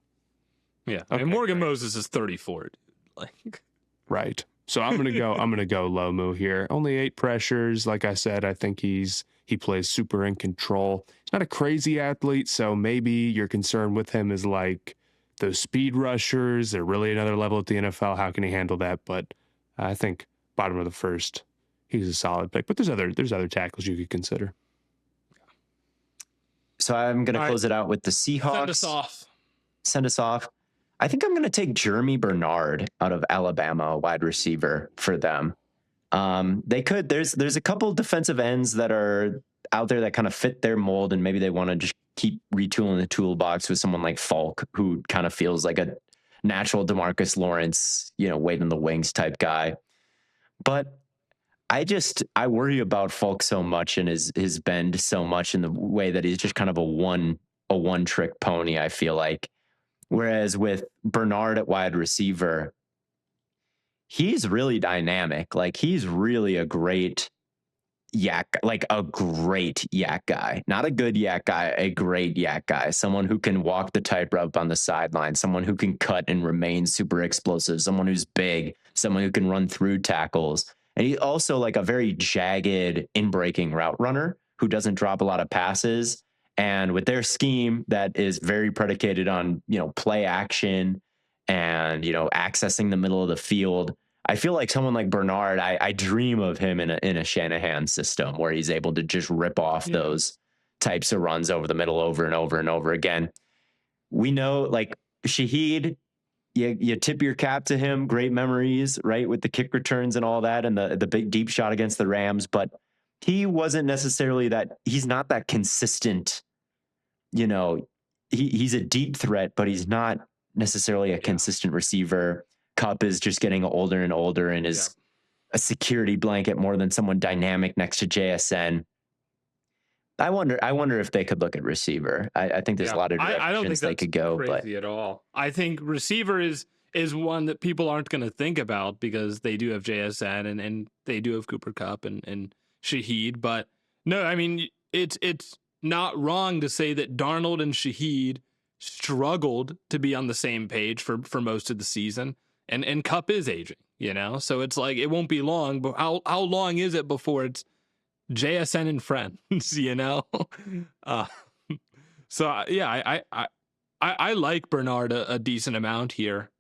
A: Yeah.
C: Okay,
A: and Morgan
C: great.
A: Moses is 34. Dude. Like,
C: right. So I'm gonna go Lomu here. Only 8 pressures. Like I said, I think he plays super in control. He's not a crazy athlete, so maybe your concern with him is like those speed rushers. They're really another level at the NFL. How can he handle that? But I think bottom of the first, he's a solid pick. But there's other tackles you could consider.
B: So I'm going to
A: All
B: close it out with the Seahawks.
A: Send us off.
B: I think I'm going to take Jeremy Bernard out of Alabama, a wide receiver for them. They could. There's a couple defensive ends that are out there that kind of fit their mold, and maybe they want to just keep retooling the toolbox with someone like Falk, who kind of feels like a natural DeMarcus Lawrence, wait in the wings type guy. But I worry about Falk so much and his bend so much in the way that he's just kind of a one trick pony, I feel like. Whereas with Bernard at wide receiver, he's really dynamic. Like, he's really a great yak guy, not a good yak guy, a great yak guy, someone who can walk the tightrope on the sideline, someone who can cut and remain super explosive, someone who's big, someone who can run through tackles. And he's also like a very jagged in-breaking route runner who doesn't drop a lot of passes. And with their scheme that is very predicated on, play action and, accessing the middle of the field, I feel like someone like Bernard, I dream of him in a Shanahan system where he's able to just rip off those types of runs over the middle over and over and over again. We know, like, Shaheed, you tip your cap to him. Great memories, right, with the kick returns and all that, and the big deep shot against the Rams. But he wasn't necessarily that. He's not that consistent. He's a deep threat, but he's not necessarily a consistent receiver. Kupp is just getting older and older and is a security blanket more than someone dynamic next to JSN. I wonder if they could look at receiver. I think there's a lot of directions
A: I don't think
B: they could go,
A: crazy
B: but
A: at all. I think receiver is one that people aren't going to think about because they do have JSN and they do have Cooper Kupp and Shaheed. But no, I mean, it's not wrong to say that Darnold and Shaheed struggled to be on the same page for most of the season. And Kupp is aging, so it's like it won't be long. But how long is it before it's JSN and friends? So yeah, I like Bernard a decent amount here,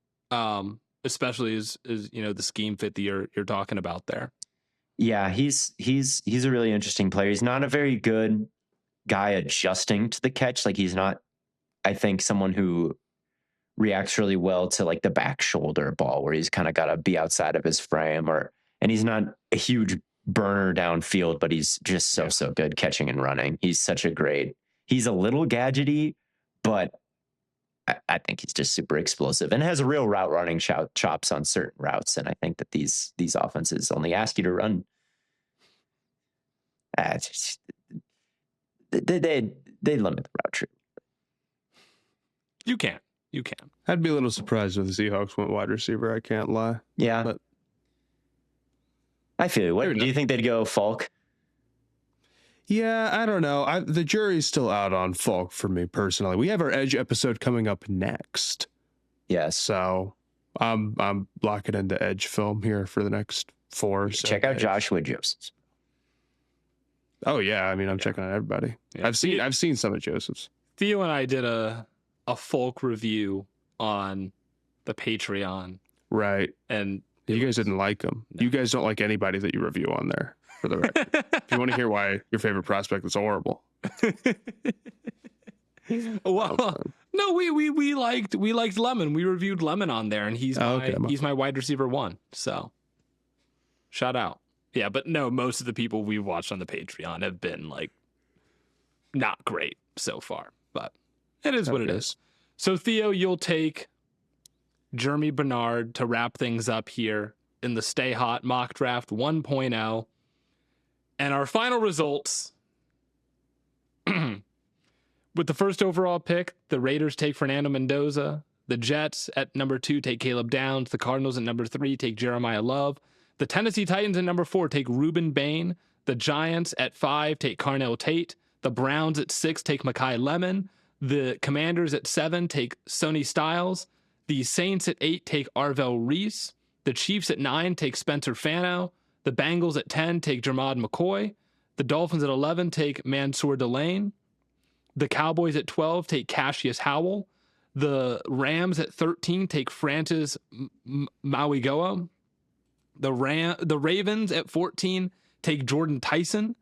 A: especially as the scheme fit that you're talking about there.
B: Yeah, he's a really interesting player. He's not a very good guy adjusting to the catch. Like, he's not, I think, someone who reacts really well to like the back shoulder ball where he's kind of got to be outside of his frame, and he's not a huge burner downfield, but he's just so good catching and running. He's a little gadgety, but I think he's just super explosive and has a real route running chops on certain routes. And I think that these offenses only ask you to run. They limit the route tree.
A: You can.
C: I'd be a little surprised if the Seahawks went wide receiver. I can't lie.
B: Yeah,
C: but
B: I feel you. What do you think they'd go, Falk?
C: Yeah, I don't know. The jury's still out on Falk for me personally. We have our Edge episode coming up next.
B: Yes.
C: So I'm locking into Edge film here for the next 4.
B: Check out Joshua Josephs.
C: Oh yeah, I mean I'm checking out everybody. Yeah. I've seen some of Joseph's.
A: Theo and I did a Folk review on the Patreon.
C: Right.
A: And
C: you guys didn't like him. No. You guys don't like anybody that you review on there, for the record. If you want to hear why your favorite prospect is horrible.
A: Well, no, we liked Lemon. We reviewed Lemon on there, and he's my wide receiver 1. So shout out. Yeah, but no, most of the people we've watched on the Patreon have been like not great so far, but it is what it is. So Theo, you'll take Jeremy Bernard to wrap things up here in the Stay Hot Mock Draft 1.0. And our final results, With the first overall pick, the Raiders take Fernando Mendoza. The Jets at number 2 take Caleb Downs. The Cardinals at number 3 take Jeremiah Love. The Tennessee Titans at number 4 take Reuben Bain. The Giants at 5 take Carnell Tate. The Browns at 6 take Mekhi Lemon. The Commanders at 7 take Sonny Styles. The Saints at 8 take Arvell Reese. The Chiefs at 9 take Spencer Fano. The Bengals at 10 take Jermod McCoy. The Dolphins at 11 take Mansour Delane. The Cowboys at 12 take Cassius Howell. The Rams at 13 take Francis Mauigoa. The Ravens at 14 take Jordan Tyson.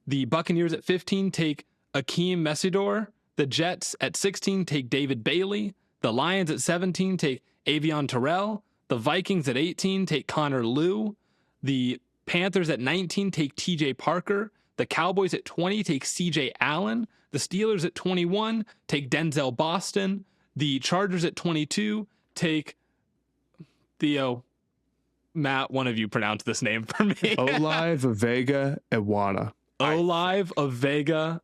A: The Buccaneers at 15 take Akeem Messidor. The Jets at 16 take David Bailey. The Lions at 17 take Avion Terrell. The Vikings at 18 take Connor Liu. The Panthers at 19 take TJ Parker. The Cowboys at 20 take CJ Allen. The Steelers at 21 take Denzel Boston. The Chargers at 22 take Theo. Matt, one of you pronounce this name for me.
C: Olive Vega Iwana.
A: Olive of Vega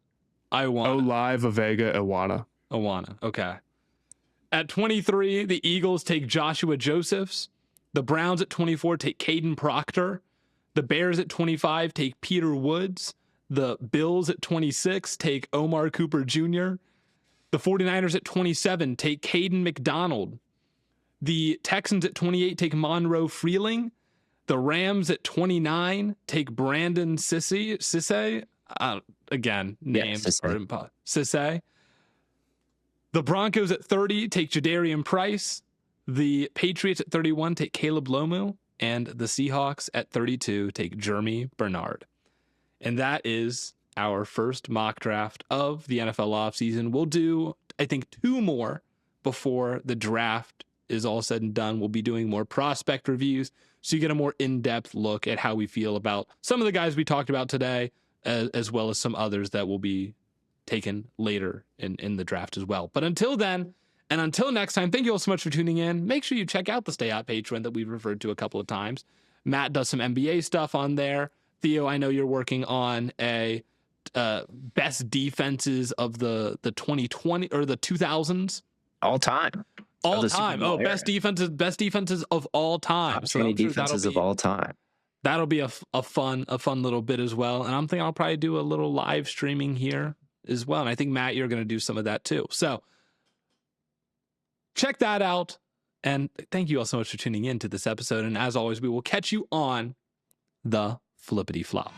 A: Iwana.
C: Olive Vega Iwana.
A: Iwana. Okay. At 23, the Eagles take Joshua Josephs. The Browns at 24 take Caden Proctor. The Bears at 25 take Peter Woods. The Bills at 26 take Omar Cooper Jr. The 49ers at 27 take Caden McDonald. The Texans at 28 take Monroe Freeling. The Rams at 29 take Brandon Sisse. Again, names are impossible. Sisse. The Broncos at 30 take Jadarian Price. The Patriots at 31 take Caleb Lomu. And the Seahawks at 32 take Jeremy Bernard. And that is our first mock draft of the NFL offseason. We'll do, I think, 2 more before the draft is all said and done. We'll be doing more prospect reviews, so you get a more in-depth look at how we feel about some of the guys we talked about today, as well as some others that will be taken later in the draft as well. But until then, and until next time, thank you all so much for tuning in. Make sure you check out the Stay Hot Patreon that we've referred to a couple of times. Matt does some NBA stuff on there. Theo, I know you're working on a best defenses of the 2020 or the 2000s.
B: All time.
A: All time. Oh, best defenses of all time.
B: So 20 defenses of all time.
A: That'll be a fun little bit as well. And I'm thinking I'll probably do a little live streaming here as well. And I think, Matt, you're going to do some of that too. So check that out. And thank you all so much for tuning in to this episode. And as always, we will catch you on the flippity flop.